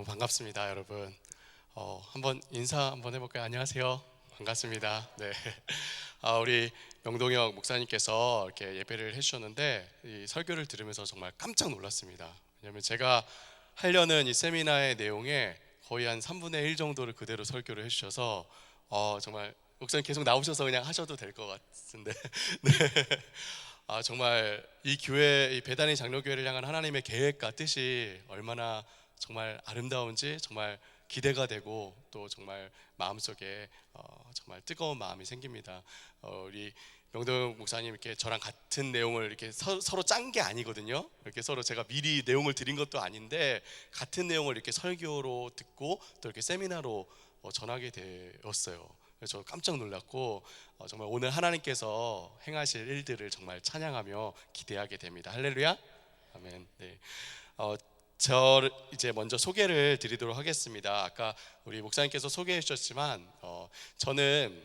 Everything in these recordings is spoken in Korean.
너무 반갑습니다, 여러분. 한번 인사 한번 해볼까요? 안녕하세요. 반갑습니다. 네. 우리 명동혁 목사님께서 이렇게 예배를 해주셨는데 이 설교를 들으면서 정말 깜짝 놀랐습니다. 왜냐하면 제가 하려는 이 세미나의 내용에 거의 한 3분의 1 정도를 그대로 설교를 해주셔서 정말 목사님 계속 나오셔서 그냥 하셔도 될 것 같은데 네. 정말 이 교회, 이 배단위 장로교회를 향한 하나님의 계획과 뜻이 얼마나 정말 아름다운지 정말 기대가 되고 또 정말 마음속에 정말 뜨거운 마음이 생깁니다. 우리 명동 목사님 이렇게 저랑 같은 내용을 이렇게 서로 짠 게 아니거든요. 이렇게 서로 제가 미리 내용을 드린 것도 아닌데 같은 내용을 이렇게 설교로 듣고 또 이렇게 세미나로 전하게 되었어요. 그래서 저 깜짝 놀랐고 정말 오늘 하나님께서 행하실 일들을 정말 찬양하며 기대하게 됩니다. 할렐루야. 아멘. 네. 저 이제 먼저 소개를 드리도록 하겠습니다. 아까 우리 목사님께서 소개해 주셨지만 저는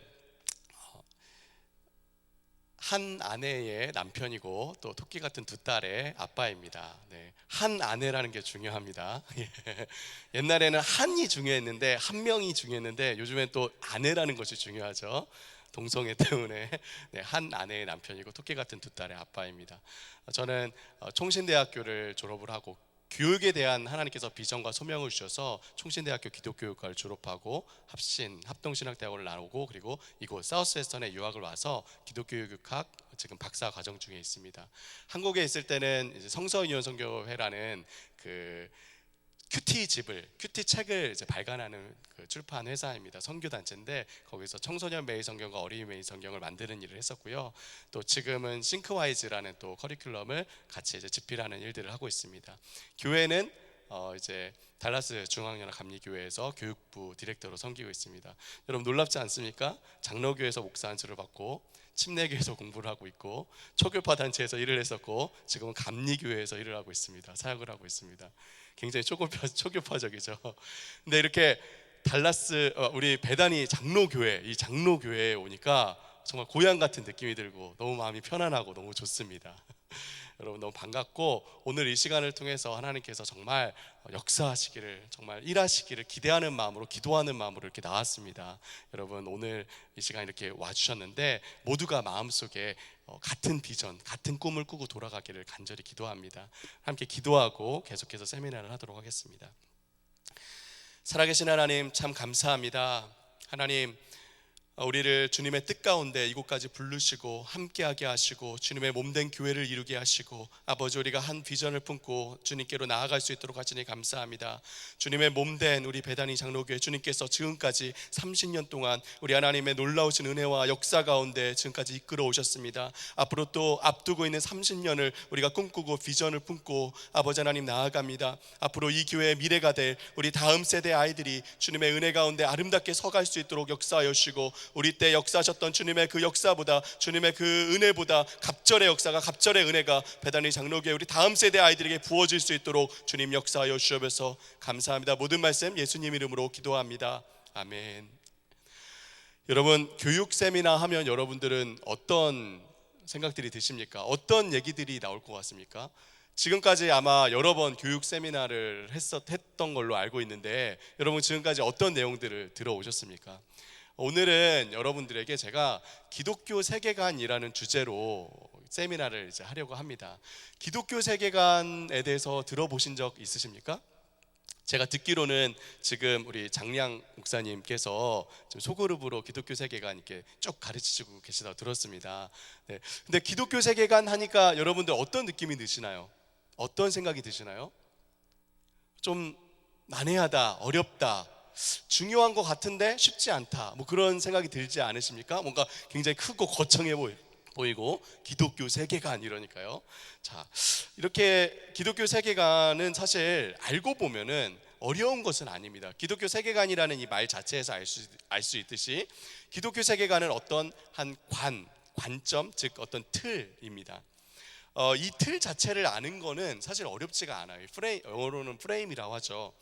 한 아내의 남편이고 또 토끼 같은 두 딸의 아빠입니다. 네. 한 아내라는 게 중요합니다. 옛날에는 한이 중요했는데 한 명이 중요했는데 요즘엔 또 아내라는 것이 중요하죠. 동성애 때문에. 네, 한 아내의 남편이고 토끼 같은 두 딸의 아빠입니다. 저는 총신대학교를 졸업을 하고 교육에 대한 하나님께서 비전과 소명을 주셔서 총신대학교 기독교육과를 졸업하고 합동신학대학원을 나오고 그리고 이곳 사우스웨스턴에 유학을 와서 기독교육학 지금 박사 과정 중에 있습니다. 한국에 있을 때는 이제 성서인원 선교회라는 그 큐티 책을 이제 발간하는 그 출판 회사입니다. 선교 단체인데 거기서 청소년 매일 성경과 어린이 매일 성경을 만드는 일을 했었고요. 또 지금은 싱크와이즈라는 또 커리큘럼을 같이 이제 집필하는 일들을 하고 있습니다. 교회는 이제 달라스 중앙연합 감리교회에서 교육부 디렉터로 섬기고 있습니다. 여러분 놀랍지 않습니까? 장로교에서 목사 안수를 받고 침례교에서 공부를 하고 있고 초교파 단체에서 일을 했었고 지금은 감리교회에서 일을 하고 있습니다. 사역을 하고 있습니다. 굉장히 초교파적이죠. 근데 이렇게 달라스 우리 배단위 장로교회, 이 장로교회에 오니까 정말 고향 같은 느낌이 들고 너무 마음이 편안하고 너무 좋습니다. 여러분 너무 반갑고 오늘 이 시간을 통해서 하나님께서 정말 역사하시기를 정말 일하시기를 기대하는 마음으로 기도하는 마음으로 이렇게 나왔습니다. 여러분 오늘 이 시간 이렇게 와주셨는데 모두가 마음속에 같은 비전, 같은 꿈을 꾸고 돌아가기를 간절히 기도합니다. 함께 기도하고 계속해서 세미나를 하도록 하겠습니다. 살아계신 하나님 참 감사합니다. 하나님 우리를 주님의 뜻 가운데 이곳까지 부르시고 함께하게 하시고 주님의 몸된 교회를 이루게 하시고 아버지 우리가 한 비전을 품고 주님께로 나아갈 수 있도록 하시니 감사합니다. 주님의 몸된 우리 배단위 장로교회 주님께서 지금까지 30년 동안 우리 하나님의 놀라우신 은혜와 역사 가운데 지금까지 이끌어 오셨습니다. 앞으로 또 앞두고 있는 30년을 우리가 꿈꾸고 비전을 품고 아버지 하나님 나아갑니다. 앞으로 이 교회의 미래가 될 우리 다음 세대 아이들이 주님의 은혜 가운데 아름답게 서갈 수 있도록 역사하여 주시고 우리 때 역사하셨던 주님의 그 역사보다 주님의 그 은혜보다 갑절의 역사가 갑절의 은혜가 배단위 장로교회 우리 다음 세대 아이들에게 부어질 수 있도록 주님 역사하여 주셔서 감사합니다. 모든 말씀 예수님 이름으로 기도합니다. 아멘. 여러분 교육 세미나 하면 여러분들은 어떤 생각들이 드십니까? 어떤 얘기들이 나올 것 같습니까? 지금까지 아마 여러 번 교육 세미나를 했던 걸로 알고 있는데 여러분 지금까지 어떤 내용들을 들어오셨습니까? 오늘은 여러분들에게 제가 기독교 세계관이라는 주제로 세미나를 이제 하려고 합니다. 기독교 세계관에 대해서 들어보신 적 있으십니까? 제가 듣기로는 지금 우리 장량 목사님께서 지금 소그룹으로 기독교 세계관 이렇게 쭉 가르치시고 계시다고 들었습니다. 네. 근데 기독교 세계관 하니까 여러분들 어떤 느낌이 드시나요? 어떤 생각이 드시나요? 좀 난해하다, 어렵다, 중요한 것 같은데 쉽지 않다, 뭐 그런 생각이 들지 않으십니까? 뭔가 굉장히 크고 거창해 보이고 기독교 세계관 이러니까요. 자, 이렇게 기독교 세계관은 사실 알고 보면은 어려운 것은 아닙니다. 기독교 세계관이라는 이 말 자체에서 알 수 있듯이 기독교 세계관은 어떤 한 관점, 즉 어떤 틀입니다. 이 틀 자체를 아는 거는 사실 어렵지가 않아요. 영어로는 프레임이라고 하죠.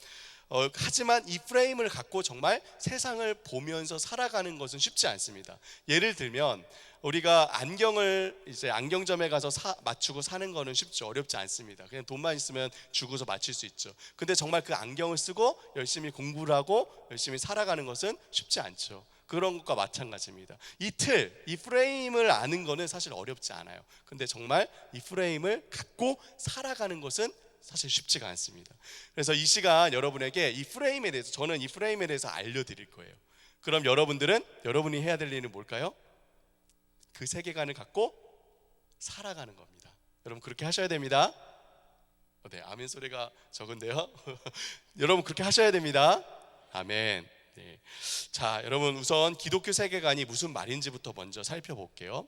하지만 이 프레임을 갖고 정말 세상을 보면서 살아가는 것은 쉽지 않습니다. 예를 들면 우리가 안경을 이제 안경점에 가서 맞추고 사는 거는 쉽죠. 어렵지 않습니다. 그냥 돈만 있으면 주고서 맞출 수 있죠. 근데 정말 그 안경을 쓰고 열심히 공부를 하고 열심히 살아가는 것은 쉽지 않죠. 그런 것과 마찬가지입니다. 이 프레임을 아는 거는 사실 어렵지 않아요. 근데 정말 이 프레임을 갖고 살아가는 것은 사실 쉽지가 않습니다. 그래서 이 시간 여러분에게 저는 이 프레임에 대해서 알려드릴 거예요. 그럼 여러분이 해야 될 일은 뭘까요? 그 세계관을 갖고 살아가는 겁니다. 여러분 그렇게 하셔야 됩니다. 네, 아멘 소리가 적은데요. 여러분 그렇게 하셔야 됩니다. 아멘. 네. 자, 여러분 우선 기독교 세계관이 무슨 말인지부터 먼저 살펴볼게요.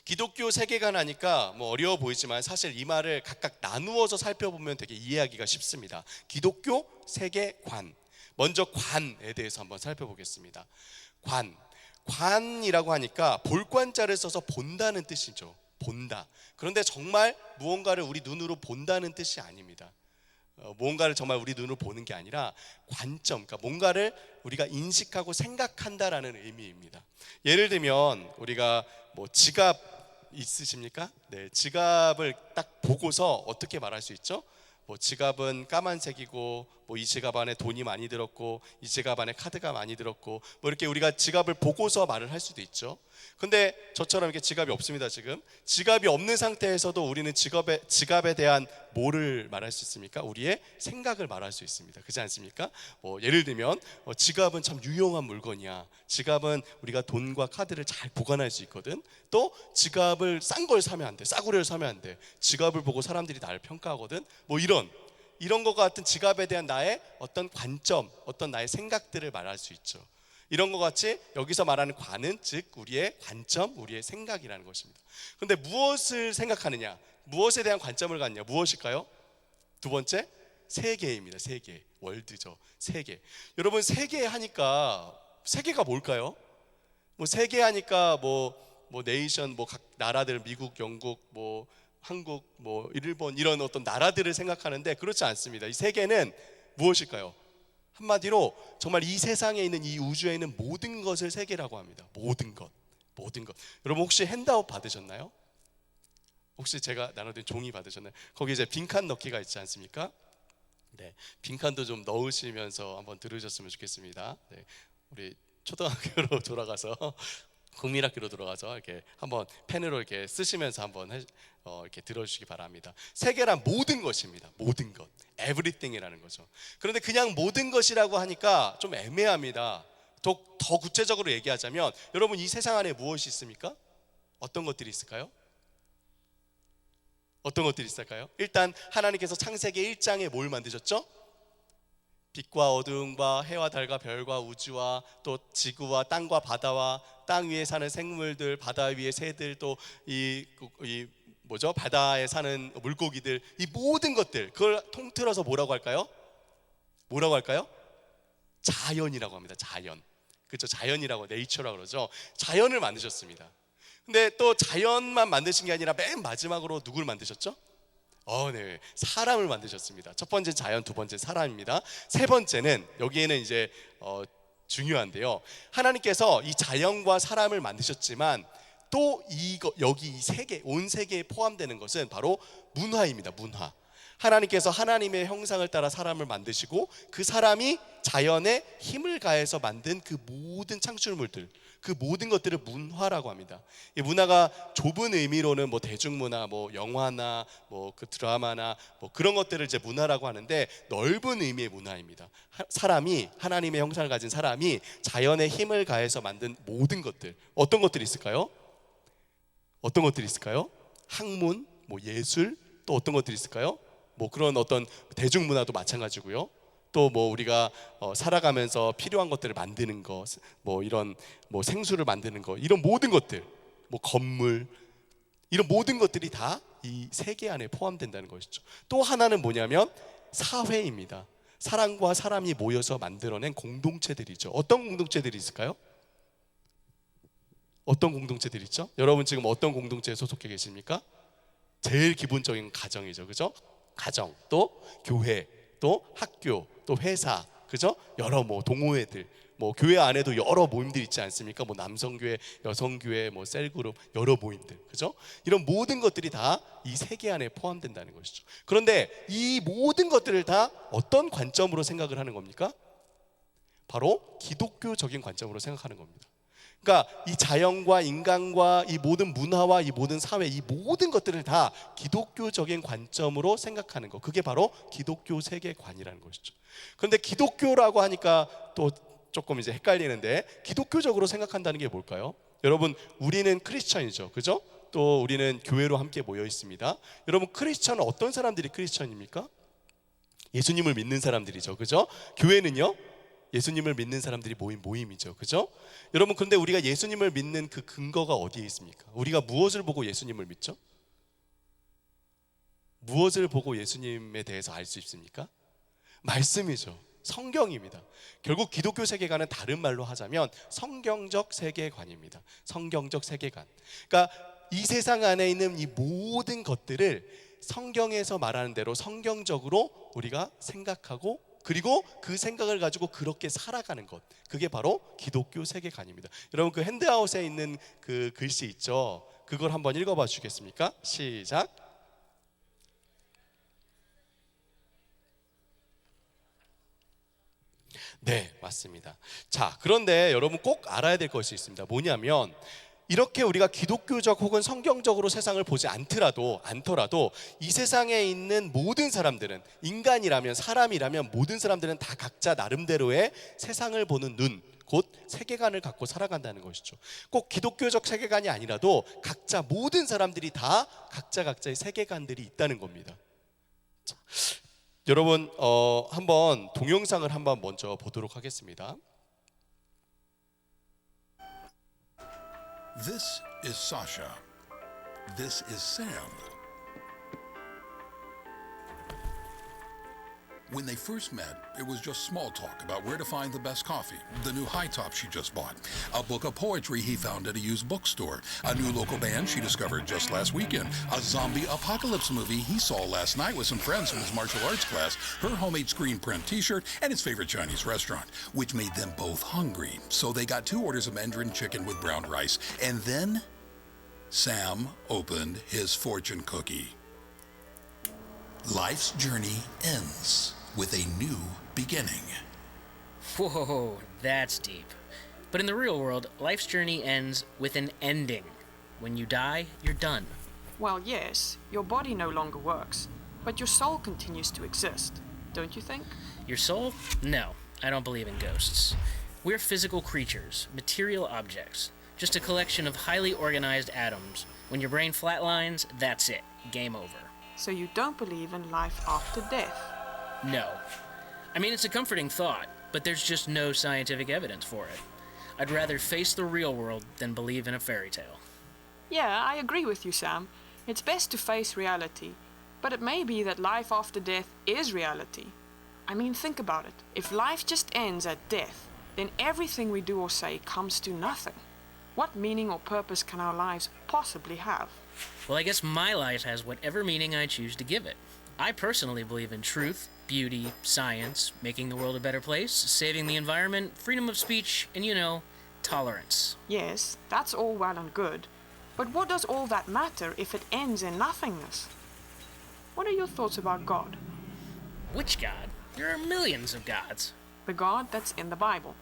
기독교 세계관 하니까 뭐 어려워 보이지만 사실 이 말을 각각 나누어서 살펴보면 되게 이해하기가 쉽습니다. 기독교 세계관. 먼저 관에 대해서 한번 살펴보겠습니다. 관이라고 하니까 볼관자를 써서 본다는 뜻이죠. 본다. 그런데 정말 무언가를 우리 눈으로 본다는 뜻이 아닙니다. 뭔가를 정말 우리 눈으로 보는 게 아니라 관점, 그러니까 뭔가를 우리가 인식하고 생각한다라는 의미입니다. 예를 들면 우리가 뭐 지갑 있으십니까? 네, 지갑을 딱 보고서 어떻게 말할 수 있죠? 뭐 지갑은 까만색이고 뭐 이 지갑 안에 돈이 많이 들었고 이 지갑 안에 카드가 많이 들었고 뭐 이렇게 우리가 지갑을 보고서 말을 할 수도 있죠. 근데 저처럼 이렇게 지갑이 없습니다. 지금 지갑이 없는 상태에서도 우리는 지갑에 대한 뭐를 말할 수 있습니까? 우리의 생각을 말할 수 있습니다. 그렇지 않습니까? 예를 들면 지갑은 참 유용한 물건이야. 지갑은 우리가 돈과 카드를 잘 보관할 수 있거든. 또 지갑을 싼 걸 사면 안 돼. 싸구려를 사면 안 돼. 지갑을 보고 사람들이 나를 평가하거든. 뭐 이런 것과 같은 지갑에 대한 나의 어떤 관점, 어떤 나의 생각들을 말할 수 있죠. 이런 것 같이 여기서 말하는 관은 즉 우리의 관점, 우리의 생각이라는 것입니다. 그런데 무엇을 생각하느냐, 무엇에 대한 관점을 갖느냐, 무엇일까요? 두 번째, 세계입니다. 세계, 월드죠. 세계. 여러분 세계 하니까 세계가 뭘까요? 뭐 세계 하니까 뭐 네이션, 뭐 각 나라들, 미국, 영국, 뭐 한국, 뭐 일본 이런 어떤 나라들을 생각하는데 그렇지 않습니다. 이 세계는 무엇일까요? 한마디로 정말 이 세상에 있는 이 우주에 있는 모든 것을 세계라고 합니다. 모든 것. 여러분 혹시 핸드아웃 받으셨나요? 혹시 제가 나눠드린 종이 받으셨나요? 거기 이제 빈칸 넣기가 있지 않습니까? 네, 빈칸도 좀 넣으시면서 한번 들으셨으면 좋겠습니다. 네, 우리 초등학교로 돌아가서 국민학교로 들어가서 이렇게 한번 펜으로 이렇게 쓰시면서 한번 이렇게 들어주시기 바랍니다. 세계란 모든 것입니다. 모든 것, everything이라는 거죠. 그런데 그냥 모든 것이라고 하니까 좀 애매합니다. 더 구체적으로 얘기하자면 여러분 이 세상 안에 무엇이 있습니까? 어떤 것들이 있을까요? 어떤 것들이 있을까요? 일단 하나님께서 창세기 1장에 뭘 만드셨죠? 빛과 어두움과 해와 달과 별과 우주와 또 지구와 땅과 바다와 땅 위에 사는 생물들, 바다 위의 새들, 또 바다에 사는 물고기들, 이 모든 것들, 그걸 통틀어서 뭐라고 할까요? 자연이라고 합니다. 자연. 그렇죠? 자연이라고, 네이처라고 그러죠. 자연을 만드셨습니다. 근데 또 자연만 만드신 게 아니라 맨 마지막으로 누굴 만드셨죠? 네, 사람을 만드셨습니다. 첫 번째 자연, 두 번째 사람입니다. 세 번째는 여기에는 이제 중요한데요. 하나님께서 이 자연과 사람을 만드셨지만 또 여기 이 세계, 온 세계에 포함되는 것은 바로 문화입니다. 문화. 하나님께서 하나님의 형상을 따라 사람을 만드시고 그 사람이 자연에 힘을 가해서 만든 그 모든 창출물들, 그 모든 것들을 문화라고 합니다. 이 문화가 좁은 의미로는 뭐 대중문화, 뭐 영화나 뭐 그 드라마나 뭐 그런 것들을 이제 문화라고 하는데 넓은 의미의 문화입니다. 사람이, 하나님의 형상을 가진 사람이 자연에 힘을 가해서 만든 모든 것들, 어떤 것들이 있을까요? 학문, 뭐 예술, 또 어떤 것들이 있을까요? 뭐 그런 어떤 대중문화도 마찬가지고요. 또 뭐 우리가 살아가면서 필요한 것들을 만드는 것, 뭐 이런 뭐 생수를 만드는 것, 이런 모든 것들, 뭐 건물, 이런 모든 것들이 다 이 세계 안에 포함된다는 것이죠. 또 하나는 뭐냐면 사회입니다. 사람과 사람이 모여서 만들어낸 공동체들이죠. 어떤 공동체들이 있을까요? 어떤 공동체들이 있죠? 여러분 지금 어떤 공동체에 소속해 계십니까? 제일 기본적인 가정이죠. 그죠? 가정, 또 교회, 또 학교, 또 회사, 그죠? 여러 뭐 동호회들, 뭐 교회 안에도 여러 모임들 있지 않습니까? 뭐 남성교회, 여성교회, 뭐 셀그룹, 여러 모임들, 그죠? 이런 모든 것들이 다 이 세계 안에 포함된다는 것이죠. 그런데 이 모든 것들을 다 어떤 관점으로 생각을 하는 겁니까? 바로 기독교적인 관점으로 생각하는 겁니다. 그러니까 이 자연과 인간과 이 모든 문화와 이 모든 사회, 이 모든 것들을 다 기독교적인 관점으로 생각하는 것, 그게 바로 기독교 세계관이라는 것이죠. 그런데 기독교라고 하니까 또 조금 이제 헷갈리는데, 기독교적으로 생각한다는 게 뭘까요? 여러분, 우리는 크리스천이죠, 그죠? 또 우리는 교회로 함께 모여 있습니다. 여러분, 크리스천은 어떤 사람들이 크리스천입니까? 예수님을 믿는 사람들이죠, 그죠? 교회는요, 예수님을 믿는 사람들이 모인 모임이죠, 그죠? 여러분, 그런데 우리가 예수님을 믿는 그 근거가 어디에 있습니까? 우리가 무엇을 보고 예수님을 믿죠? 무엇을 보고 예수님에 대해서 알 수 있습니까? 말씀이죠. 성경입니다. 결국 기독교 세계관은 다른 말로 하자면 성경적 세계관입니다. 성경적 세계관. 그러니까 이 세상 안에 있는 이 모든 것들을 성경에서 말하는 대로 성경적으로 우리가 생각하고, 그리고 그 생각을 가지고 그렇게 살아가는 것, 그게 바로 기독교 세계관입니다. 여러분, 그 핸드아웃에 있는 그 글씨 있죠? 그걸 한번 읽어봐 주시겠습니까? 시작. 네, 맞습니다. 자, 그런데 여러분 꼭 알아야 될 것이 있습니다. 뭐냐면, 이렇게 우리가 기독교적 혹은 성경적으로 세상을 보지 않더라도 이 세상에 있는 모든 사람들은, 인간이라면, 사람이라면 모든 사람들은 다 각자 나름대로의 세상을 보는 눈, 곧 세계관을 갖고 살아간다는 것이죠. 꼭 기독교적 세계관이 아니라도 각자, 모든 사람들이 다 각자의 세계관들이 있다는 겁니다. 자, 여러분, 한번 동영상을 한번 먼저 보도록 하겠습니다. This is Sasha. This is Sam. When they first met, it was just small talk about where to find the best coffee, the new high top she just bought, a book of poetry he found at a used bookstore, a new local band she discovered just last weekend, a zombie apocalypse movie he saw last night with some friends from his martial arts class, her homemade screen print t-shirt, and his favorite Chinese restaurant, which made them both hungry. So they got 2 orders of Mandarin chicken with brown rice. And then Sam opened his fortune cookie. Life's journey ends with a new beginning. Whoa, that's deep. But in the real world, life's journey ends with an ending. When you die, you're done. Well, yes, your body no longer works, but your soul continues to exist, don't you think? Your soul? No, I don't believe in ghosts. We're physical creatures, material objects, just a collection of highly organized atoms. When your brain flatlines, that's it. Game over. So you don't believe in life after death? No. I mean, it's a comforting thought, but there's just no scientific evidence for it. I'd rather face the real world than believe in a fairy tale. Yeah, I agree with you, Sam. It's best to face reality, but it may be that life after death is reality. I mean, think about it. If life just ends at death, then everything we do or say comes to nothing. What meaning or purpose can our lives possibly have? Well, I guess my life has whatever meaning I choose to give it. I personally believe in truth, beauty, science, making the world a better place, saving the environment, freedom of speech, and, tolerance. Yes, that's all well and good. But what does all that matter if it ends in nothingness? What are your thoughts about God? Which God? There are millions of gods. The God that's in the Bible.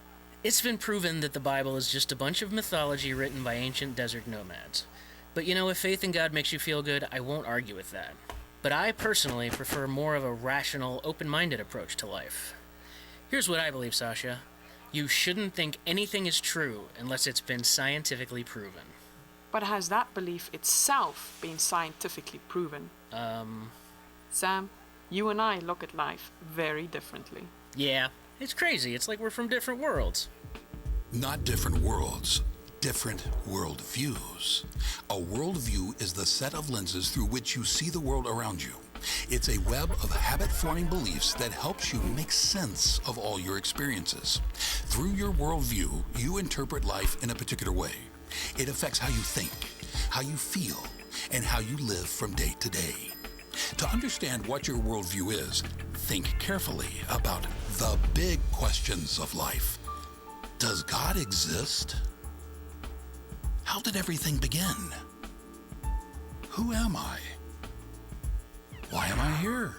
It's been proven that the Bible is just a bunch of mythology written by ancient desert nomads. But if faith in God makes you feel good, I won't argue with that. But I personally prefer more of a rational, open-minded approach to life. Here's what I believe, Sasha. You shouldn't think anything is true unless it's been scientifically proven. But has that belief itself been scientifically proven? Sam, you and I look at life very differently. Yeah, it's crazy. It's like we're from different worlds. Not different worlds, different worldviews. A worldview is the set of lenses through which you see the world around you. It's a web of habit-forming beliefs that helps you make sense of all your experiences. Through your worldview, you interpret life in a particular way. It affects how you think, how you feel, and how you live from day to day. To understand what your worldview is, think carefully about the big questions of life. Does God exist? How did everything begin? Who am I? Why am I here?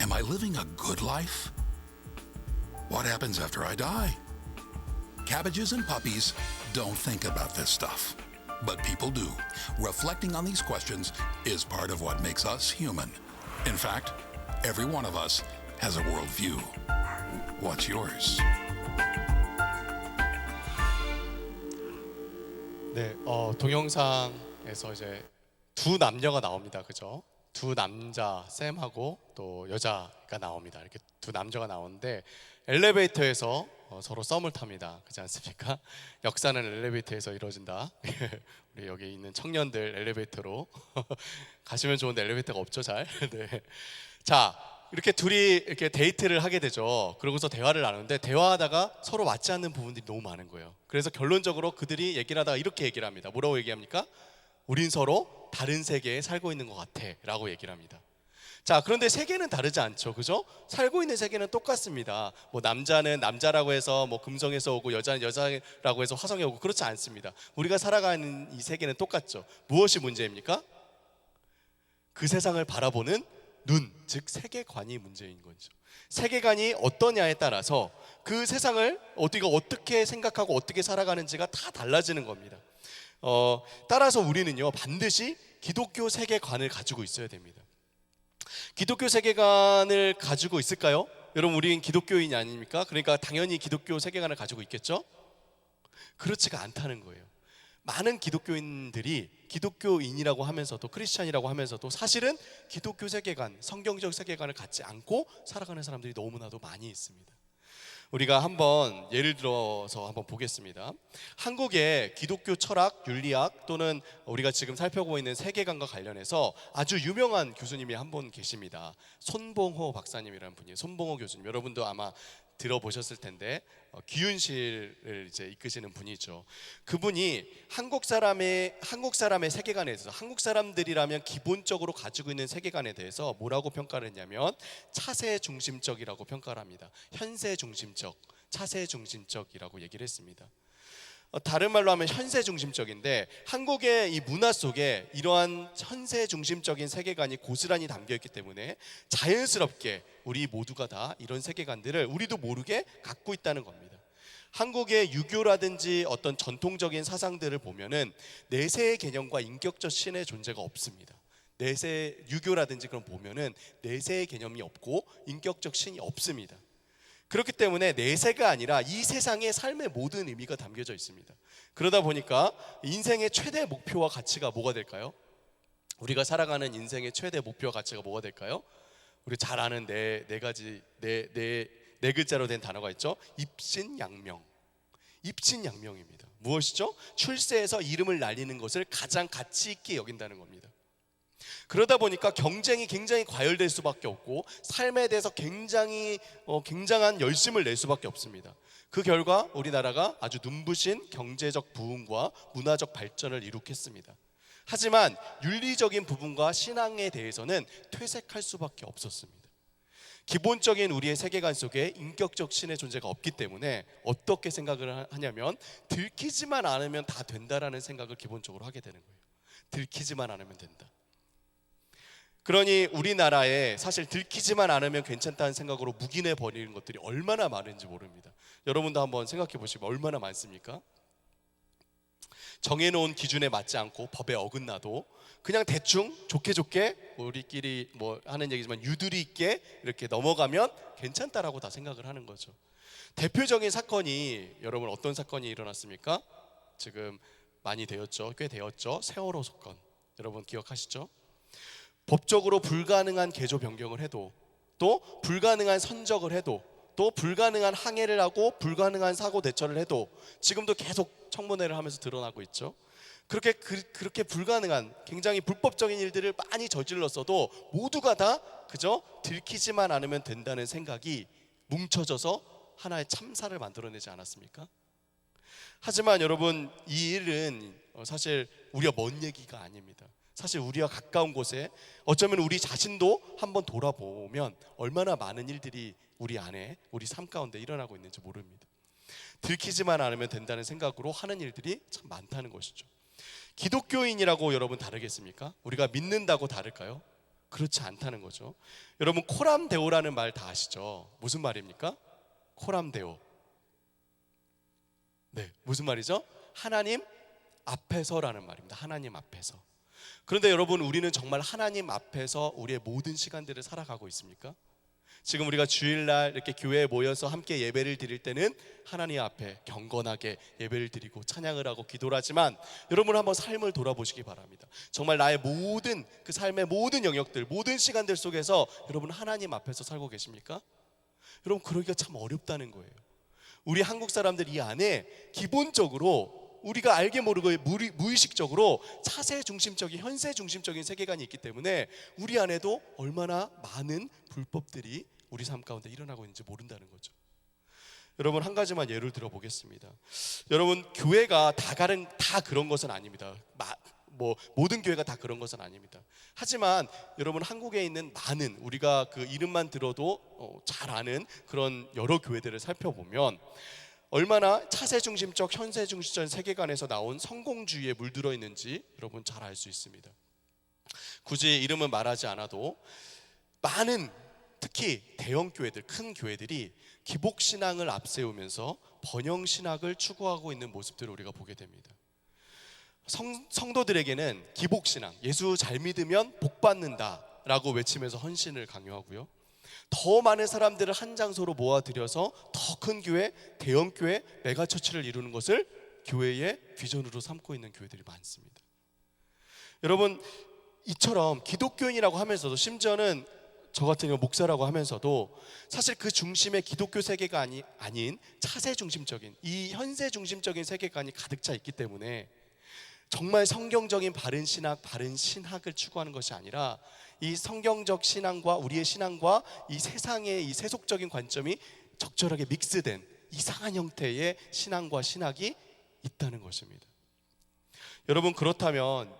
Am I living a good life? What happens after I die? Cabbages and puppies don't think about this stuff, but people do. Reflecting on these questions is part of what makes us human. In fact, every one of us has a worldview. What's yours? 네, 동영상에서 이제 두 남녀가 나옵니다. 그죠? 두 남자, 샘하고 또 여자가 나옵니다. 이렇게 두 남자가 나오는데 엘리베이터에서 서로 썸을 탑니다. 그렇지 않습니까? 역사는 엘리베이터에서 이루어진다. 우리 여기 있는 청년들 엘리베이터로 가시면 좋은데 엘리베이터가 없죠, 잘. 네. 자, 이렇게 둘이 이렇게 데이트를 하게 되죠. 그러고서 대화를 나누는데 대화하다가 서로 맞지 않는 부분들이 너무 많은 거예요. 그래서 결론적으로 그들이 얘기를 하다가 이렇게 얘기를 합니다. 뭐라고 얘기합니까? 우린 서로 다른 세계에 살고 있는 것 같아 라고 얘기를 합니다. 자, 그런데 세계는 다르지 않죠, 그죠? 살고 있는 세계는 똑같습니다. 뭐 남자는 남자라고 해서 뭐 금성에서 오고 여자는 여자라고 해서 화성에 오고 그렇지 않습니다. 우리가 살아가는 이 세계는 똑같죠. 무엇이 문제입니까? 그 세상을 바라보는 눈, 즉 세계관이 문제인 거죠. 세계관이 어떠냐에 따라서 그 세상을 우리가 어떻게 생각하고 어떻게 살아가는지가 다 달라지는 겁니다. 따라서 우리는요 반드시 기독교 세계관을 가지고 있어야 됩니다. 기독교 세계관을 가지고 있을까요? 여러분, 우리는 기독교인이 아닙니까? 그러니까 당연히 기독교 세계관을 가지고 있겠죠? 그렇지가 않다는 거예요. 많은 기독교인들이 기독교인이라고 하면서도 크리스찬이라고 하면서도 사실은 기독교 세계관, 성경적 세계관을 갖지 않고 살아가는 사람들이 너무나도 많이 있습니다. 우리가 한번 예를 들어서 한번 보겠습니다. 한국의 기독교 철학, 윤리학 또는 우리가 지금 살펴보고 있는 세계관과 관련해서 아주 유명한 교수님이 한 분 계십니다. 손봉호 박사님이라는 분이에요. 손봉호 교수님, 여러분도 아마 들어보셨을 텐데 기윤실을 이제 이끄시는 분이죠. 그분이 한국 사람의 세계관에 대해서, 한국 사람들이라면 기본적으로 가지고 있는 세계관에 대해서 뭐라고 평가를 했냐면 차세 중심적이라고 평가를 합니다. 현세 중심적, 차세 중심적이라고 얘기를 했습니다. 다른 말로 하면 현세 중심적인데, 한국의 이 문화 속에 이러한 현세 중심적인 세계관이 고스란히 담겨 있기 때문에 자연스럽게 우리 모두가 다 이런 세계관들을 우리도 모르게 갖고 있다는 겁니다. 한국의 유교라든지 어떤 전통적인 사상들을 보면은 내세의 개념과 인격적 신의 존재가 없습니다. 유교라든지 그런 보면은 내세의 개념이 없고 인격적 신이 없습니다. 그렇기 때문에 내세가 아니라 이 세상의 삶의 모든 의미가 담겨져 있습니다. 그러다 보니까 인생의 최대 목표와 가치가 뭐가 될까요? 우리가 살아가는 인생의 최대 목표와 가치가 뭐가 될까요? 우리 잘 아는 네 글자로 된 단어가 있죠. 입신양명. 입신양명입니다. 무엇이죠? 출세해서 이름을 날리는 것을 가장 가치 있게 여긴다는 겁니다. 그러다 보니까 경쟁이 굉장히 과열될 수밖에 없고 삶에 대해서 굉장한 열심을 낼 수밖에 없습니다. 그 결과 우리나라가 아주 눈부신 경제적 부흥과 문화적 발전을 이룩했습니다. 하지만 윤리적인 부분과 신앙에 대해서는 퇴색할 수밖에 없었습니다. 기본적인 우리의 세계관 속에 인격적 신의 존재가 없기 때문에 어떻게 생각을 하냐면 들키지만 않으면 다 된다라는 생각을 기본적으로 하게 되는 거예요. 들키지만 않으면 된다. 그러니 우리나라에 사실 들키지만 않으면 괜찮다는 생각으로 묵인해 버리는 것들이 얼마나 많은지 모릅니다. 여러분도 한번 생각해 보시면 얼마나 많습니까? 정해놓은 기준에 맞지 않고 법에 어긋나도 그냥 대충 좋게 우리끼리 뭐 하는 얘기지만 유두리 있게 이렇게 넘어가면 괜찮다라고 다 생각을 하는 거죠. 대표적인 사건이, 여러분 어떤 사건이 일어났습니까? 지금 많이 되었죠. 꽤 되었죠. 세월호 사건. 여러분 기억하시죠? 법적으로 불가능한 개조 변경을 해도, 또 불가능한 선적을 해도, 또 불가능한 항해를 하고 불가능한 사고 대처를 해도 지금도 계속 청문회를 하면서 드러나고 있죠. 그렇게 불가능한 굉장히 불법적인 일들을 많이 저질렀어도 모두가 다 그저 들키지만 않으면 된다는 생각이 뭉쳐져서 하나의 참사를 만들어내지 않았습니까? 하지만 여러분, 이 일은 사실 우리가 먼 얘기가 아닙니다. 사실 우리와 가까운 곳에 어쩌면 우리 자신도 한번 돌아보면 얼마나 많은 일들이 우리 안에, 우리 삶 가운데 일어나고 있는지 모릅니다. 들키지만 않으면 된다는 생각으로 하는 일들이 참 많다는 것이죠. 기독교인이라고 여러분 다르겠습니까? 우리가 믿는다고 다를까요? 그렇지 않다는 거죠. 여러분 코람데오라는 말 다 아시죠? 무슨 말입니까? 코람데오. 네, 무슨 말이죠? 하나님 앞에서라는 말입니다. 하나님 앞에서. 그런데 여러분, 우리는 정말 하나님 앞에서 우리의 모든 시간들을 살아가고 있습니까? 지금 우리가 주일날 이렇게 교회에 모여서 함께 예배를 드릴 때는 하나님 앞에 경건하게 예배를 드리고 찬양을 하고 기도를 하지만, 여러분 한번 삶을 돌아보시기 바랍니다. 정말 나의 모든 그 삶의 모든 영역들, 모든 시간들 속에서 여러분 하나님 앞에서 살고 계십니까? 여러분, 그러기가 참 어렵다는 거예요. 우리 한국 사람들 이 안에 기본적으로 우리가 알게 모르고 무의식적으로 차세 중심적인, 현세 중심적인 세계관이 있기 때문에 우리 안에도 얼마나 많은 불법들이 우리 삶 가운데 일어나고 있는지 모른다는 거죠. 여러분, 한 가지만 예를 들어 보겠습니다. 여러분, 교회가 다 그런 것은 아닙니다. 모든 교회가 다 그런 것은 아닙니다. 하지만 여러분, 한국에 있는 많은, 우리가 그 이름만 들어도 잘 아는 그런 여러 교회들을 살펴보면 얼마나 차세 중심적, 현세 중심적 세계관에서 나온 성공주의에 물들어 있는지 여러분 잘 알 수 있습니다. 굳이 이름은 말하지 않아도 많은, 특히 대형 교회들, 큰 교회들이 기복신앙을 앞세우면서 번영신학을 추구하고 있는 모습들을 우리가 보게 됩니다. 성도들에게는 기복신앙, 예수 잘 믿으면 복 받는다 라고 외치면서 헌신을 강요하고요, 더 많은 사람들을 한 장소로 모아들여서 더 큰 교회, 대형 교회, 메가처치를 이루는 것을 교회의 비전으로 삼고 있는 교회들이 많습니다. 여러분, 이처럼 기독교인이라고 하면서도, 심지어는 저 같은 경우 목사라고 하면서도 사실 그 중심에 기독교 세계가 아닌 차세 중심적인, 이 현세 중심적인 세계관이 가득 차 있기 때문에 정말 성경적인 바른 신학, 바른 신학을 추구하는 것이 아니라 이 성경적 신앙과 우리의 신앙과 이 세상의 이 세속적인 관점이 적절하게 믹스된 이상한 형태의 신앙과 신학이 있다는 것입니다. 여러분, 그렇다면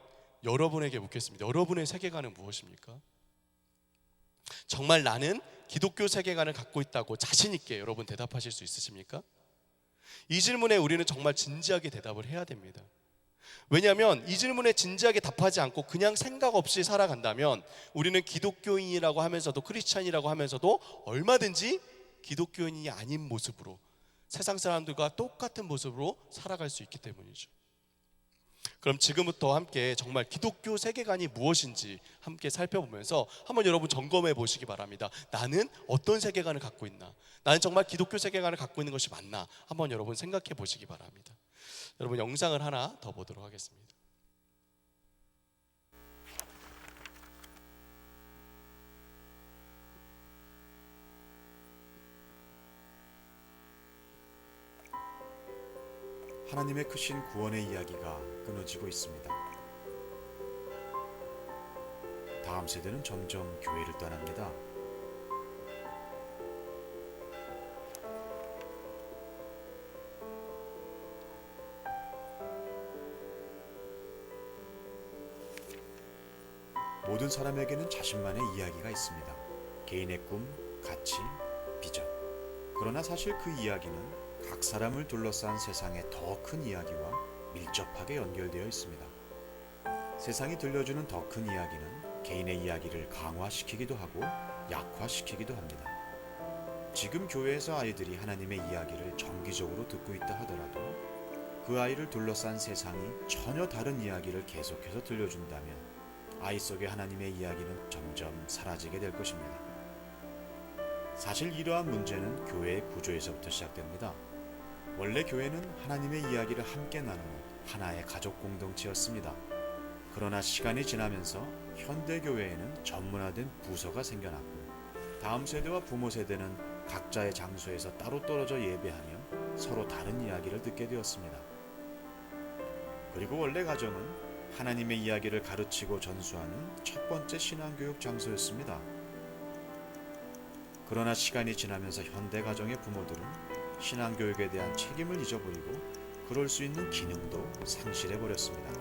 여러분에게 묻겠습니다. 여러분의 세계관은 무엇입니까? 정말 나는 기독교 세계관을 갖고 있다고 자신 있게 여러분 대답하실 수 있으십니까? 이 질문에 우리는 정말 진지하게 대답을 해야 됩니다. 왜냐하면 이 질문에 진지하게 답하지 않고 그냥 생각 없이 살아간다면 우리는 기독교인이라고 하면서도, 크리스찬이라고 하면서도 얼마든지 기독교인이 아닌 모습으로, 세상 사람들과 똑같은 모습으로 살아갈 수 있기 때문이죠. 그럼 지금부터 함께 정말 기독교 세계관이 무엇인지 함께 살펴보면서 한번 여러분 점검해 보시기 바랍니다. 나는 어떤 세계관을 갖고 있나? 나는 정말 기독교 세계관을 갖고 있는 것이 맞나? 한번 여러분 생각해 보시기 바랍니다. 여러분, 영상을 하나 더 보도록 하겠습니다. 하나님의 크신 구원의 이야기가 끊어지고 있습니다. 다음 세대는 점점 교회를 떠납니다. 모든 사람에게는 자신만의 이야기가 있습니다. 개인의 꿈, 가치, 비전. 그러나 사실 그 이야기는 각 사람을 둘러싼 세상의 더 큰 이야기와 밀접하게 연결되어 있습니다. 세상이 들려주는 더 큰 이야기는 개인의 이야기를 강화시키기도 하고 약화시키기도 합니다. 지금 교회에서 아이들이 하나님의 이야기를 정기적으로 듣고 있다 하더라도 그 아이를 둘러싼 세상이 전혀 다른 이야기를 계속해서 들려준다면 아이 속의 하나님의 이야기는 점점 사라지게 될 것입니다. 사실 이러한 문제는 교회의 구조에서부터 시작됩니다. 원래 교회는 하나님의 이야기를 함께 나누는 하나의 가족 공동체였습니다. 그러나 시간이 지나면서 현대교회에는 전문화된 부서가 생겨났고, 다음 세대와 부모 세대는 각자의 장소에서 따로 떨어져 예배하며 서로 다른 이야기를 듣게 되었습니다. 그리고 원래 가정은 하나님의 이야기를 가르치고 전수하는 첫 번째 신앙교육 장소였습니다. 그러나 시간이 지나면서 현대 가정의 부모들은 신앙교육에 대한 책임을 잊어버리고 그럴 수 있는 기능도 상실해버렸습니다.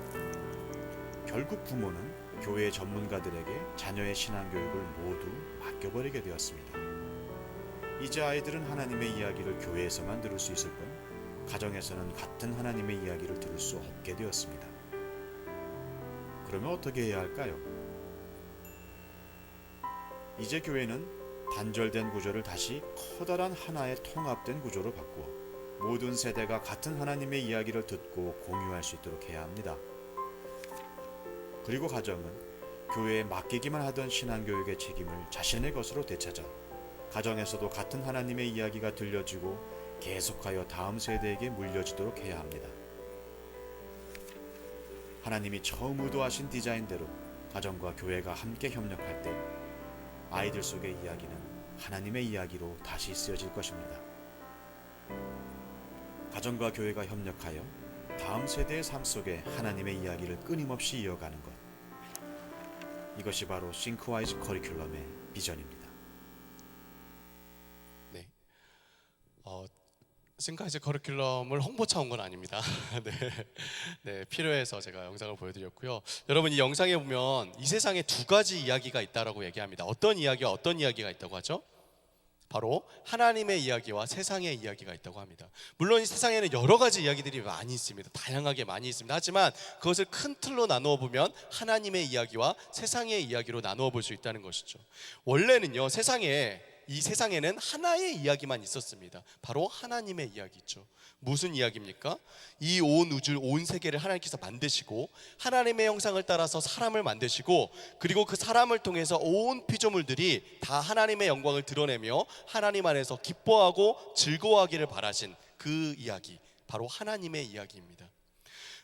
결국 부모는 교회 전문가들에게 자녀의 신앙교육을 모두 맡겨버리게 되었습니다. 이제 아이들은 하나님의 이야기를 교회에서만 들을 수 있을 뿐 가정에서는 같은 하나님의 이야기를 들을 수 없게 되었습니다. 그러면 어떻게 해야 할까요? 이제 교회는 단절된 구조를 다시 커다란 하나의 통합된 구조로 바꾸어 모든 세대가 같은 하나님의 이야기를 듣고 공유할 수 있도록 해야 합니다. 그리고 가정은 교회에 맡기기만 하던 신앙교육의 책임을 자신의 것으로 되찾아 가정에서도 같은 하나님의 이야기가 들려지고 계속하여 다음 세대에게 물려지도록 해야 합니다. 하나님이 처음 의도하신 디자인대로 가정과 교회가 함께 협력할 때 아이들 속의 이야기는 하나님의 이야기로 다시 쓰여질 것입니다. 가정과 교회가 협력하여 다음 세대의 삶 속에 하나님의 이야기를 끊임없이 이어가는 것. 이것이 바로 싱크와이즈 커리큘럼의 비전입니다. 네. 싱크와이즈 커리큘럼을 홍보차 온 건 아닙니다. 네. 네, 필요해서 제가 영상을 보여드렸고요. 여러분, 이 영상에 보면 이 세상에 두 가지 이야기가 있다라고 얘기합니다. 어떤 이야기와 어떤 이야기가 있다고 하죠? 바로 하나님의 이야기와 세상의 이야기가 있다고 합니다. 물론 이 세상에는 여러 가지 이야기들이 많이 있습니다. 다양하게 많이 있습니다. 하지만 그것을 큰 틀로 나누어 보면 하나님의 이야기와 세상의 이야기로 나누어 볼 수 있다는 것이죠. 원래는요, 이 세상에는 하나의 이야기만 있었습니다. 바로 하나님의 이야기죠. 무슨 이야기입니까? 이 온 우주, 온 세계를 하나님께서 만드시고 하나님의 형상을 따라서 사람을 만드시고 그리고 그 사람을 통해서 온 피조물들이 다 하나님의 영광을 드러내며 하나님 안에서 기뻐하고 즐거워하기를 바라신 그 이야기, 바로 하나님의 이야기입니다.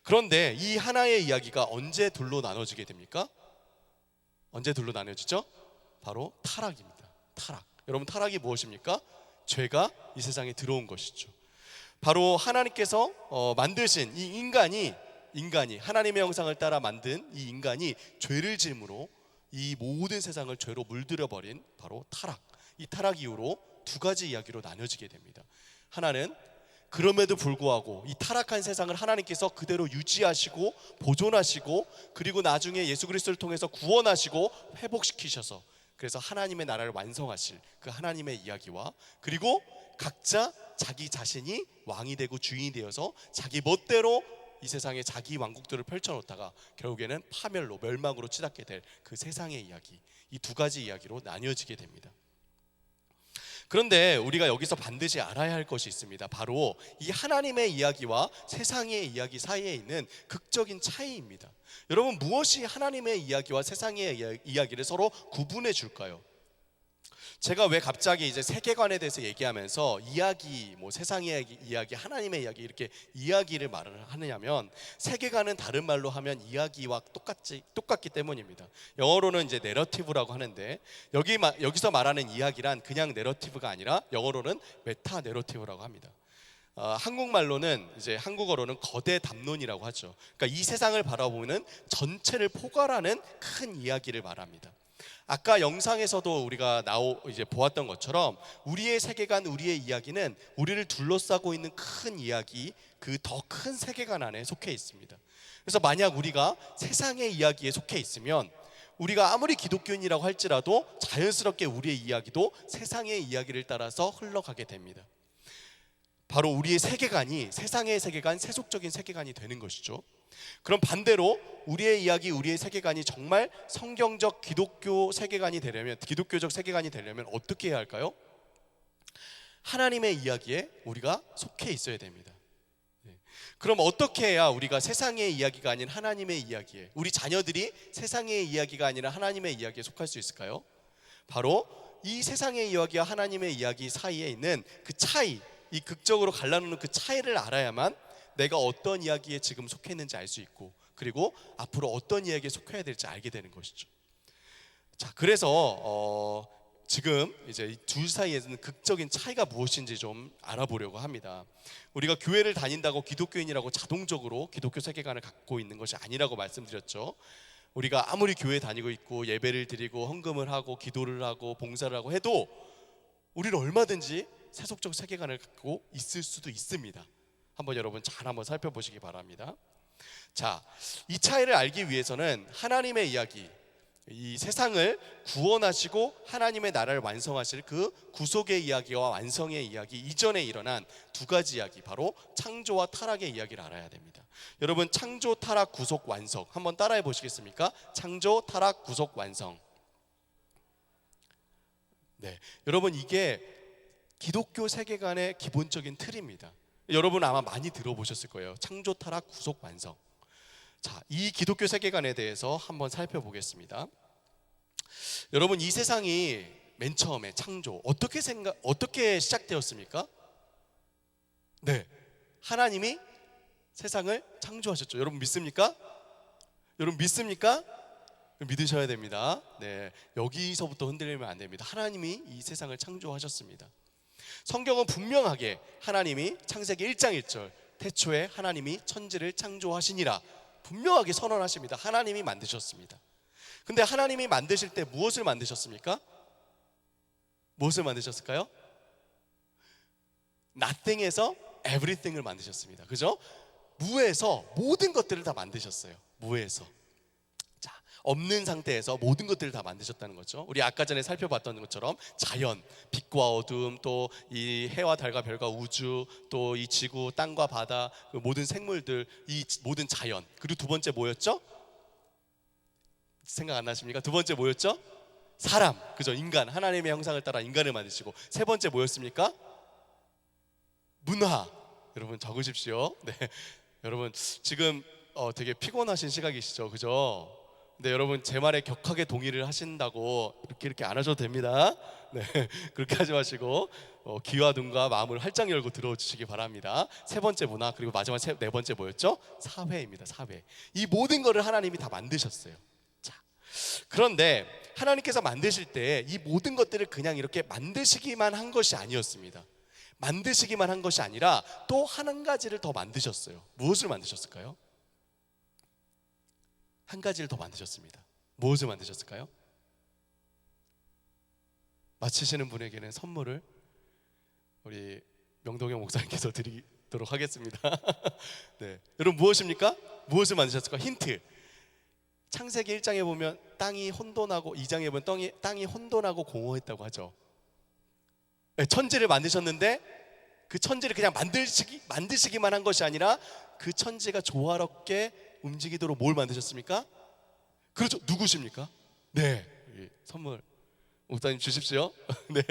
그런데 이 하나의 이야기가 언제 둘로 나눠지게 됩니까? 언제 둘로 나눠지죠? 바로 타락입니다. 타락. 여러분, 타락이 무엇입니까? 죄가 이 세상에 들어온 것이죠. 바로 하나님께서 만드신 이 인간이 하나님의 형상을 따라 만든 이 인간이 죄를 지음으로 이 모든 세상을 죄로 물들여 버린 바로 타락. 이 타락 이후로 두 가지 이야기로 나눠지게 됩니다. 하나는 그럼에도 불구하고 이 타락한 세상을 하나님께서 그대로 유지하시고 보존하시고 그리고 나중에 예수 그리스도를 통해서 구원하시고 회복시키셔서 그래서 하나님의 나라를 완성하실 그 하나님의 이야기와 그리고 각자 자기 자신이 왕이 되고 주인이 되어서 자기 멋대로 이 세상에 자기 왕국들을 펼쳐놓다가 결국에는 파멸로 멸망으로 치닫게 될 그 세상의 이야기, 이 두 가지 이야기로 나뉘어지게 됩니다. 그런데 우리가 여기서 반드시 알아야 할 것이 있습니다. 바로 이 하나님의 이야기와 세상의 이야기 사이에 있는 극적인 차이입니다. 여러분, 무엇이 하나님의 이야기와 세상의 이야기를 서로 구분해 줄까요? 제가 왜 갑자기 이제 세계관에 대해서 얘기하면서 이야기, 세상의 이야기, 하나님의 이야기 이렇게 이야기를 말을 하느냐면 세계관은 다른 말로 하면 이야기와 똑같기 때문입니다. 영어로는 이제 내러티브라고 하는데 여기서 말하는 이야기란 그냥 내러티브가 아니라 영어로는 메타 내러티브라고 합니다. 한국어로는 거대 담론이라고 하죠. 그러니까 이 세상을 바라보는 전체를 포괄하는 큰 이야기를 말합니다. 아까 영상에서도 우리가 보았던 것처럼 우리의 세계관, 우리의 이야기는 우리를 둘러싸고 있는 큰 이야기, 그 더 큰 세계관 안에 속해 있습니다. 그래서 만약 우리가 세상의 이야기에 속해 있으면 우리가 아무리 기독교인이라고 할지라도 자연스럽게 우리의 이야기도 세상의 이야기를 따라서 흘러가게 됩니다. 바로 우리의 세계관이 세상의 세계관, 세속적인 세계관이 되는 것이죠. 그럼 반대로 우리의 이야기, 우리의 세계관이 정말 성경적 기독교적 세계관이 되려면 어떻게 해야 할까요? 하나님의 이야기에 우리가 속해 있어야 됩니다. 그럼 어떻게 해야 우리가 세상의 이야기가 아닌 하나님의 이야기에, 우리 자녀들이 세상의 이야기가 아니라 하나님의 이야기에 속할 수 있을까요? 바로 이 세상의 이야기와 하나님의 이야기 사이에 있는 그 차이, 이 극적으로 갈라놓는 그 차이를 알아야만 내가 어떤 이야기에 지금 속해 있는지 알 수 있고 그리고 앞으로 어떤 이야기에 속해야 될지 알게 되는 것이죠. 자, 그래서 지금 이제 이 둘 사이에는 극적인 차이가 무엇인지 좀 알아보려고 합니다. 우리가 교회를 다닌다고 기독교인이라고 자동적으로 기독교 세계관을 갖고 있는 것이 아니라고 말씀드렸죠. 우리가 아무리 교회 다니고 있고 예배를 드리고 헌금을 하고 기도를 하고 봉사를 하고 해도 우리는 얼마든지 세속적 세계관을 갖고 있을 수도 있습니다. 한번 여러분 잘 한번 살펴보시기 바랍니다. 자, 이 차이를 알기 위해서는 하나님의 이야기, 이 세상을 구원하시고 하나님의 나라를 완성하실 그 구속의 이야기와 완성의 이야기 이전에 일어난 두 가지 이야기, 바로 창조와 타락의 이야기를 알아야 됩니다. 여러분, 창조, 타락, 구속, 완성 한번 따라해 보시겠습니까? 창조, 타락, 구속, 완성. 네, 여러분, 이게 기독교 세계관의 기본적인 틀입니다. 여러분 아마 많이 들어보셨을 거예요. 창조, 타락, 구속, 완성. 자, 이 기독교 세계관에 대해서 한번 살펴보겠습니다. 여러분, 이 세상이 맨 처음에 창조 어떻게 시작되었습니까? 네, 하나님이 세상을 창조하셨죠. 여러분 믿습니까? 여러분 믿습니까? 믿으셔야 됩니다. 네, 여기서부터 흔들리면 안 됩니다. 하나님이 이 세상을 창조하셨습니다. 성경은 분명하게 하나님이 창세기 1장 1절 태초에 하나님이 천지를 창조하시니라 분명하게 선언하십니다. 하나님이 만드셨습니다. 근데 하나님이 만드실 때 무엇을 만드셨습니까? 무엇을 만드셨을까요? Nothing에서 everything을 만드셨습니다. 그죠? 무에서 모든 것들을 다 만드셨어요. 무에서. 자, 없는 상태에서 모든 것들을 다 만드셨다는 거죠. 우리 아까 전에 살펴봤던 것처럼 자연, 빛과 어둠, 또 이 해와 달과 별과 우주, 또 이 지구, 땅과 바다, 그 모든 생물들, 이 모든 자연. 그리고 두 번째 뭐였죠? 생각 안 나십니까? 두 번째 뭐였죠? 사람, 그죠? 인간, 하나님의 형상을 따라 인간을 만드시고, 세 번째 뭐였습니까? 문화. 여러분 적으십시오. 네, 여러분 지금 되게 피곤하신 시각이시죠, 그죠? 근데 여러분 제 말에 격하게 동의를 하신다고 이렇게 안 하셔도 됩니다. 네, 그렇게 하지 마시고 귀와 눈과 마음을 활짝 열고 들어주시기 바랍니다. 세 번째 문화, 그리고 마지막 네 번째 뭐였죠? 사회입니다. 사회. 이 모든 거를 하나님이 다 만드셨어요. 자, 그런데 하나님께서 만드실 때 이 모든 것들을 그냥 이렇게 만드시기만 한 것이 아니었습니다. 만드시기만 한 것이 아니라 또 한 가지를 더 만드셨어요. 무엇을 만드셨을까요? 한 가지를 더 만드셨습니다. 무엇을 만드셨을까요? 맞히시는 분에게는 선물을 우리 명동영 목사님께서 드리도록 하겠습니다. 네, 여러분 무엇입니까? 무엇을 만드셨을까? 힌트. 창세기 1장에 보면 땅이 혼돈하고 2장에 보면 땅이 혼돈하고 공허했다고 하죠. 네, 천지를 만드셨는데 그 천지를 그냥 만드시기만 한 것이 아니라 그 천지가 조화롭게 움직이도록 뭘 만드셨습니까? 그렇죠. 누구십니까? 네, 선물 목사님 주십시오. 네,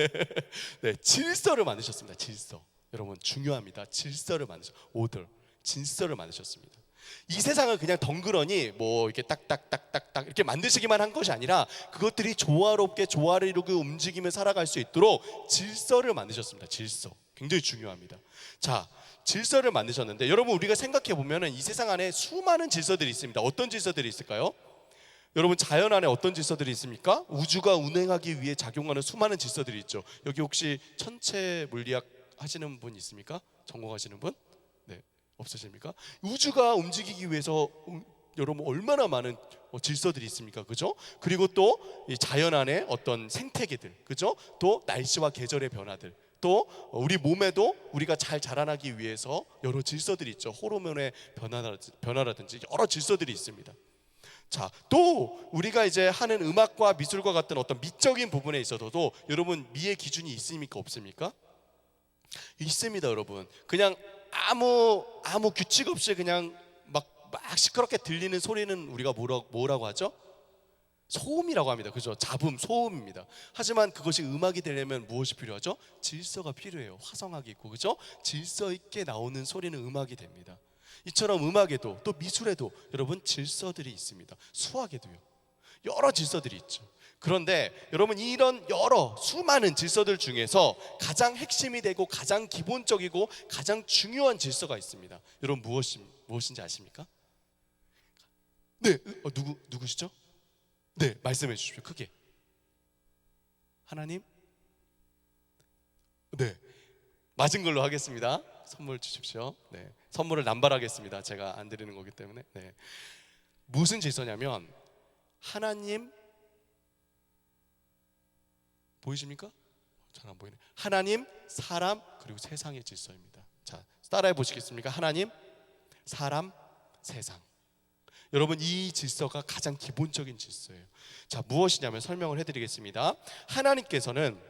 네, 질서를 만드셨습니다. 질서. 여러분 중요합니다. 질서를 오더, 질서를 만드셨습니다. 이 세상을 그냥 덩그러니 뭐 이렇게 딱딱딱딱딱 이렇게 만드시기만 한 것이 아니라 그것들이 조화롭게 조화를 이루고 움직이며 살아갈 수 있도록 질서를 만드셨습니다. 질서 굉장히 중요합니다. 자, 질서를 만드셨는데 여러분 우리가 생각해 보면은 이 세상 안에 수많은 질서들이 있습니다. 어떤 질서들이 있을까요? 여러분 자연 안에 어떤 질서들이 있습니까? 우주가 운행하기 위해 작용하는 수많은 질서들이 있죠. 여기 혹시 천체 물리학 하시는 분 있습니까? 전공하시는 분? 네, 없으십니까? 우주가 움직이기 위해서 여러분 얼마나 많은 질서들이 있습니까? 그죠? 그리고 또 이 자연 안에 어떤 생태계들, 그죠? 또 날씨와 계절의 변화들, 또 우리 몸에도 우리가 잘 자라나기 위해서 여러 질서들이 있죠. 호르몬의 변화라든지 여러 질서들이 있습니다. 자, 또 우리가 이제 하는 음악과 미술과 같은 어떤 미적인 부분에 있어서도 여러분 미의 기준이 있습니까? 없습니까? 있습니다, 여러분. 그냥 아무 규칙 없이 그냥 막 시끄럽게 들리는 소리는 우리가 뭐라고 하죠? 소음이라고 합니다. 그죠? 잡음, 소음입니다. 하지만 그것이 음악이 되려면 무엇이 필요하죠? 질서가 필요해요. 화성하게 있고, 그죠? 질서 있게 나오는 소리는 음악이 됩니다. 이처럼 음악에도 또 미술에도 여러분 질서들이 있습니다. 수학에도요. 여러 질서들이 있죠. 그런데 여러분 이런 여러 수많은 질서들 중에서 가장 핵심이 되고 가장 기본적이고 가장 중요한 질서가 있습니다. 여러분 무엇인지 아십니까? 네, 누구시죠? 네, 말씀해 주십시오. 크게. 하나님? 네, 맞은 걸로 하겠습니다. 선물 주십시오. 네, 선물을 남발하겠습니다. 제가 안 드리는 거기 때문에. 네, 무슨 질서냐면 하나님 보이십니까? 잘 안 보이네. 하나님, 사람, 그리고 세상의 질서입니다. 자, 따라해 보시겠습니까? 하나님, 사람, 세상. 여러분, 이 질서가 가장 기본적인 질서예요. 자, 무엇이냐면 설명을 해드리겠습니다. 하나님께서는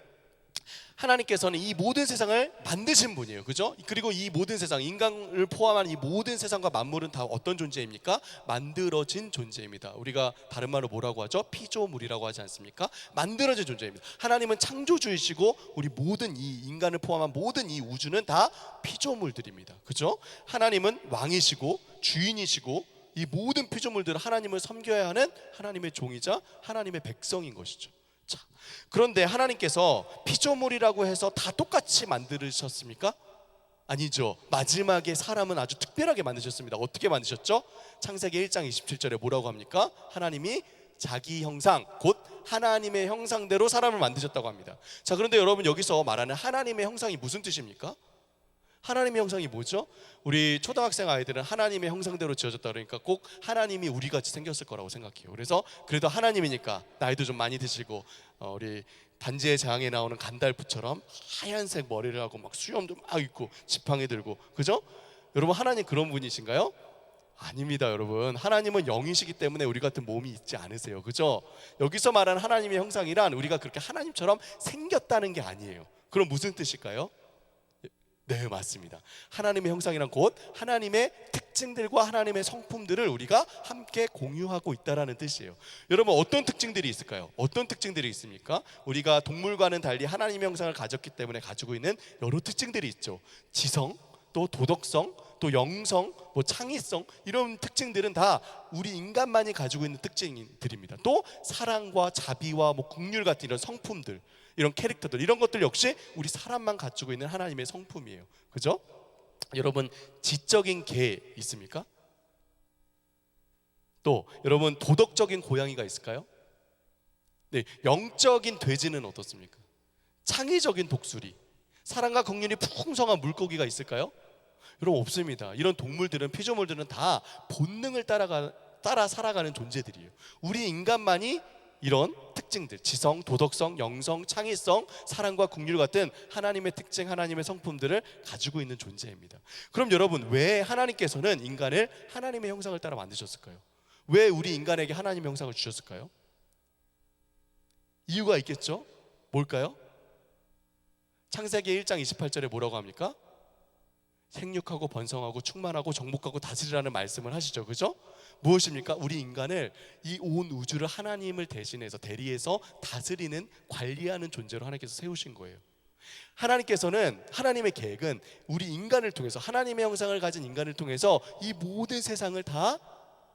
이 모든 세상을 만드신 분이에요. 그죠? 그리고 이 모든 세상, 인간을 포함한 이 모든 세상과 만물은 다 어떤 존재입니까? 만들어진 존재입니다. 우리가 다른 말로 뭐라고 하죠? 피조물이라고 하지 않습니까? 만들어진 존재입니다. 하나님은 창조주이시고 우리 모든 이 인간을 포함한 모든 이 우주는 다 피조물들입니다. 그죠? 하나님은 왕이시고 주인이시고 이 모든 피조물들은 하나님을 섬겨야 하는 하나님의 종이자 하나님의 백성인 것이죠. 자, 그런데 하나님께서 피조물이라고 해서 다 똑같이 만드셨습니까? 아니죠. 마지막에 사람은 아주 특별하게 만드셨습니다. 어떻게 만드셨죠? 창세기 1장 27절에 뭐라고 합니까? 하나님이 자기 형상, 곧 하나님의 형상대로 사람을 만드셨다고 합니다. 자, 그런데 여러분, 여기서 말하는 하나님의 형상이 무슨 뜻입니까? 하나님의 형상이 뭐죠? 우리 초등학생 아이들은 하나님의 형상대로 지어졌다 그러니까 꼭 하나님이 우리같이 생겼을 거라고 생각해요. 그래서 그래도 하나님이니까 나이도 좀 많이 드시고 우리 반지의 제왕에 나오는 간달프처럼 하얀색 머리를 하고 막 수염도 막 있고 지팡이 들고, 그죠? 여러분, 하나님 그런 분이신가요? 아닙니다. 여러분, 하나님은 영이시기 때문에 우리 같은 몸이 있지 않으세요. 그죠? 여기서 말하는 하나님의 형상이란 우리가 그렇게 하나님처럼 생겼다는 게 아니에요. 그럼 무슨 뜻일까요? 네, 맞습니다. 하나님의 형상이란 곧 하나님의 특징들과 하나님의 성품들을 우리가 함께 공유하고 있다라는 뜻이에요. 여러분, 어떤 특징들이 있을까요? 어떤 특징들이 있습니까? 우리가 동물과는 달리 하나님의 형상을 가졌기 때문에 가지고 있는 여러 특징들이 있죠. 지성, 또 도덕성, 또 영성, 뭐 창의성, 이런 특징들은 다 우리 인간만이 가지고 있는 특징들입니다. 또 사랑과 자비와 뭐 긍휼 같은 이런 성품들, 이런 캐릭터들, 이런 것들 역시 우리 사람만 가지고 있는 하나님의 성품이에요. 그죠? 여러분, 지적인 개 있습니까? 또 여러분, 도덕적인 고양이가 있을까요? 네, 영적인 돼지는 어떻습니까? 창의적인 독수리, 사랑과 긍휼이 풍성한 물고기가 있을까요? 여러분, 없습니다. 이런 동물들은, 피조물들은 다 본능을 따라 살아가는 존재들이에요. 우리 인간만이 이런 특징들, 지성, 도덕성, 영성, 창의성, 사랑과 긍휼 같은 하나님의 특징, 하나님의 성품들을 가지고 있는 존재입니다. 그럼 여러분, 왜 하나님께서는 인간을 하나님의 형상을 따라 만드셨을까요? 왜 우리 인간에게 하나님의 형상을 주셨을까요? 이유가 있겠죠? 뭘까요? 창세기 1장 28절에 뭐라고 합니까? 생육하고 번성하고 충만하고 정복하고 다스리라는 말씀을 하시죠. 그죠? 무엇입니까? 우리 인간을, 이 온 우주를 하나님을 대신해서 대리해서 다스리는, 관리하는 존재로 하나님께서 세우신 거예요. 하나님께서는, 하나님의 계획은 우리 인간을 통해서, 하나님의 형상을 가진 인간을 통해서 이 모든 세상을 다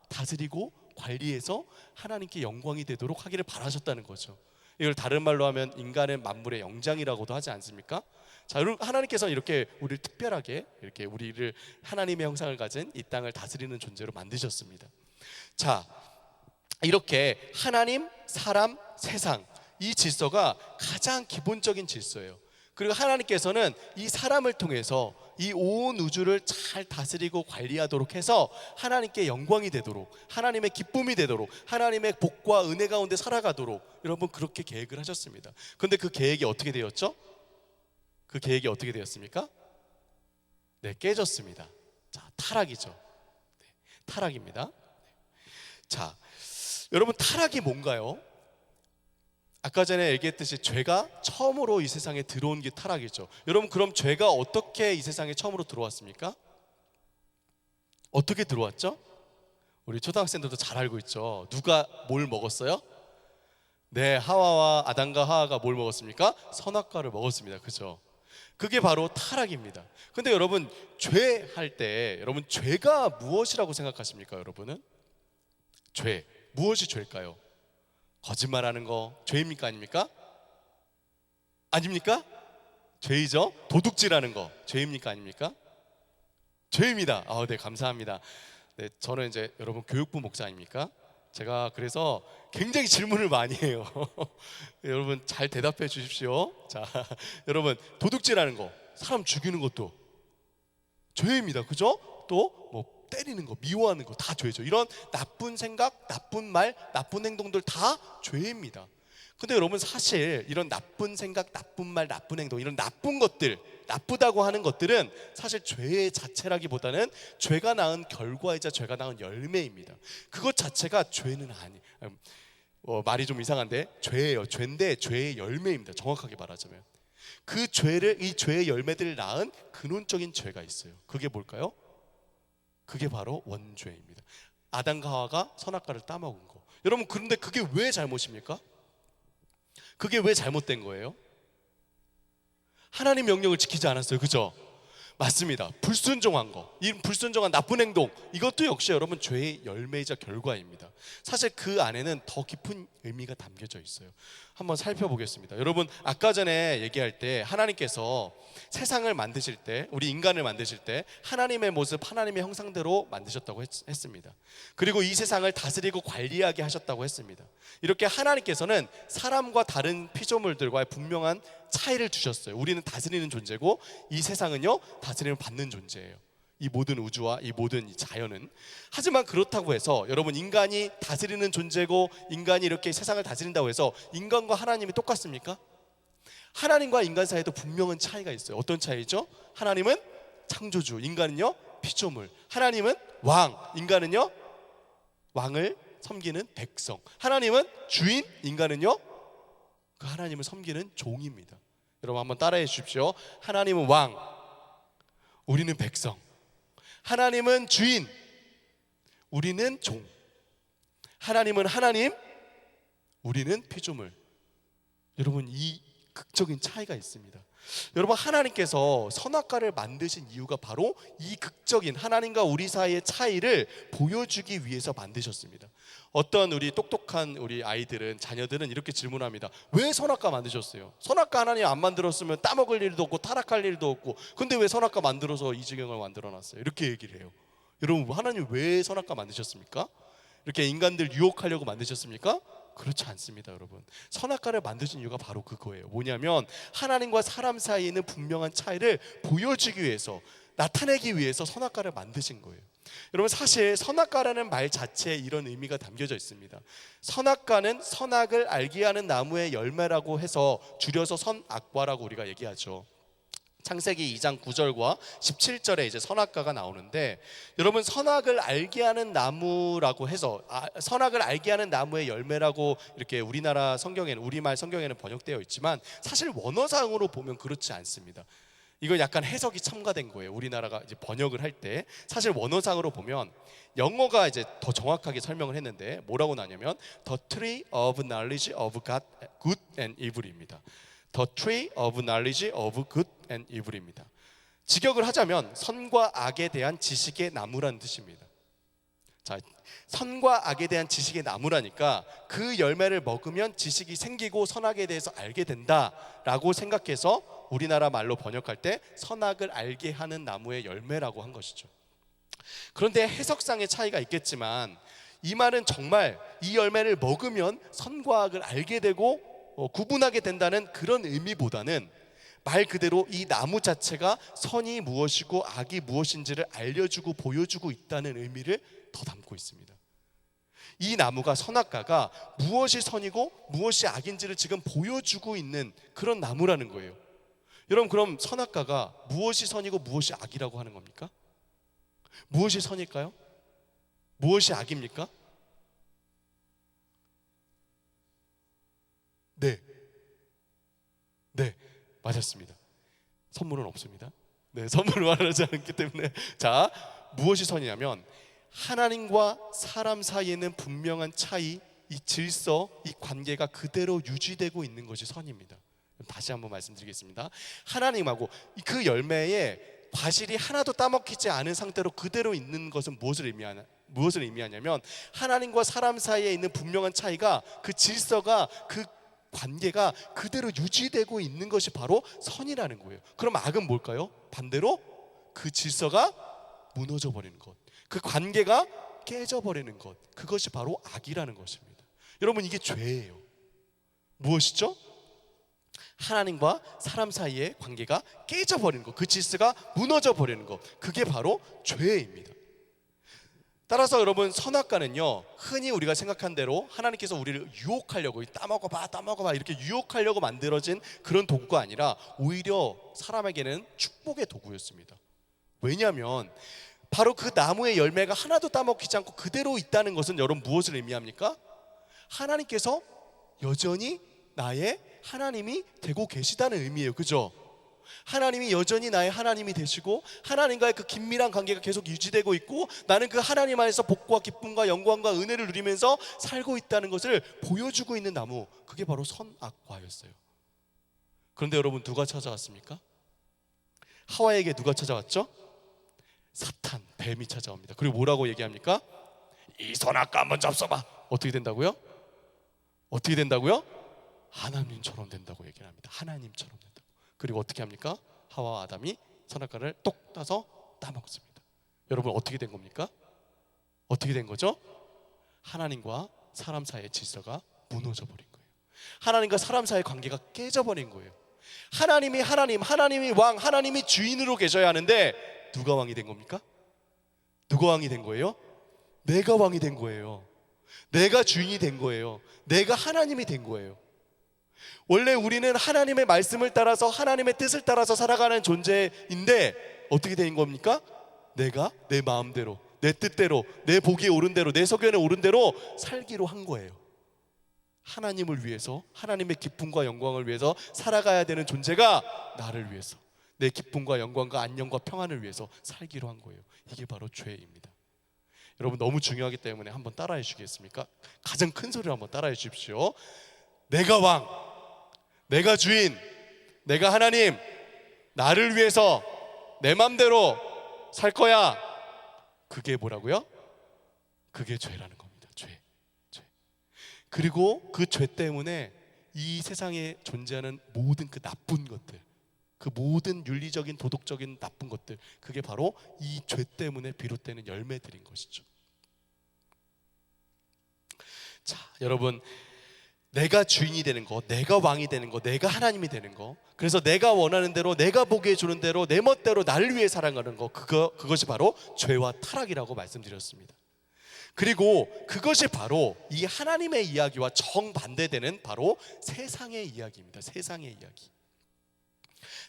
다스리고 관리해서 하나님께 영광이 되도록 하기를 바라셨다는 거죠. 이걸 다른 말로 하면 인간의 만물의 영장이라고도 하지 않습니까? 자, 하나님께서는 이렇게 우리를 특별하게, 이렇게 우리를 하나님의 형상을 가진 이 땅을 다스리는 존재로 만드셨습니다. 자, 이렇게 하나님, 사람, 세상, 이 질서가 가장 기본적인 질서예요. 그리고 하나님께서는 이 사람을 통해서 이 온 우주를 잘 다스리고 관리하도록 해서 하나님께 영광이 되도록, 하나님의 기쁨이 되도록, 하나님의 복과 은혜 가운데 살아가도록 여러분, 그렇게 계획을 하셨습니다. 그런데 그 계획이 어떻게 되었죠? 그 계획이 어떻게 되었습니까? 네, 깨졌습니다. 자, 타락이죠. 네, 타락입니다. 네. 자, 여러분, 타락이 뭔가요? 아까 전에 얘기했듯이 죄가 처음으로 이 세상에 들어온 게 타락이죠. 여러분, 그럼 죄가 어떻게 이 세상에 처음으로 들어왔습니까? 어떻게 들어왔죠? 우리 초등학생들도 잘 알고 있죠. 누가 뭘 먹었어요? 네, 하와와 아담과 하와가 뭘 먹었습니까? 선악과를 먹었습니다. 그죠? 그게 바로 타락입니다. 근데 여러분, 죄할 때 여러분, 죄가 무엇이라고 생각하십니까? 여러분은? 죄, 무엇이 죄일까요? 거짓말하는 거 죄입니까? 아닙니까? 아닙니까? 죄이죠. 도둑질하는 거 죄입니까? 아닙니까? 죄입니다. 네, 감사합니다. 네, 저는 이제 여러분 교육부 목사 아닙니까? 제가 그래서 굉장히 질문을 많이 해요. 여러분 잘 대답해 주십시오. 자, 여러분, 도둑질하는 거, 사람 죽이는 것도 죄입니다. 그죠? 또 뭐 때리는 거, 미워하는 거 다 죄죠. 이런 나쁜 생각, 나쁜 말, 나쁜 행동들 다 죄입니다. 근데 여러분 사실 이런 나쁜 생각, 나쁜 말, 나쁜 행동, 이런 나쁜 것들, 나쁘다고 하는 것들은 사실 죄의 자체라기보다는 죄가 낳은 결과이자 죄가 낳은 열매입니다. 그것 자체가 죄는 아니. 말이 좀 이상한데 죄예요. 죄인데 죄의 열매입니다. 정확하게 말하자면 그 죄를, 이 죄의 열매들을 낳은 근원적인 죄가 있어요. 그게 뭘까요? 그게 바로 원죄입니다. 아담과 하와가 선악과를 따먹은 거. 여러분 그런데 그게 왜 잘못입니까? 그게 왜 잘못된 거예요? 하나님 명령을 지키지 않았어요. 그죠? 맞습니다. 불순종한 거, 이 불순종한 나쁜 행동, 이것도 역시 여러분 죄의 열매이자 결과입니다. 사실 그 안에는 더 깊은 의미가 담겨져 있어요. 한번 살펴보겠습니다. 여러분 아까 전에 얘기할 때 하나님께서 세상을 만드실 때, 우리 인간을 만드실 때 하나님의 모습, 하나님의 형상대로 만드셨다고 했습니다. 그리고 이 세상을 다스리고 관리하게 하셨다고 했습니다. 이렇게 하나님께서는 사람과 다른 피조물들과의 분명한 차이를 두셨어요. 우리는 다스리는 존재고 이 세상은요 다스림을 받는 존재예요. 이 모든 우주와 이 모든 이 자연은. 하지만 그렇다고 해서 여러분 인간이 다스리는 존재고 인간이 이렇게 세상을 다스린다고 해서 인간과 하나님이 똑같습니까? 하나님과 인간 사이에도 분명한 차이가 있어요. 어떤 차이죠? 하나님은 창조주, 인간은요 피조물. 하나님은 왕, 인간은요 왕을 섬기는 백성. 하나님은 주인, 인간은요 그 하나님을 섬기는 종입니다. 여러분 한번 따라해 주십시오. 하나님은 왕, 우리는 백성. 하나님은 주인, 우리는 종. 하나님은 하나님, 우리는 피조물. 여러분 이 극적인 차이가 있습니다. 여러분 하나님께서 선악과를 만드신 이유가 바로 이 극적인 하나님과 우리 사이의 차이를 보여주기 위해서 만드셨습니다. 어떤 우리 똑똑한 우리 아이들은, 자녀들은 이렇게 질문합니다. 왜 선악과 만드셨어요? 선악과 하나님 안 만들었으면 따먹을 일도 없고 타락할 일도 없고, 근데 왜 선악과 만들어서 이 지경을 만들어놨어요? 이렇게 얘기를 해요. 여러분 하나님 왜 선악과 만드셨습니까? 이렇게 인간들 유혹하려고 만드셨습니까? 그렇지 않습니다. 여러분 선악과를 만드신 이유가 바로 그거예요. 뭐냐면 하나님과 사람 사이에 있는 분명한 차이를 보여주기 위해서, 나타내기 위해서 선악과를 만드신 거예요. 여러분 사실 선악과라는 말 자체에 이런 의미가 담겨져 있습니다. 선악과는 선악을 알게 하는 나무의 열매라고 해서 줄여서 선악과라고 우리가 얘기하죠. 창세기 2장 9절과 17절에 이제 선악과가 나오는데, 여러분 선악을 알게 하는 나무라고 해서 선악을 알게 하는 나무의 열매라고 이렇게 우리나라 성경에는, 우리말 성경에는 번역되어 있지만 사실 원어상으로 보면 그렇지 않습니다. 이건 약간 해석이 첨가된 거예요. 우리나라가 이제 번역을 할 때 사실 원어상으로 보면 영어가 이제 더 정확하게 설명을 했는데 뭐라고 나냐면 The tree of knowledge of good and evil입니다. The tree of knowledge of good and evil입니다. 직역을 하자면 선과 악에 대한 지식의 나무라는 뜻입니다. 자, 선과 악에 대한 지식의 나무라니까 그 열매를 먹으면 지식이 생기고 선악에 대해서 알게 된다라고 생각해서 우리나라 말로 번역할 때 선악을 알게 하는 나무의 열매라고 한 것이죠. 그런데 해석상의 차이가 있겠지만 이 말은 정말 이 열매를 먹으면 선과 악을 알게 되고 구분하게 된다는 그런 의미보다는 말 그대로 이 나무 자체가 선이 무엇이고 악이 무엇인지를 알려주고 보여주고 있다는 의미를 더 담고 있습니다. 이 나무가, 선악과가 무엇이 선이고 무엇이 악인지를 지금 보여주고 있는 그런 나무라는 거예요. 여러분 그럼 선악과가 무엇이 선이고 무엇이 악이라고 하는 겁니까? 무엇이 선일까요? 무엇이 악입니까? 네, 맞았습니다. 선물은 없습니다. 네, 선물을 말하지 않기 때문에. 자, 무엇이 선이냐면 하나님과 사람 사이에는 분명한 차이, 이 질서, 이 관계가 그대로 유지되고 있는 것이 선입니다. 다시 한번 말씀드리겠습니다. 하나님하고 그 열매에 과실이 하나도 따먹히지 않은 상태로 그대로 있는 것은 무엇을 의미하냐면 하나님과 사람 사이에 있는 분명한 차이가, 그 질서가, 그 관계가 그대로 유지되고 있는 것이 바로 선이라는 거예요. 그럼 악은 뭘까요? 반대로 그 질서가 무너져 버리는 것, 그 관계가 깨져 버리는 것, 그것이 바로 악이라는 것입니다. 여러분 이게 죄예요. 무엇이죠? 하나님과 사람 사이의 관계가 깨져 버리는 것, 그 질서가 무너져 버리는 것, 그게 바로 죄입니다. 따라서 여러분, 선악과는요, 흔히 우리가 생각한 대로 하나님께서 우리를 유혹하려고, 따먹어봐 이렇게 유혹하려고 만들어진 그런 도구가 아니라 오히려 사람에게는 축복의 도구였습니다. 왜냐하면 바로 그 나무의 열매가 하나도 따먹히지 않고 그대로 있다는 것은 여러분 무엇을 의미합니까? 하나님께서 여전히 나의 하나님이 되고 계시다는 의미예요. 그죠? 하나님이 여전히 나의 하나님이 되시고 하나님과의 그 긴밀한 관계가 계속 유지되고 있고 나는 그 하나님 안에서 복과 기쁨과 영광과 은혜를 누리면서 살고 있다는 것을 보여주고 있는 나무, 그게 바로 선악과였어요. 그런데 여러분, 누가 찾아왔습니까? 하와에게 누가 찾아왔죠? 사탄, 뱀이 찾아옵니다. 그리고 뭐라고 얘기합니까? 이 선악과 한번 잡숴봐. 어떻게 된다고요? 어떻게 된다고요? 하나님처럼 된다고 얘기를 합니다. 하나님처럼 된다고. 그리고 어떻게 합니까? 하와와 아담이 선악과를 똑 따서 따먹습니다. 여러분, 어떻게 된 겁니까? 어떻게 된 거죠? 하나님과 사람 사이의 질서가 무너져 버린 거예요. 하나님과 사람 사이의 관계가 깨져버린 거예요. 하나님이 하나님, 하나님이 왕, 하나님이 주인으로 계셔야 하는데 누가 왕이 된 겁니까? 누가 왕이 된 거예요? 내가 왕이 된 거예요. 내가 주인이 된 거예요. 내가 하나님이 된 거예요. 원래 우리는 하나님의 말씀을 따라서 하나님의 뜻을 따라서 살아가는 존재인데 어떻게 된 겁니까? 내가 내 마음대로, 내 뜻대로, 내 보기에 옳은 대로, 내 소견에 옳은 대로 살기로 한 거예요. 하나님을 위해서, 하나님의 기쁨과 영광을 위해서 살아가야 되는 존재가 나를 위해서, 내 기쁨과 영광과 안녕과 평안을 위해서 살기로 한 거예요. 이게 바로 죄입니다. 여러분, 너무 중요하기 때문에 한번 따라해 주시겠습니까? 가장 큰 소리로 한번 따라해 주십시오. 내가 왕, 내가 주인, 내가 하나님, 나를 위해서 내 맘대로 살 거야. 그게 뭐라고요? 그게 죄라는 겁니다. 죄. 그리고 그 죄 때문에 이 세상에 존재하는 모든 그 나쁜 것들, 그 모든 윤리적인 도덕적인 나쁜 것들, 그게 바로 이 죄 때문에 비롯되는 열매들인 것이죠. 자, 여러분, 내가 주인이 되는 거, 내가 왕이 되는 거, 내가 하나님이 되는 거, 그래서 내가 원하는 대로, 내가 보기에 주는 대로, 내 멋대로 나를 위해 살아가는 거, 그것이 바로 죄와 타락이라고 말씀드렸습니다. 그리고 그것이 바로 이 하나님의 이야기와 정반대되는 바로 세상의 이야기입니다. 세상의 이야기.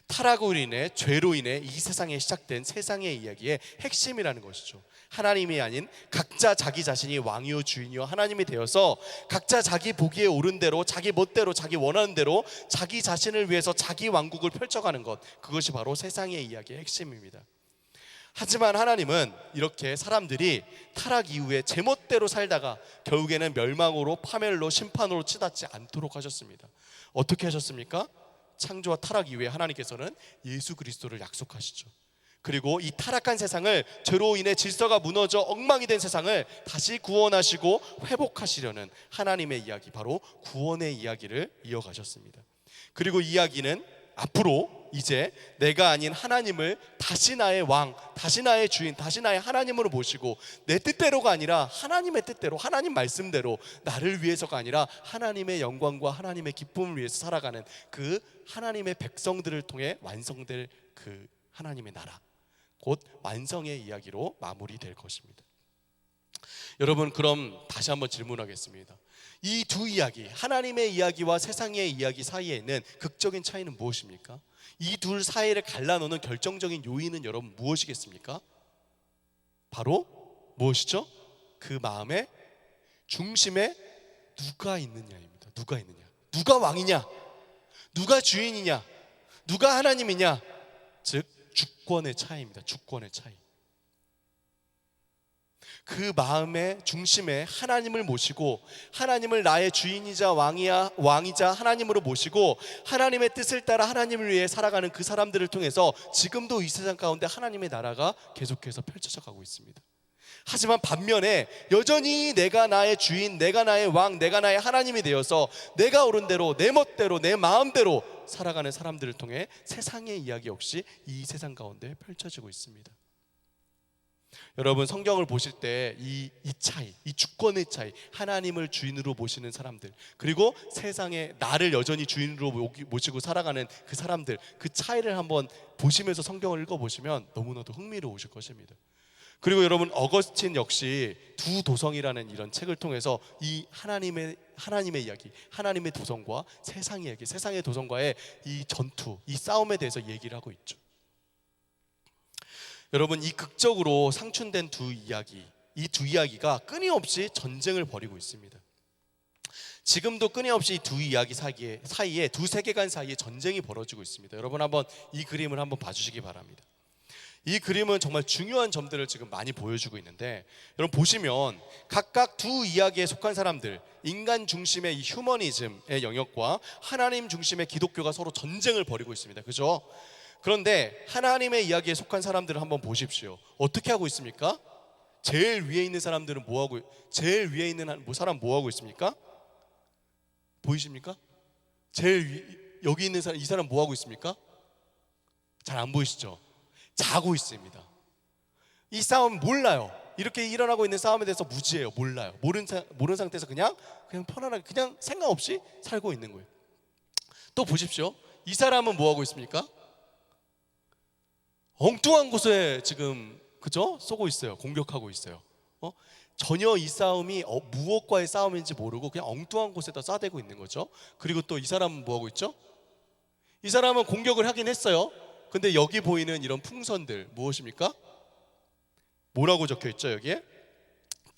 타락으로 인해, 죄로 인해 이 세상에 시작된 세상의 이야기의 핵심이라는 것이죠. 하나님이 아닌 각자 자기 자신이 왕이요 주인이요 하나님이 되어서 각자 자기 보기에 옳은 대로, 자기 멋대로, 자기 원하는 대로 자기 자신을 위해서 자기 왕국을 펼쳐가는 것, 그것이 바로 세상의 이야기의 핵심입니다. 하지만 하나님은 이렇게 사람들이 타락 이후에 제멋대로 살다가 결국에는 멸망으로, 파멸로, 심판으로 치닫지 않도록 하셨습니다. 어떻게 하셨습니까? 창조와 타락 이후에 하나님께서는 예수 그리스도를 약속하시죠. 그리고 이 타락한 세상을, 죄로 인해 질서가 무너져 엉망이 된 세상을 다시 구원하시고 회복하시려는 하나님의 이야기, 바로 구원의 이야기를 이어가셨습니다. 그리고 이야기는 앞으로 이제 내가 아닌 하나님을 다시 나의 왕, 다시 나의 주인, 다시 나의 하나님으로 모시고 내 뜻대로가 아니라 하나님의 뜻대로, 하나님 말씀대로, 나를 위해서가 아니라 하나님의 영광과 하나님의 기쁨을 위해서 살아가는 그 하나님의 백성들을 통해 완성될 그 하나님의 나라, 곧 완성의 이야기로 마무리될 것입니다. 여러분, 그럼 다시 한번 질문하겠습니다. 이 두 이야기, 하나님의 이야기와 세상의 이야기 사이에 있는 극적인 차이는 무엇입니까? 이 둘 사이를 갈라놓는 결정적인 요인은 여러분 무엇이겠습니까? 바로 무엇이죠? 그 마음의 중심에 누가 있느냐입니다. 누가 있느냐, 누가 왕이냐, 누가 주인이냐, 누가 하나님이냐, 즉 주권의 차이입니다. 주권의 차이. 그 마음의 중심에 하나님을 모시고, 하나님을 나의 주인이자 왕이자 하나님으로 모시고 하나님의 뜻을 따라 하나님을 위해 살아가는 그 사람들을 통해서 지금도 이 세상 가운데 하나님의 나라가 계속해서 펼쳐져 가고 있습니다. 하지만 반면에 여전히 내가 나의 주인, 내가 나의 왕, 내가 나의 하나님이 되어서 내가 옳은 대로, 내 멋대로, 내 마음대로 살아가는 사람들을 통해 세상의 이야기 역시 이 세상 가운데 펼쳐지고 있습니다. 여러분, 성경을 보실 때 이 차이, 이 주권의 차이, 하나님을 주인으로 모시는 사람들, 그리고 세상에 나를 여전히 주인으로 모시고 살아가는 그 사람들, 그 차이를 한번 보시면서 성경을 읽어보시면 너무나도 흥미로우실 것입니다. 그리고 여러분 어거스틴 역시 두 도성이라는 이런 책을 통해서 이 하나님의 이야기, 하나님의 도성과 세상의 이야기, 세상의 도성과의 이 전투, 이 싸움에 대해서 얘기를 하고 있죠. 여러분 이 극적으로 상충된 두 이야기, 이 두 이야기가 끊임없이 전쟁을 벌이고 있습니다. 지금도 끊임없이 이 두 이야기 사이에 두 세계관 사이에 전쟁이 벌어지고 있습니다. 여러분 한번 이 그림을 한번 봐주시기 바랍니다. 이 그림은 정말 중요한 점들을 지금 많이 보여주고 있는데, 여러분 보시면 각각 두 이야기에 속한 사람들, 인간 중심의 이 휴머니즘의 영역과 하나님 중심의 기독교가 서로 전쟁을 벌이고 있습니다. 그죠? 그런데 하나님의 이야기에 속한 사람들을 한번 보십시오. 어떻게 하고 있습니까? 제일 위에 있는 사람들은 제일 위에 있는 사람 뭐 하고 있습니까? 보이십니까? 여기 있는 사람, 이 사람 뭐 하고 있습니까? 잘 안 보이시죠? 자고 있습니다. 이 싸움 몰라요. 이렇게 일어나고 있는 싸움에 대해서 무지해요. 몰라요. 모르는 상태에서 그냥 편안하게 그냥 생각 없이 살고 있는 거예요. 또 보십시오. 이 사람은 뭐 하고 있습니까? 엉뚱한 곳에 지금 그죠? 쏘고 있어요. 공격하고 있어요. 전혀 이 싸움이 무엇과의 싸움인지 모르고 그냥 엉뚱한 곳에다 쏴대고 있는 거죠. 그리고 또 이 사람은 뭐 하고 있죠? 이 사람은 공격을 하긴 했어요. 근데 여기 보이는 이런 풍선들 무엇입니까? 뭐라고 적혀 있죠 여기에?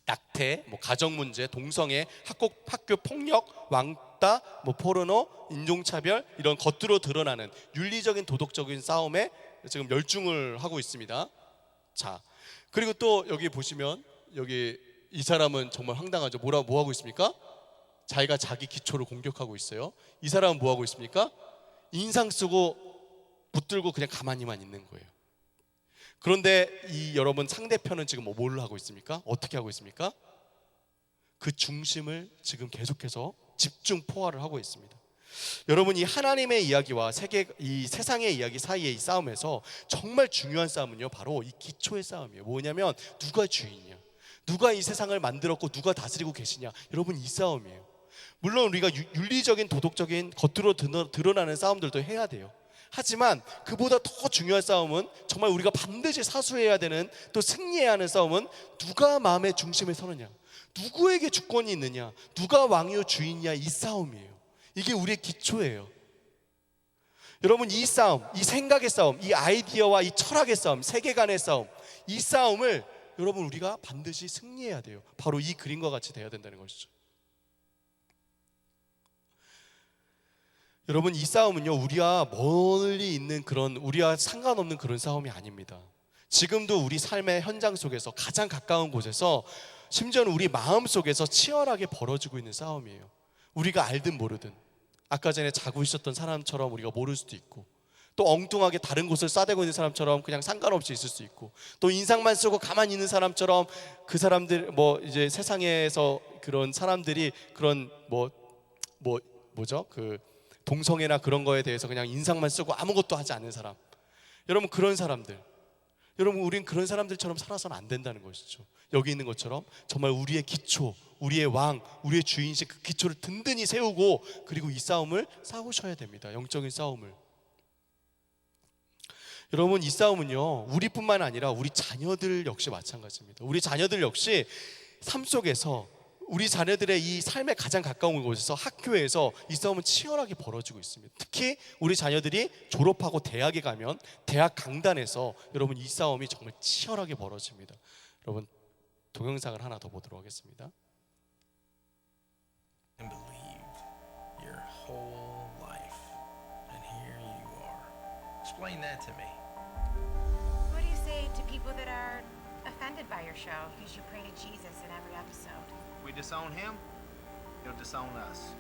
낙태, 가정 문제, 동성애, 학교 폭력, 왕따, 포르노, 인종차별, 이런 겉으로 드러나는 윤리적인 도덕적인 싸움에 지금 열중을 하고 있습니다. 자, 그리고 또 여기 보시면 여기 이 사람은 정말 황당하죠. 뭐 하고 있습니까? 자기가 자기 기초를 공격하고 있어요. 이 사람은 뭐 하고 있습니까? 인상 쓰고 붙들고 그냥 가만히만 있는 거예요. 그런데 이 여러분 상대편은 지금 뭘 하고 있습니까? 어떻게 하고 있습니까? 그 중심을 지금 계속해서 집중 포화를 하고 있습니다. 여러분 이 하나님의 이야기와 이 세상의 이야기 사이의 이 싸움에서 정말 중요한 싸움은요 바로 이 기초의 싸움이에요. 뭐냐면 누가 주인이냐, 누가 이 세상을 만들었고 누가 다스리고 계시냐. 여러분 이 싸움이에요. 물론 우리가 윤리적인 도덕적인 겉으로 드러나는 싸움들도 해야 돼요. 하지만 그보다 더 중요한 싸움은 정말 우리가 반드시 사수해야 되는, 또 승리해야 하는 싸움은 누가 마음의 중심에 서느냐, 누구에게 주권이 있느냐, 누가 왕이요 주인이냐, 이 싸움이에요. 이게 우리의 기초예요. 여러분 이 싸움, 이 생각의 싸움, 이 아이디어와 이 철학의 싸움, 세계관의 싸움, 이 싸움을 여러분 우리가 반드시 승리해야 돼요. 바로 이 그림과 같이 돼야 된다는 것이죠. 여러분 이 싸움은요 우리와 멀리 있는 우리와 상관없는 그런 싸움이 아닙니다. 지금도 우리 삶의 현장 속에서 가장 가까운 곳에서, 심지어는 우리 마음 속에서 치열하게 벌어지고 있는 싸움이에요. 우리가 알든 모르든, 아까 전에 자고 있었던 사람처럼 우리가 모를 수도 있고, 또 엉뚱하게 다른 곳을 싸대고 있는 사람처럼 그냥 상관없이 있을 수 있고, 또 인상만 쓰고 가만히 있는 사람처럼 그 사람들 이제 세상에서 그런 사람들이 그런 뭐죠? 그 동성애나 그런 거에 대해서 그냥 인상만 쓰고 아무것도 하지 않는 사람. 여러분 그런 사람들, 여러분 우린 그런 사람들처럼 살아서는 안 된다는 것이죠. 여기 있는 것처럼 정말 우리의 기초, 우리의 왕, 우리의 주인이신 그 기초를 든든히 세우고, 그리고 이 싸움을 싸우셔야 됩니다. 영적인 싸움을. 여러분 이 싸움은요 우리뿐만 아니라 우리 자녀들 역시 마찬가지입니다. 우리 자녀들 역시 삶 속에서, 우리 자녀들의 이 삶에 가장 가까운 곳에서, 학교에서 이 싸움은 치열하게 벌어지고 있습니다. 특히 우리 자녀들이 졸업하고 대학에 가면 대학 강단에서 여러분 이 싸움이 정말 치열하게 벌어집니다. 여러분 동영상을 하나 더 보도록 하겠습니다. And believed your whole life, and here you are. Explain that to me. What do you say to people that are offended by your show because you pray to Jesus in every episode? We disown him, he'll disown us.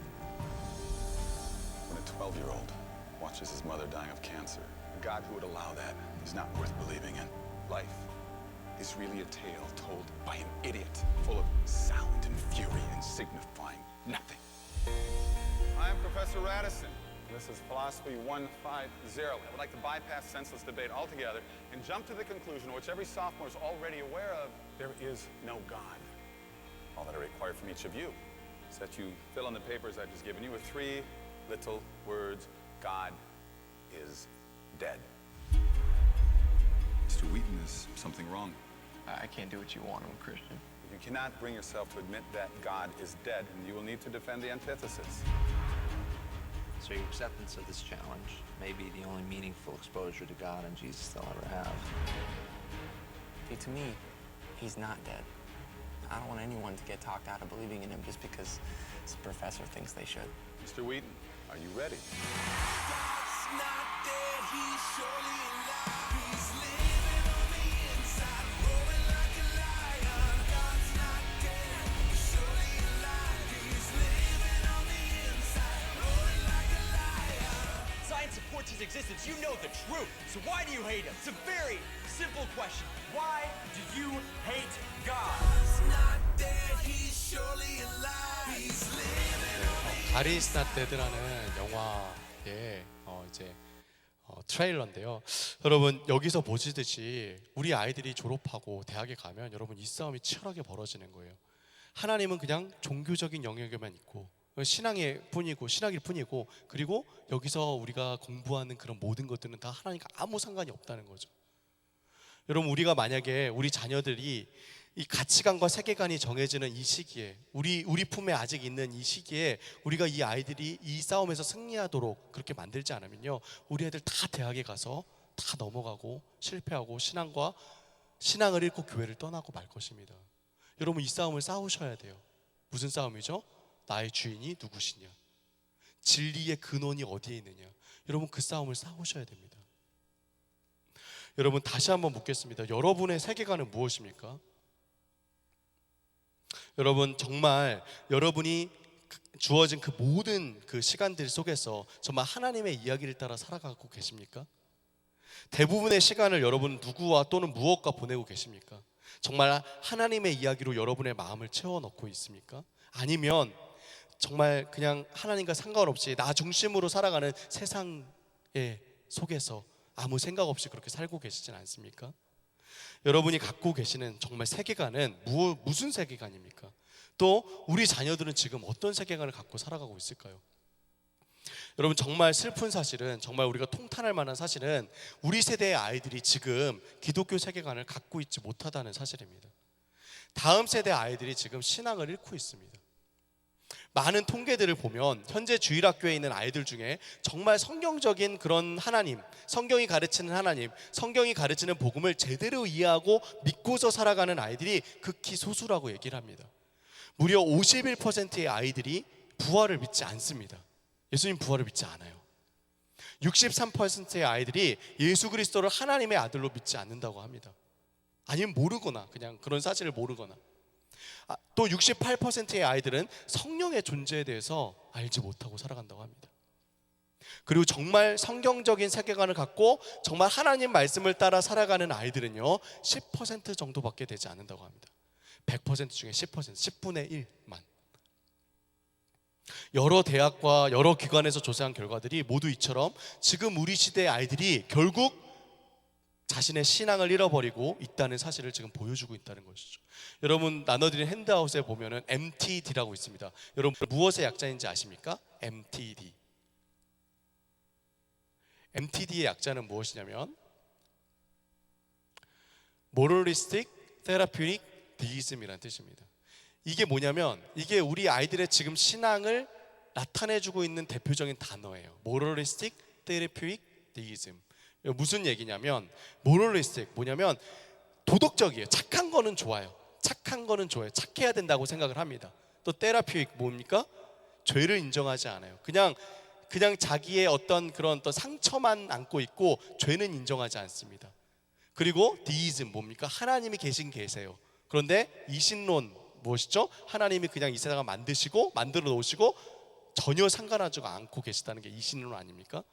When a 12-year-old watches his mother dying of cancer, a God who would allow that is not worth believing in. Life is really a tale told by an idiot, full of sound and fury and signifying nothing. I'm Professor Radisson. This is Philosophy 150. I would like to bypass senseless debate altogether and jump to the conclusion, which every sophomore is already aware of: there is no God. All that I require from each of you is that you fill in the papers I've just given you with 3 little words: God is dead. Mr. Wheaton, is something wrong? I can't do what you want. I'm a Christian. You cannot bring yourself to admit that God is dead, and you will need to defend the antithesis. So your acceptance of this challenge may be the only meaningful exposure to God and Jesus they'll ever have. See, to me, he's not dead. I don't want anyone to get talked out of believing in him just because some professor thinks they should. Mr. Wheaton, are you ready? Science supports his existence. You know the truth. So why do you hate him? It's a very simple question. Why do you hate God? God is not dead라는 영화의 트레일러인데요. 여러분 여기서 보시듯이 우리 아이들이 졸업하고 대학에 가면 여러분 이 싸움이 치열하게 벌어지는 거예요. 하나님은 그냥 종교적인 영역에만 있고 신앙일 뿐이고 그리고 여기서 우리가 공부하는 그런 모든 것들은 다 하나님과 아무 상관이 없다는 거죠. 여러분 우리가 만약에 우리 자녀들이 이 가치관과 세계관이 정해지는 이 시기에 우리 품에 아직 있는 이 시기에 우리가 이 아이들이 이 싸움에서 승리하도록 그렇게 만들지 않으면요, 우리 애들 다 대학에 가서 다 넘어가고 실패하고 신앙을 잃고 교회를 떠나고 말 것입니다. 여러분 이 싸움을 싸우셔야 돼요. 무슨 싸움이죠? 나의 주인이 누구시냐, 진리의 근원이 어디에 있느냐. 여러분 그 싸움을 싸우셔야 됩니다. 여러분 다시 한번 묻겠습니다. 여러분의 세계관은 무엇입니까? 여러분 정말 여러분이 주어진 그 모든 그 시간들 속에서 정말 하나님의 이야기를 따라 살아가고 계십니까? 대부분의 시간을 여러분 누구와 또는 무엇과 보내고 계십니까? 정말 하나님의 이야기로 여러분의 마음을 채워넣고 있습니까? 아니면 정말 그냥 하나님과 상관없이 나 중심으로 살아가는 세상의 속에서 아무 생각 없이 그렇게 살고 계시진 않습니까? 여러분이 갖고 계시는 정말 세계관은 무슨 세계관입니까? 또 우리 자녀들은 지금 어떤 세계관을 갖고 살아가고 있을까요? 여러분 정말 슬픈 사실은, 정말 우리가 통탄할 만한 사실은 우리 세대의 아이들이 지금 기독교 세계관을 갖고 있지 못하다는 사실입니다. 다음 세대 아이들이 지금 신앙을 잃고 있습니다. 많은 통계들을 보면 현재 주일학교에 있는 아이들 중에 정말 성경적인 그런 하나님, 성경이 가르치는 하나님, 성경이 가르치는 복음을 제대로 이해하고 믿고서 살아가는 아이들이 극히 소수라고 얘기를 합니다. 무려 51%의 아이들이 부활을 믿지 않습니다. 예수님 부활을 믿지 않아요. 63%의 아이들이 예수 그리스도를 하나님의 아들로 믿지 않는다고 합니다. 아니면 모르거나 그냥 그런 사실을 모르거나, 또 68%의 아이들은 성령의 존재에 대해서 알지 못하고 살아간다고 합니다. 그리고 정말 성경적인 세계관을 갖고 정말 하나님 말씀을 따라 살아가는 아이들은요 10% 정도밖에 되지 않는다고 합니다. 100% 중에 10%, 10분의 1만. 여러 대학과 여러 기관에서 조사한 결과들이 모두 이처럼 지금 우리 시대의 아이들이 결국 자신의 신앙을 잃어버리고 있다는 사실을 지금 보여주고 있다는 것이죠. 여러분 나눠드린 핸드아웃에 보면은 MTD라고 있습니다. 여러분 무엇의 약자인지 아십니까? MTD. MTD의 약자는 무엇이냐면 Moralistic Therapeutic Deism이라는 뜻입니다. 이게 뭐냐면 이게 우리 아이들의 지금 신앙을 나타내주고 있는 대표적인 단어예요. Moralistic Therapeutic Deism. 무슨 얘기냐면 모럴리스틱 뭐냐면 도덕적이에요. 착한 거는 좋아요. 착한 거는 좋아요. 착해야 된다고 생각을 합니다. 또 테라피익 뭡니까? 죄를 인정하지 않아요. 그냥 자기의 어떤 그런 또 상처만 안고 있고 죄는 인정하지 않습니다. 그리고 디이즘 뭡니까? 하나님이 계세요. 그런데 이신론 무엇이죠? 하나님이 그냥 이 세상을 만들어 놓으시고 전혀 상관하지 않고 계시다는 게 이신론 아닙니까?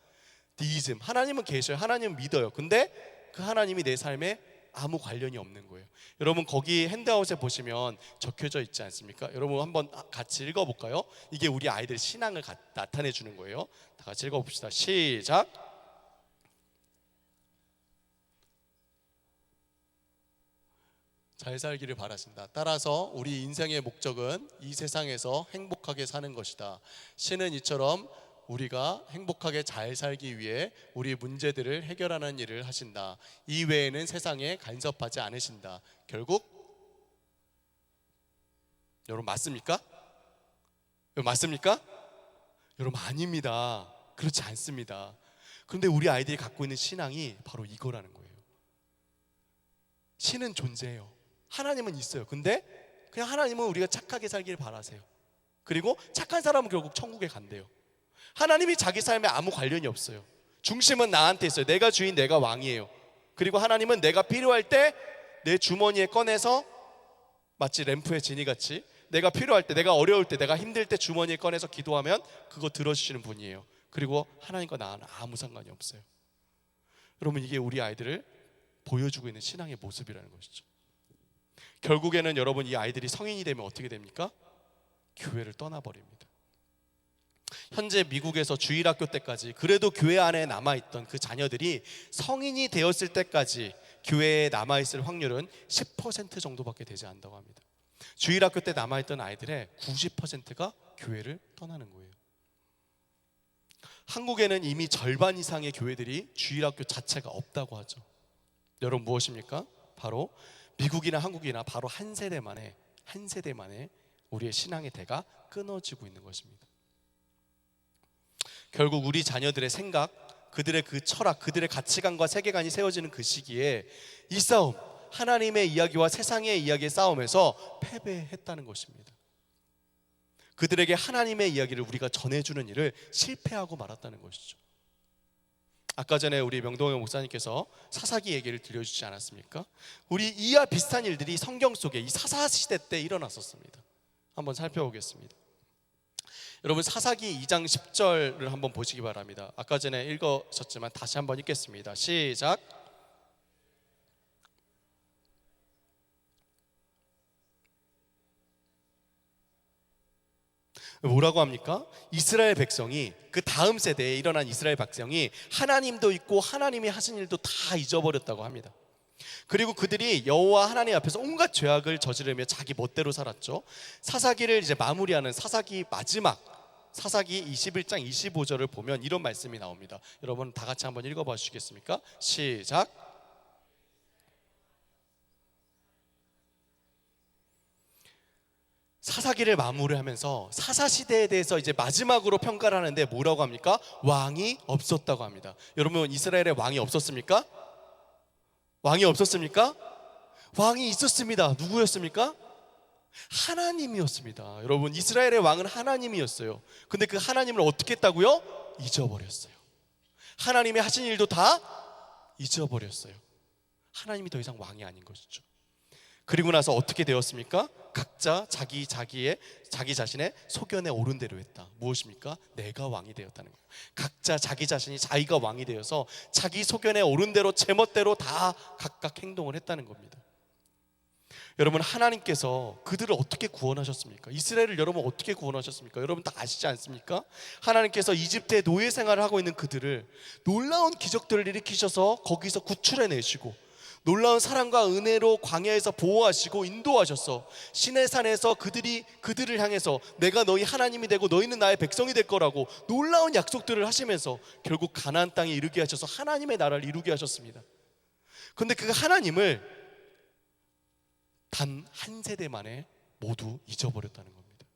디이즘, 하나님은 계셔요. 하나님은 믿어요. 근데 그 하나님이 내 삶에 아무 관련이 없는 거예요. 여러분 거기 핸드아웃에 보시면 적혀져 있지 않습니까? 여러분 한번 같이 읽어볼까요? 이게 우리 아이들 신앙을 나타내 주는 거예요. 다 같이 읽어봅시다. 시작. 잘 살기를 바라신다. 따라서 우리 인생의 목적은 이 세상에서 행복하게 사는 것이다. 신은 이처럼 우리가 행복하게 잘 살기 위해 우리 문제들을 해결하는 일을 하신다. 이외에는 세상에 간섭하지 않으신다. 결국 여러분 맞습니까? 여러분 맞습니까? 여러분 아닙니다. 그렇지 않습니다. 그런데 우리 아이들이 갖고 있는 신앙이 바로 이거라는 거예요. 신은 존재해요. 하나님은 있어요. 근데 그냥 하나님은 우리가 착하게 살기를 바라세요. 그리고 착한 사람은 결국 천국에 간대요. 하나님이 자기 삶에 아무 관련이 없어요. 중심은 나한테 있어요. 내가 주인, 내가 왕이에요. 그리고 하나님은 내가 필요할 때 내 주머니에 꺼내서 마치 램프의 지니같이 내가 필요할 때, 내가 어려울 때, 내가 힘들 때 주머니에 꺼내서 기도하면 그거 들어주시는 분이에요. 그리고 하나님과 나는 아무 상관이 없어요. 여러분 이게 우리 아이들을 보여주고 있는 신앙의 모습이라는 것이죠. 결국에는 여러분 이 아이들이 성인이 되면 어떻게 됩니까? 교회를 떠나버립니다. 현재 미국에서 주일학교 때까지 그래도 교회 안에 남아있던 그 자녀들이 성인이 되었을 때까지 교회에 남아있을 확률은 10% 정도밖에 되지 않는다고 합니다. 주일학교 때 남아있던 아이들의 90%가 교회를 떠나는 거예요. 한국에는 이미 절반 이상의 교회들이 주일학교 자체가 없다고 하죠. 여러분 무엇입니까? 바로 미국이나 한국이나 바로 한 세대 만에 우리의 신앙의 대가 끊어지고 있는 것입니다. 결국 우리 자녀들의 생각, 그들의 그 철학, 그들의 가치관과 세계관이 세워지는 그 시기에 이 싸움, 하나님의 이야기와 세상의 이야기의 싸움에서 패배했다는 것입니다. 그들에게 하나님의 이야기를 우리가 전해주는 일을 실패하고 말았다는 것이죠. 아까 전에 우리 명동영 목사님께서 사사기 얘기를 들려주지 않았습니까? 우리 이와 비슷한 일들이 성경 속에 이 사사시대 때 일어났었습니다. 한번 살펴보겠습니다. 여러분 사사기 2장 10절을 한번 보시기 바랍니다. 아까 전에 읽으셨지만 다시 한번 읽겠습니다. 시작. 뭐라고 합니까? 이스라엘 백성이, 그 다음 세대에 일어난 이스라엘 백성이 하나님도 있고 하나님이 하신 일도 다 잊어버렸다고 합니다. 그리고 그들이 여호와 하나님 앞에서 온갖 죄악을 저지르며 자기 멋대로 살았죠. 사사기를 이제 마무리하는 사사기 마지막 사사기 21장 25절을 보면 이런 말씀이 나옵니다. 여러분 다 같이 한번 읽어봐 주시겠습니까? 시작. 사사기를 마무리하면서 사사시대에 대해서 이제 마지막으로 평가를 하는데 뭐라고 합니까? 왕이 없었다고 합니다. 여러분 이스라엘에 왕이 없었습니까? 왕이 없었습니까? 왕이 있었습니다. 누구였습니까? 하나님이었습니다. 여러분 이스라엘의 왕은 하나님이었어요. 근데 그 하나님을 어떻게 했다고요? 잊어버렸어요. 하나님이 하신 일도 다 잊어버렸어요. 하나님이 더 이상 왕이 아닌 것이죠. 그리고 나서 어떻게 되었습니까? 각자 자기 자신의 소견에 오른 대로 했다. 무엇입니까? 내가 왕이 되었다는 거예요. 각자 자기 자신이 자기가 왕이 되어서 자기 소견에 오른 대로 제멋대로 다 각각 행동을 했다는 겁니다. 여러분 하나님께서 그들을 어떻게 구원하셨습니까? 이스라엘을 여러분 어떻게 구원하셨습니까? 여러분 다 아시지 않습니까? 하나님께서 이집트의 노예 생활을 하고 있는 그들을 놀라운 기적들을 일으키셔서 거기서 구출해내시고 놀라운 사랑과 은혜로 광야에서 보호하시고 인도하셔서 시내산에서 그들을 향해서 내가 너희 하나님이 되고 너희는 나의 백성이 될 거라고 놀라운 약속들을 하시면서 결국 가나안 땅에 이르게 하셔서 하나님의 나라를 이루게 하셨습니다. 그런데 그 하나님을 단 한 세대 만에 모두 잊어버렸다는 겁니다.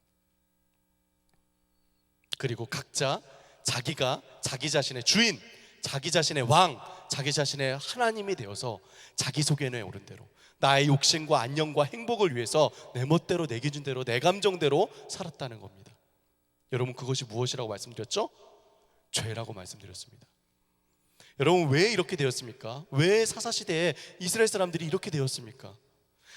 그리고 각자 자기가 자기 자신의 주인, 자기 자신의 왕, 자기 자신의 하나님이 되어서 자기 소견에 오른 대로 나의 욕심과 안녕과 행복을 위해서 내 멋대로 내 기준대로 내 감정대로 살았다는 겁니다. 여러분 그것이 무엇이라고 말씀드렸죠? 죄라고 말씀드렸습니다. 여러분 왜 이렇게 되었습니까? 왜 사사시대에 이스라엘 사람들이 이렇게 되었습니까?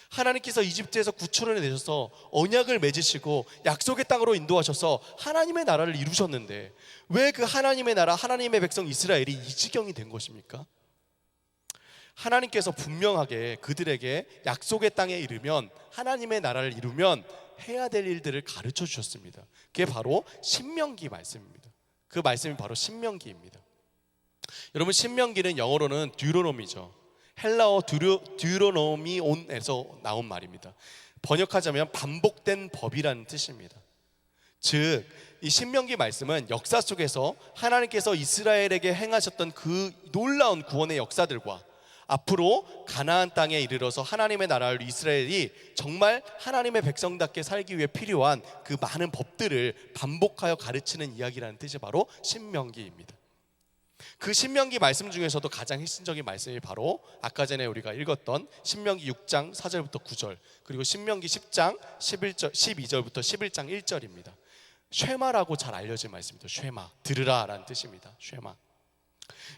하나님께서 이집트에서 구출을 내셔서 언약을 맺으시고 약속의 땅으로 인도하셔서 하나님의 나라를 이루셨는데 왜 그 하나님의 나라, 하나님의 백성 이스라엘이 이 지경이 된 것입니까? 하나님께서 분명하게 그들에게 약속의 땅에 이르면 하나님의 나라를 이루면 해야 될 일들을 가르쳐 주셨습니다. 그게 바로 신명기 말씀입니다. 그 말씀이 바로 신명기입니다. 여러분 신명기는 영어로는 듀로노미죠. 헬라어 듀로노미온에서 나온 말입니다. 번역하자면 반복된 법이라는 뜻입니다. 즉, 이 신명기 말씀은 역사 속에서 하나님께서 이스라엘에게 행하셨던 그 놀라운 구원의 역사들과 앞으로 가나안 땅에 이르러서 하나님의 나라를 이스라엘이 정말 하나님의 백성답게 살기 위해 필요한 그 많은 법들을 반복하여 가르치는 이야기라는 뜻이 바로 신명기입니다. 그 신명기 말씀 중에서도 가장 핵심적인 말씀이 바로 아까 전에 우리가 읽었던 신명기 6장 4절부터 9절, 그리고 신명기 10장 12절부터 11장 1절입니다. 쉐마라고 잘 알려진 말씀입니다. 쉐마, 들으라 라는 뜻입니다. 쉐마.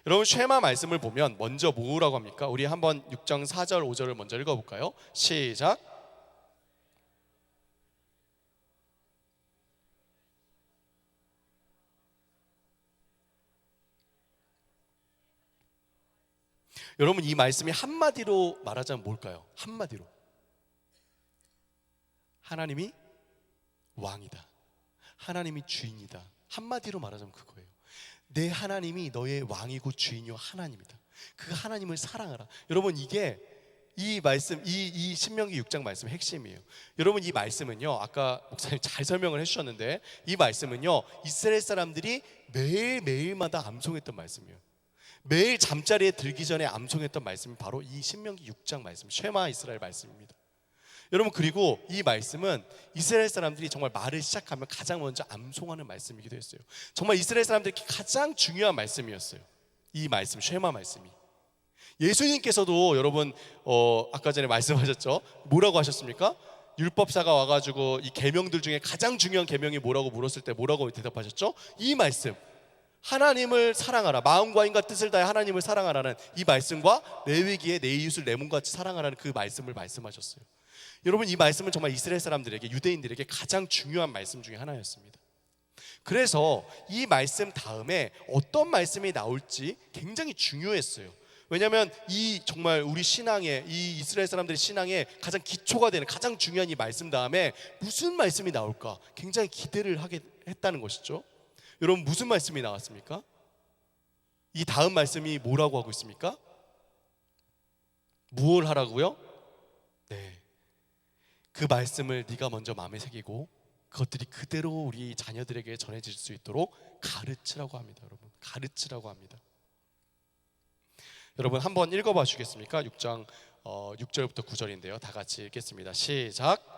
여러분, 쉐마 말씀을 보면 먼저 뭐라고 합니까? 우리 한번 6장 4절 5절을 먼저 읽어볼까요? 시작. 여러분, 이 말씀이 한마디로 말하자면 뭘까요? 한마디로 하나님이 왕이다, 하나님이 주인이다. 한마디로 말하자면 그거예요. 내 하나님이 너의 왕이고 주인이요 하나님이다. 그 하나님을 사랑하라. 여러분, 이게 이 말씀, 이 신명기 6장 말씀의 핵심이에요. 여러분, 이 말씀은요, 아까 목사님 잘 설명을 해주셨는데, 이 말씀은요 이스라엘 사람들이 매일마다 암송했던 말씀이에요. 매일 잠자리에 들기 전에 암송했던 말씀이 바로 이 신명기 6장 말씀, 쉐마 이스라엘 말씀입니다. 여러분, 그리고 이 말씀은 이스라엘 사람들이 정말 말을 시작하면 가장 먼저 암송하는 말씀이기도 했어요. 정말 이스라엘 사람들에게 가장 중요한 말씀이었어요. 이 말씀, 쉐마 말씀이. 예수님께서도 여러분 아까 전에 말씀하셨죠? 뭐라고 하셨습니까? 율법사가 와가지고 이 계명들 중에 가장 중요한 계명이 뭐라고 물었을 때 뭐라고 대답하셨죠? 이 말씀, 하나님을 사랑하라, 마음과 힘과 뜻을 다해 하나님을 사랑하라는 이 말씀과 레위기에 내 이웃을 내 몸같이 사랑하라는 그 말씀을 말씀하셨어요. 여러분, 이 말씀은 정말 이스라엘 사람들에게, 유대인들에게 가장 중요한 말씀 중에 하나였습니다. 그래서 이 말씀 다음에 어떤 말씀이 나올지 굉장히 중요했어요. 왜냐하면 이 정말 우리 신앙에, 이 이스라엘 사람들의 신앙에 가장 기초가 되는 가장 중요한 이 말씀 다음에 무슨 말씀이 나올까 굉장히 기대를 하게 했다는 것이죠. 여러분, 무슨 말씀이 나왔습니까? 이 다음 말씀이 뭐라고 하고 있습니까? 무엇을 하라고요? 네, 그 말씀을 네가 먼저 마음에 새기고 그것들이 그대로 우리 자녀들에게 전해질 수 있도록 가르치라고 합니다. 여러분, 가르치라고 합니다. 여러분, 한번 읽어봐 주시겠습니까? 6장 6절부터 9절인데요. 다 같이 읽겠습니다. 시작.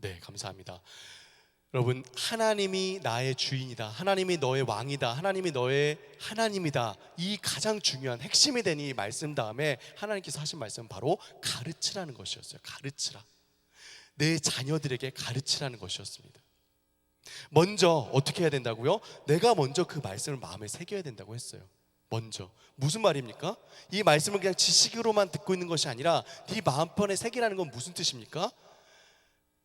네, 감사합니다. 여러분, 하나님이 나의 주인이다, 하나님이 너의 왕이다, 하나님이 너의 하나님이다, 이 가장 중요한 핵심이 되는 이 말씀 다음에 하나님께서 하신 말씀은 바로 가르치라는 것이었어요. 가르치라. 내 자녀들에게 가르치라는 것이었습니다. 먼저 어떻게 해야 된다고요? 내가 먼저 그 말씀을 마음에 새겨야 된다고 했어요. 먼저. 무슨 말입니까? 이 말씀을 그냥 지식으로만 듣고 있는 것이 아니라 네 마음편에 새기라는 건 무슨 뜻입니까?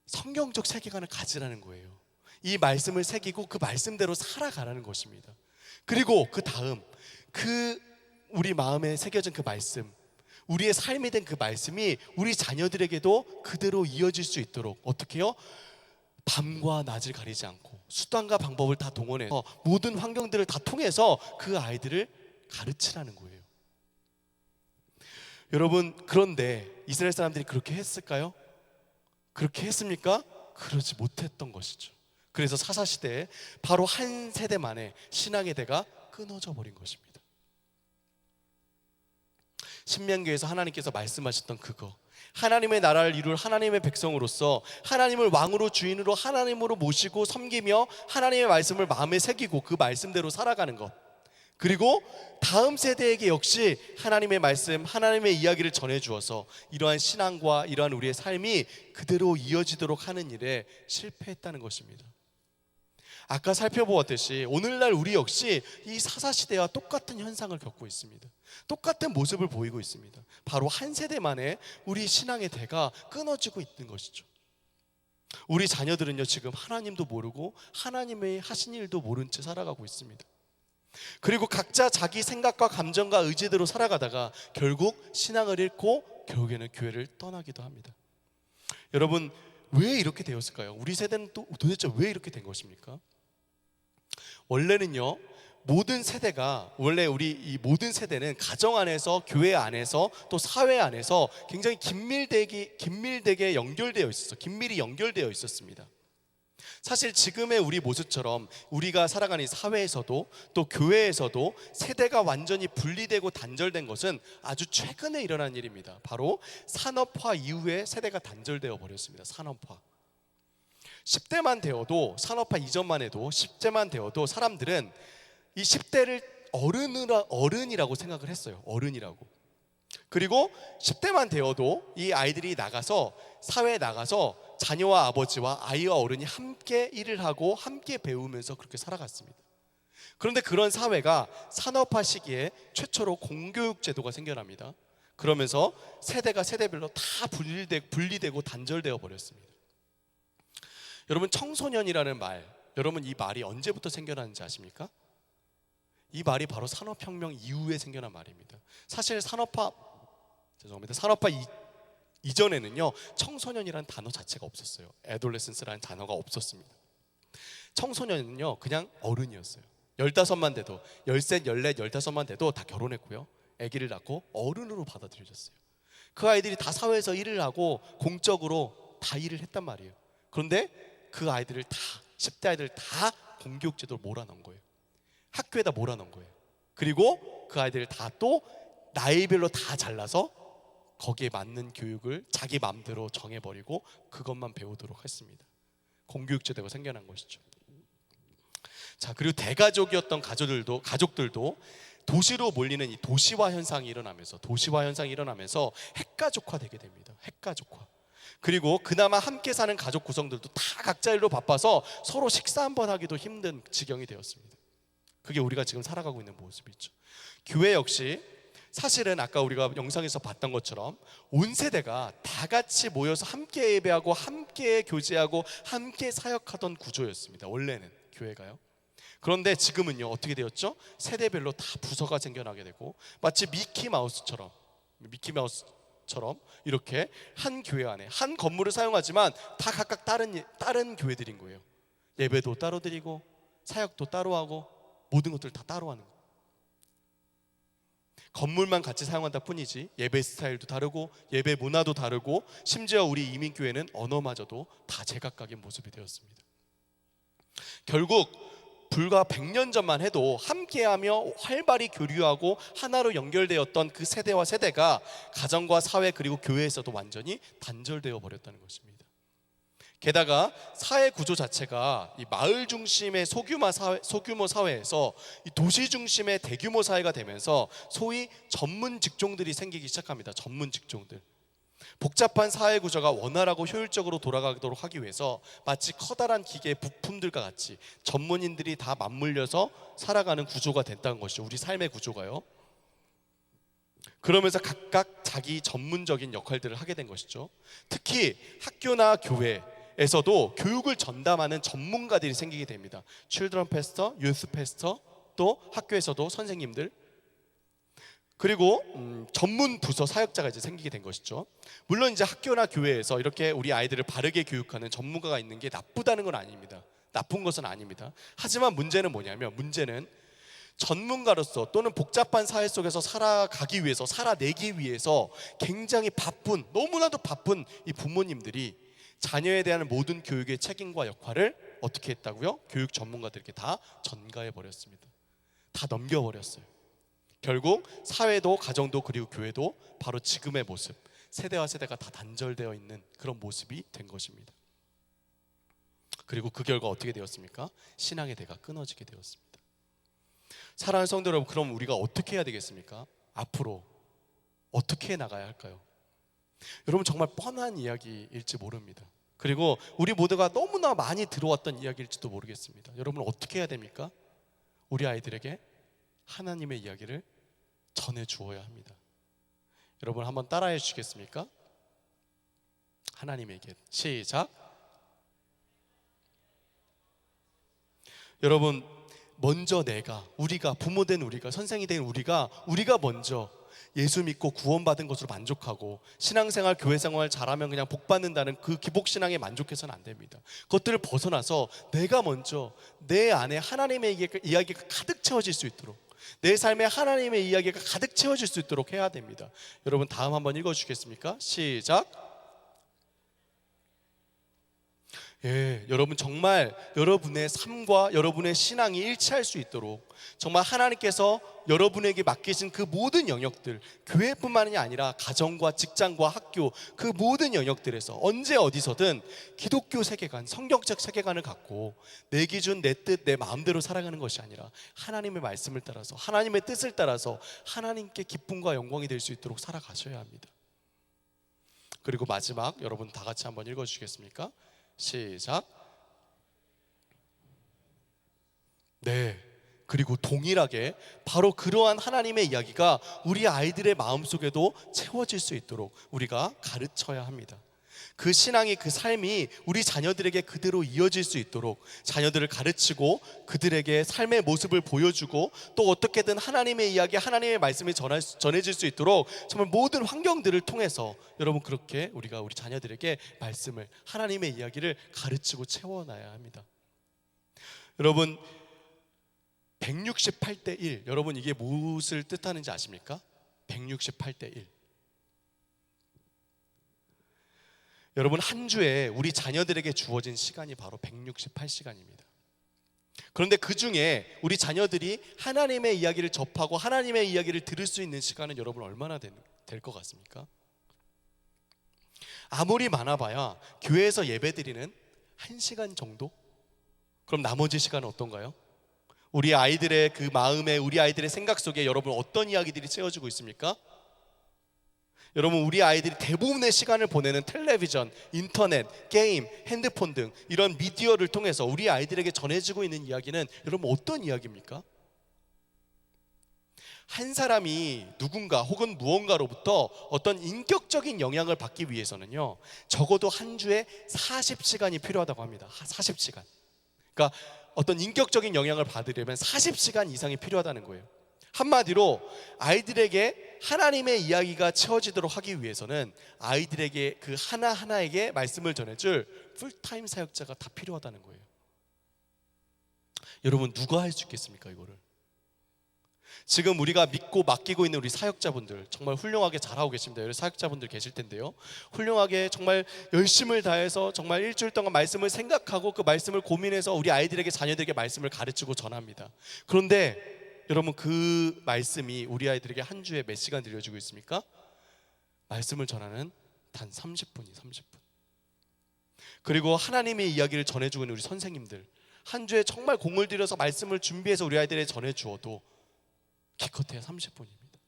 성경적 세계관을 가지라는 거예요. 이 말씀을 새기고 그 말씀대로 살아가라는 것입니다. 그리고 그 다음, 그 우리 마음에 새겨진 그 말씀, 우리의 삶이 된 그 말씀이 우리 자녀들에게도 그대로 이어질 수 있도록 어떻게 해요? 밤과 낮을 가리지 않고 수단과 방법을 다 동원해서 모든 환경들을 다 통해서 그 아이들을 가르치라는 거예요. 여러분, 그런데 이스라엘 사람들이 그렇게 했을까요? 그렇게 했습니까? 그러지 못했던 것이죠. 그래서 사사시대에 바로 한 세대 만에 신앙의 대가 끊어져 버린 것입니다. 신명기에서 하나님께서 말씀하셨던 그거, 하나님의 나라를 이룰 하나님의 백성으로서 하나님을 왕으로 주인으로 하나님으로 모시고 섬기며 하나님의 말씀을 마음에 새기고 그 말씀대로 살아가는 것, 그리고 다음 세대에게 역시 하나님의 말씀, 하나님의 이야기를 전해주어서 이러한 신앙과 이러한 우리의 삶이 그대로 이어지도록 하는 일에 실패했다는 것입니다. 아까 살펴보았듯이 오늘날 우리 역시 이 사사시대와 똑같은 현상을 겪고 있습니다. 똑같은 모습을 보이고 있습니다. 바로 한 세대 만에 우리 신앙의 대가 끊어지고 있는 것이죠. 우리 자녀들은요, 지금 하나님도 모르고 하나님의 하신 일도 모른 채 살아가고 있습니다. 그리고 각자 자기 생각과 감정과 의지대로 살아가다가 결국 신앙을 잃고 결국에는 교회를 떠나기도 합니다. 여러분, 왜 이렇게 되었을까요? 우리 세대는 또 도대체 왜 이렇게 된 것입니까? 원래는요, 모든 세대가, 원래 우리 이 모든 세대는 가정 안에서, 교회 안에서, 또 사회 안에서 굉장히 긴밀되게 연결되어 있었어요. 긴밀히 연결되어 있었습니다. 사실 지금의 우리 모습처럼 우리가 살아가는 이 사회에서도 또 교회에서도 세대가 완전히 분리되고 단절된 것은 아주 최근에 일어난 일입니다. 바로 산업화 이후에 세대가 단절되어 버렸습니다. 산업화. 10대만 되어도, 산업화 이전만 해도 10대만 되어도 사람들은 이 10대를 어른이라고 생각을 했어요. 어른이라고. 그리고 10대만 되어도 이 아이들이 나가서, 사회에 나가서 자녀와 아버지와 아이와 어른이 함께 일을 하고 함께 배우면서 그렇게 살아갔습니다. 그런데 그런 사회가 산업화 시기에 최초로 공교육 제도가 생겨납니다. 그러면서 세대가 세대별로 다 분리되고 단절되어 버렸습니다. 여러분, 청소년이라는 말, 여러분 이 말이 언제부터 생겨났는지 아십니까? 이 말이 바로 산업혁명 이후에 생겨난 말입니다. 사실 산업화 이전에는요, 청소년이라는 단어 자체가 없었어요. adolescence라는 단어가 없었습니다. 청소년은요, 그냥 어른이었어요. 15만 돼도, 13, 14, 15만 돼도 다 결혼했고요, 아기를 낳고 어른으로 받아들여졌어요. 그 아이들이 다 사회에서 일을 하고 공적으로 다 일을 했단 말이에요. 그런데 그 아이들을 다, 10대 아이들을 다 공교육제도로 몰아넣은 거예요. 학교에다 몰아넣은 거예요. 그리고 그 아이들을 다 또 나이별로 다 잘라서 거기에 맞는 교육을 자기 마음대로 정해버리고 그것만 배우도록 했습니다. 공교육제도가 생겨난 것이죠. 자, 그리고 대가족이었던 가족들도 도시로 몰리는 이 도시화 현상이 일어나면서 핵가족화되게 됩니다. 핵가족화. 그리고 그나마 함께 사는 가족 구성들도 다 각자 일로 바빠서 서로 식사 한번 하기도 힘든 지경이 되었습니다. 그게 우리가 지금 살아가고 있는 모습이죠. 교회 역시 사실은 아까 우리가 영상에서 봤던 것처럼 온 세대가 다 같이 모여서 함께 예배하고 함께 교제하고 함께 사역하던 구조였습니다. 원래는 교회가요. 그런데 지금은요, 어떻게 되었죠? 세대별로 다 부서가 생겨나게 되고 마치 미키마우스처럼 이렇게 한 교회 안에 한 건물을 사용하지만 다 각각 다른 교회들인 거예요. 예배도 따로 드리고 사역도 따로 하고 모든 것들 다 따로 하는 거예요. 건물만 같이 사용한다 뿐이지 예배 스타일도 다르고 예배 문화도 다르고 심지어 우리 이민교회는 언어마저도 다 제각각의 모습이 되었습니다. 결국 불과 100년 전만 해도 함께하며 활발히 교류하고 하나로 연결되었던 그 세대와 세대가 가정과 사회 그리고 교회에서도 완전히 단절되어 버렸다는 것입니다. 게다가 사회 구조 자체가 이 마을 중심의 소규모 사회에서 이 도시 중심의 대규모 사회가 되면서 소위 전문 직종들이 생기기 시작합니다. 전문 직종들. 복잡한 사회 구조가 원활하고 효율적으로 돌아가도록 하기 위해서 마치 커다란 기계의 부품들과 같이 전문인들이 다 맞물려서 살아가는 구조가 됐다는 것이죠. 우리 삶의 구조가요. 그러면서 각각 자기 전문적인 역할들을 하게 된 것이죠. 특히 학교나 교회에서도 교육을 전담하는 전문가들이 생기게 됩니다. 칠드런 패스터, 유스 패스터, 또 학교에서도 선생님들, 그리고 전문 부서 사역자가 이제 생기게 된 것이죠. 물론 이제 학교나 교회에서 이렇게 우리 아이들을 바르게 교육하는 전문가가 있는 게 나쁘다는 건 아닙니다. 나쁜 것은 아닙니다. 하지만 문제는 뭐냐면, 문제는 전문가로서 또는 복잡한 사회 속에서 살아가기 위해서, 살아내기 위해서 굉장히 바쁜, 너무나도 바쁜 이 부모님들이 자녀에 대한 모든 교육의 책임과 역할을 어떻게 했다고요? 교육 전문가들에게 다 전가해 버렸습니다. 다 넘겨버렸어요. 결국 사회도 가정도 그리고 교회도 바로 지금의 모습, 세대와 세대가 다 단절되어 있는 그런 모습이 된 것입니다. 그리고 그 결과 어떻게 되었습니까? 신앙의 대가 끊어지게 되었습니다. 사랑하는 성도 여러분, 그럼 우리가 어떻게 해야 되겠습니까? 앞으로 어떻게 나가야 할까요? 여러분, 정말 뻔한 이야기일지 모릅니다. 그리고 우리 모두가 너무나 많이 들어왔던 이야기일지도 모르겠습니다. 여러분, 어떻게 해야 됩니까? 우리 아이들에게 하나님의 이야기를 전해주어야 합니다. 여러분, 한번 따라해 주시겠습니까? 하나님에게. 시작. 여러분, 먼저 우리가 부모된 우리가, 선생이 된 우리가 먼저 예수 믿고 구원받은 것으로 만족하고 신앙생활, 교회생활 잘하면 그냥 복 받는다는 그 기복신앙에 만족해서는 안 됩니다. 그것들을 벗어나서 내가 먼저 내 안에 하나님의 이야기가 가득 채워질 수 있도록, 내 삶에 하나님의 이야기가 가득 채워질 수 있도록 해야 됩니다. 여러분 다음 한번 읽어주시겠습니까? 시작. 여러분 정말 여러분의 삶과 여러분의 신앙이 일치할 수 있도록 정말 하나님께서 여러분에게 맡기신 그 모든 영역들, 교회뿐만이 아니라 가정과 직장과 학교, 그 모든 영역들에서 언제 어디서든 기독교 세계관, 성경적 세계관을 갖고 내 기준, 내 뜻, 내 마음대로 살아가는 것이 아니라 하나님의 말씀을 따라서, 하나님의 뜻을 따라서 하나님께 기쁨과 영광이 될 수 있도록 살아가셔야 합니다. 그리고 마지막, 여러분 다 같이 한번 읽어주시겠습니까? 시작. 그리고 동일하게 바로 그러한 하나님의 이야기가 우리 아이들의 마음속에도 채워질 수 있도록 우리가 가르쳐야 합니다. 그 신앙이, 그 삶이 우리 자녀들에게 그대로 이어질 수 있도록 자녀들을 가르치고 그들에게 삶의 모습을 보여주고 또 어떻게든 하나님의 이야기, 하나님의 말씀이 전해질 수 있도록 정말 모든 환경들을 통해서 여러분 그렇게 우리가 우리 자녀들에게 말씀을, 하나님의 이야기를 가르치고 채워놔야 합니다. 여러분 168대 1, 여러분 이게 무엇을 뜻하는지 아십니까? 168대 1. 여러분 한 주에 우리 자녀들에게 주어진 시간이 바로 168시간입니다. 그런데 그 중에 우리 자녀들이 하나님의 이야기를 접하고 하나님의 이야기를 들을 수 있는 시간은 여러분 얼마나 될 것 같습니까? 아무리 많아봐야 교회에서 예배드리는 1시간 정도? 그럼 나머지 시간은 어떤가요? 우리 아이들의 그 마음에, 우리 아이들의 생각 속에 여러분 어떤 이야기들이 채워지고 있습니까? 여러분 우리 아이들이 대부분의 시간을 보내는 텔레비전, 인터넷, 게임, 핸드폰 등 이런 미디어를 통해서 우리 아이들에게 전해지고 있는 이야기는 여러분 어떤 이야기입니까? 한 사람이 누군가 혹은 무언가로부터 어떤 인격적인 영향을 받기 위해서는요 적어도 한 주에 40시간이 필요하다고 합니다. 40시간. 그러니까 어떤 인격적인 영향을 받으려면 40시간 이상이 필요하다는 거예요. 한마디로 아이들에게 하나님의 이야기가 채워지도록 하기 위해서는 아이들에게 그 하나하나에게 말씀을 전해줄 풀타임 사역자가 다 필요하다는 거예요. 여러분 누가 할 수 있겠습니까 이거를? 지금 우리가 믿고 맡기고 있는 우리 사역자분들 정말 훌륭하게 잘하고 계십니다. 여기 사역자분들 계실 텐데요, 훌륭하게 정말 열심을 다해서 정말 일주일 동안 말씀을 생각하고 그 말씀을 고민해서 우리 아이들에게, 자녀들에게 말씀을 가르치고 전합니다. 그런데 여러분 그 말씀이 우리 아이들에게 한 주에 몇 시간 들려주고 있습니까? 말씀을 전하는 단 30분이 30분. 그리고 하나님의 이야기를 전해주고 있는 우리 선생님들 한 주에 정말 공을 들여서 말씀을 준비해서 우리 아이들에게 전해주어도 기껏해야 30분입니다.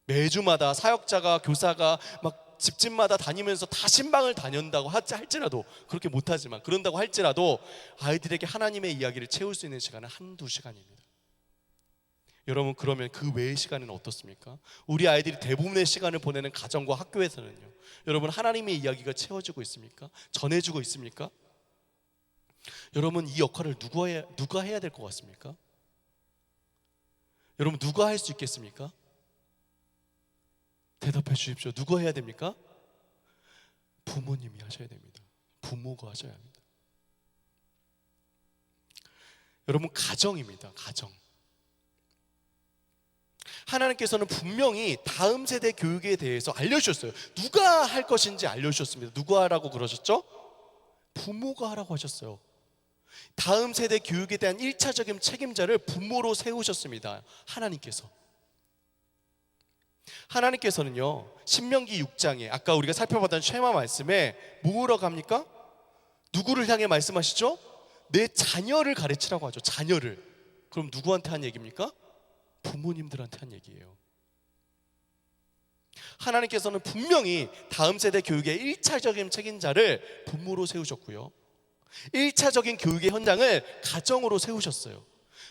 매주마다 사역자가, 교사가 막 집집마다 다니면서 다 신방을 다닌다고 할지라도, 그렇게 못하지만 그런다고 할지라도 아이들에게 하나님의 이야기를 채울 수 있는 시간은 한두 시간입니다. 여러분 그러면 그 외의 시간은 어떻습니까? 우리 아이들이 대부분의 시간을 보내는 가정과 학교에서는요 여러분 하나님의 이야기가 채워지고 있습니까? 전해주고 있습니까? 여러분 이 역할을 누가 해야 될 것 같습니까? 여러분 누가 할 수 있겠습니까? 대답해 주십시오. 누가 해야 됩니까? 부모님이 하셔야 됩니다. 부모가 하셔야 합니다. 여러분 가정입니다. 가정. 하나님께서는 분명히 다음 세대 교육에 대해서 알려주셨어요. 누가 할 것인지 알려주셨습니다. 누가 하라고 그러셨죠? 부모가 하라고 하셨어요. 다음 세대 교육에 대한 1차적인 책임자를 부모로 세우셨습니다. 하나님께서는요 신명기 6장에 아까 우리가 살펴봤던 쉐마 말씀에 뭐라고 합니까? 누구를 향해 말씀하시죠? 내 자녀를 가르치라고 하죠. 자녀를. 그럼 누구한테 한 얘기입니까? 부모님들한테 한 얘기예요. 하나님께서는 분명히 다음 세대 교육의 1차적인 책임자를 부모로 세우셨고요 1차적인 교육의 현장을 가정으로 세우셨어요.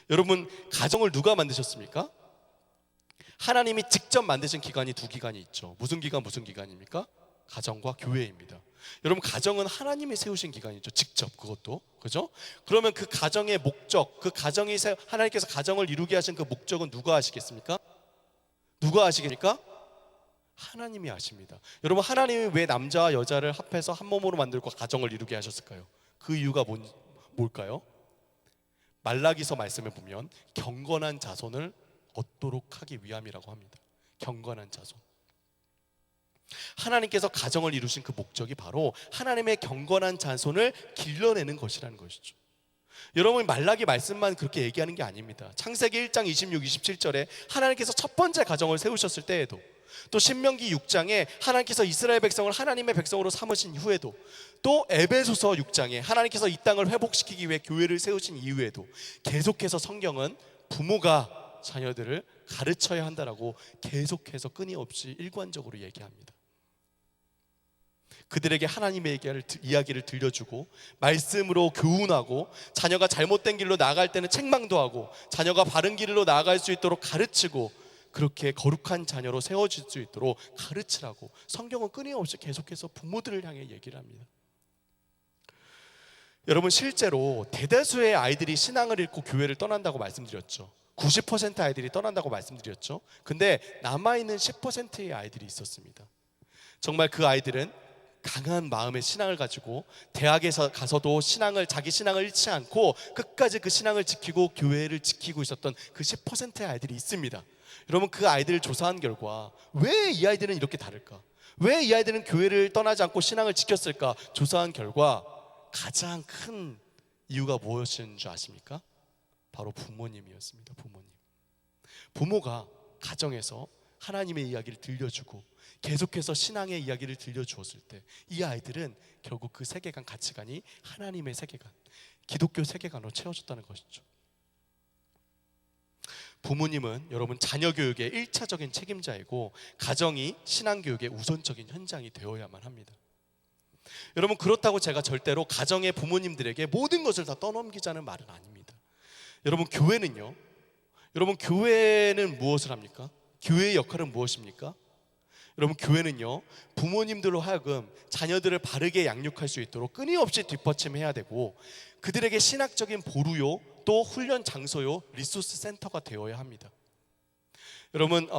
여러분 가정을 누가 만드셨습니까? 하나님이 직접 만드신 기관이 두 기관이 있죠. 무슨 기관입니까? 가정과 교회입니다. 여러분, 가정은 하나님이 세우신 기관이죠. 직접 그것도. 그죠? 그러면 그 가정의 목적, 그 가정이 하나님께서 가정을 이루게 하신 그 목적은 누가 하시겠습니까? 누가 하시겠습니까? 하나님이 하십니다. 여러분, 하나님이 왜 남자와 여자를 합해서 한 몸으로 만들고 가정을 이루게 하셨을까요? 그 이유가 뭘까요? 말라기서 말씀을 보면 경건한 자손을 얻도록 하기 위함이라고 합니다. 경건한 자손. 하나님께서 가정을 이루신 그 목적이 바로 하나님의 경건한 자손을 길러내는 것이라는 것이죠. 여러분, 말라기 말씀만 그렇게 얘기하는 게 아닙니다. 창세기 1장 26, 27절에 하나님께서 첫 번째 가정을 세우셨을 때에도, 또 신명기 6장에 하나님께서 이스라엘 백성을 하나님의 백성으로 삼으신 이후에도, 또 에베소서 6장에 하나님께서 이 땅을 회복시키기 위해 교회를 세우신 이후에도 계속해서 성경은 부모가 자녀들을 가르쳐야 한다라고 계속해서 끊임없이 일관적으로 얘기합니다. 그들에게 하나님의 이야기를 들려주고 말씀으로 교훈하고, 자녀가 잘못된 길로 나아갈 때는 책망도 하고, 자녀가 바른 길로 나아갈 수 있도록 가르치고, 그렇게 거룩한 자녀로 세워질 수 있도록 가르치라고 성경은 끊임없이 계속해서 부모들을 향해 얘기를 합니다. 여러분, 실제로 대다수의 아이들이 신앙을 잃고 교회를 떠난다고 말씀드렸죠. 90% 아이들이 떠난다고 말씀드렸죠. 근데 남아있는 10%의 아이들이 있었습니다. 정말 그 아이들은 강한 마음의 신앙을 가지고 대학에서 가서도 자기 신앙을 잃지 않고 끝까지 그 신앙을 지키고 교회를 지키고 있었던 그 10%의 아이들이 있습니다. 여러분, 그 아이들을 조사한 결과 왜 이 아이들은 이렇게 다를까? 왜 이 아이들은 교회를 떠나지 않고 신앙을 지켰을까? 조사한 결과 가장 큰 이유가 무엇인 줄 아십니까? 바로 부모님이었습니다. 부모가 가정에서 하나님의 이야기를 들려주고 계속해서 신앙의 이야기를 들려주었을 때 이 아이들은 결국 그 세계관, 가치관이 하나님의 세계관, 기독교 세계관으로 채워졌다는 것이죠. 부모님은 여러분 자녀 교육의 1차적인 책임자이고, 가정이 신앙교육의 우선적인 현장이 되어야만 합니다. 여러분, 그렇다고 제가 절대로 가정의 부모님들에게 모든 것을 다 떠넘기자는 말은 아닙니다. 여러분, 교회는 무엇을 합니까? 교회의 역할은 무엇입니까? 여러분, 교회는요, 부모님들로 하여금 자녀들을 바르게 양육할 수 있도록 끊임없이 뒷받침해야 되고, 그들에게 신학적인 보루요, 또 훈련 장소요, 리소스 센터가 되어야 합니다. 여러분,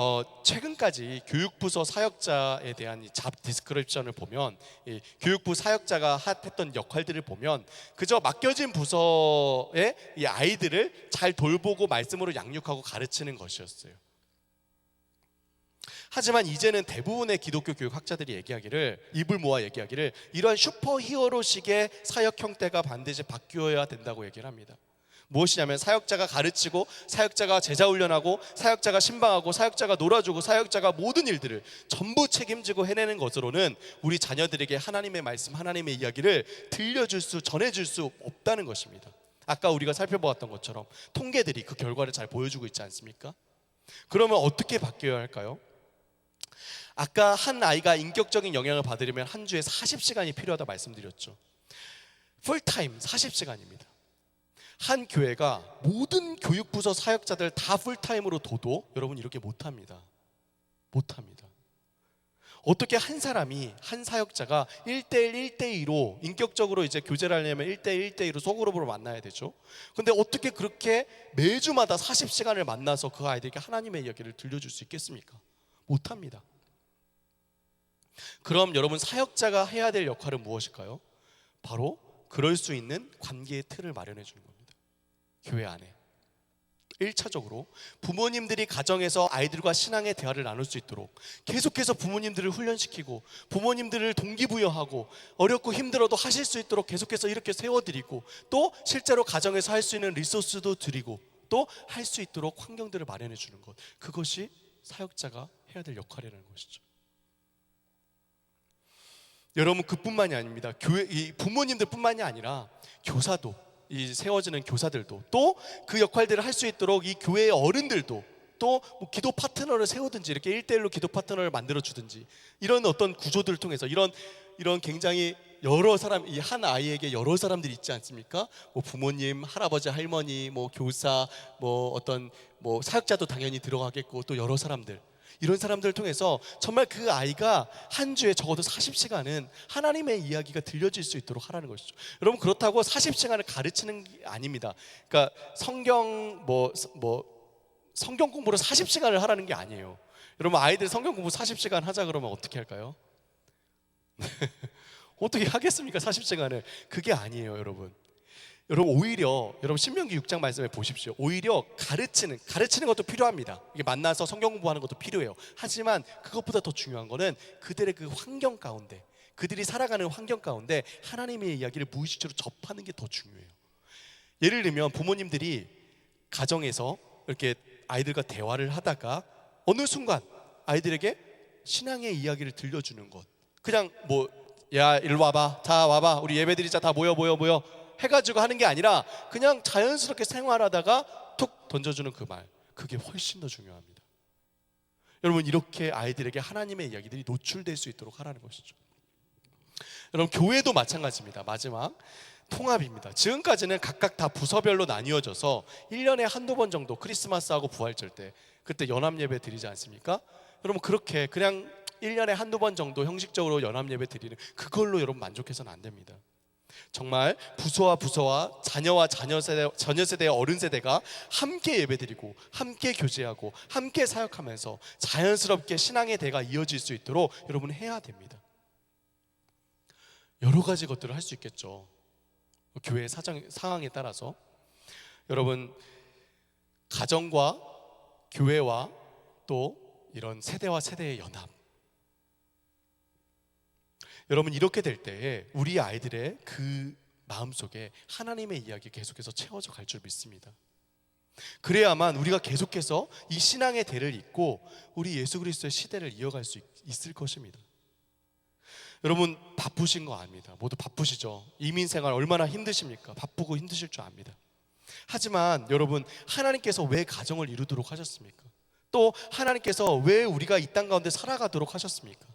최근까지 교육부서 사역자에 대한 잡 디스크립션을 보면, 이 교육부 사역자가 했던 역할들을 보면 그저 맡겨진 부서의 이 아이들을 잘 돌보고 말씀으로 양육하고 가르치는 것이었어요. 하지만 이제는 대부분의 기독교 교육학자들이 입을 모아 얘기하기를 이러한 슈퍼히어로식의 사역 형태가 반드시 바뀌어야 된다고 얘기를 합니다. 무엇이냐면, 사역자가 가르치고, 사역자가 제자 훈련하고, 사역자가 신방하고, 사역자가 놀아주고, 사역자가 모든 일들을 전부 책임지고 해내는 것으로는 우리 자녀들에게 하나님의 말씀, 하나님의 이야기를 전해줄 수 없다는 것입니다. 아까 우리가 살펴보았던 것처럼 통계들이 그 결과를 잘 보여주고 있지 않습니까? 그러면 어떻게 바뀌어야 할까요? 아까 한 아이가 인격적인 영향을 받으려면 한 주에 40시간이 필요하다 말씀드렸죠. 풀타임 40시간입니다. 한 교회가 모든 교육부서 사역자들 다 풀타임으로 둬도 여러분 이렇게 못합니다. 어떻게 한 사역자가 1대1, 1대2로 인격적으로 이제 교제를 하려면 1대1, 1대2로 소그룹으로 만나야 되죠. 근데 어떻게 그렇게 매주마다 40시간을 만나서 그 아이들에게 하나님의 이야기를 들려줄 수 있겠습니까? 못합니다. 그럼 여러분, 사역자가 해야 될 역할은 무엇일까요? 바로 그럴 수 있는 관계의 틀을 마련해 주는 겁니다. 교회 안에 1차적으로 부모님들이 가정에서 아이들과 신앙의 대화를 나눌 수 있도록 계속해서 부모님들을 훈련시키고, 부모님들을 동기부여하고, 어렵고 힘들어도 하실 수 있도록 계속해서 이렇게 세워드리고, 또 실제로 가정에서 할 수 있는 리소스도 드리고, 또 할 수 있도록 환경들을 마련해 주는 것, 그것이 사역자가 해야 될 역할이라는 것이죠. 여러분, 그뿐만이 아닙니다. 이 부모님들뿐만이 아니라 교사도, 이 세워지는 교사들도 또 그 역할들을 할 수 있도록 이 교회의 어른들도 또 뭐 기도 파트너를 세우든지, 이렇게 1대1로 기도 파트너를 만들어 주든지, 이런 어떤 구조들을 통해서 이런 굉장히 여러 사람, 이 한 아이에게 여러 사람들이 있지 않습니까? 뭐 부모님, 할아버지, 할머니, 뭐 교사, 뭐 어떤 뭐 사역자도 당연히 들어가겠고, 또 여러 사람들, 이런 사람들을 통해서 정말 그 아이가 한 주에 적어도 40시간은 하나님의 이야기가 들려질 수 있도록 하라는 것이죠. 여러분, 그렇다고 40시간을 가르치는 게 아닙니다. 그러니까 성경 공부를 40시간을 하라는 게 아니에요. 여러분, 아이들 성경 공부 40시간 하자 그러면 어떻게 할까요? 어떻게 하겠습니까? 40시간을. 그게 아니에요, 여러분. 여러분, 오히려 여러분 신명기 6장 말씀해 보십시오. 오히려 가르치는 것도 필요합니다. 이게 만나서 성경 공부하는 것도 필요해요. 하지만 그것보다 더 중요한 거는 그들의 그 환경 가운데, 그들이 살아가는 환경 가운데 하나님의 이야기를 무의식적으로 접하는 게 더 중요해요. 예를 들면 부모님들이 가정에서 이렇게 아이들과 대화를 하다가 어느 순간 아이들에게 신앙의 이야기를 들려주는 것, 그냥 야 일로 와봐, 다 와봐, 우리 예배드리자, 다 모여 해가지고 하는 게 아니라 그냥 자연스럽게 생활하다가 툭 던져주는 그 말, 그게 훨씬 더 중요합니다. 여러분, 이렇게 아이들에게 하나님의 이야기들이 노출될 수 있도록 하라는 것이죠. 여러분, 교회도 마찬가지입니다. 마지막 통합입니다. 지금까지는 각각 다 부서별로 나뉘어져서 1년에 한두 번 정도 크리스마스하고 부활절 때 그때 연합예배 드리지 않습니까? 여러분, 그렇게 그냥 1년에 한두 번 정도 형식적으로 연합예배 드리는 그걸로 여러분 만족해서는 안 됩니다. 정말 부서와 자녀와 자녀 세대의 어른 세대가 함께 예배드리고 함께 교제하고 함께 사역하면서 자연스럽게 신앙의 대가 이어질 수 있도록 여러분 해야 됩니다. 여러 가지 것들을 할 수 있겠죠. 교회 상황에 따라서. 여러분, 가정과 교회와 또 이런 세대와 세대의 연합, 여러분, 이렇게 될 때에 우리 아이들의 그 마음속에 하나님의 이야기 계속해서 채워져 갈 줄 믿습니다. 그래야만 우리가 계속해서 이 신앙의 대를 잇고 우리 예수 그리스도의 시대를 이어갈 수 있을 것입니다. 여러분, 바쁘신 거 압니다. 모두 바쁘시죠. 이민생활 얼마나 힘드십니까? 바쁘고 힘드실 줄 압니다. 하지만 여러분, 하나님께서 왜 가정을 이루도록 하셨습니까? 또 하나님께서 왜 우리가 이 땅 가운데 살아가도록 하셨습니까?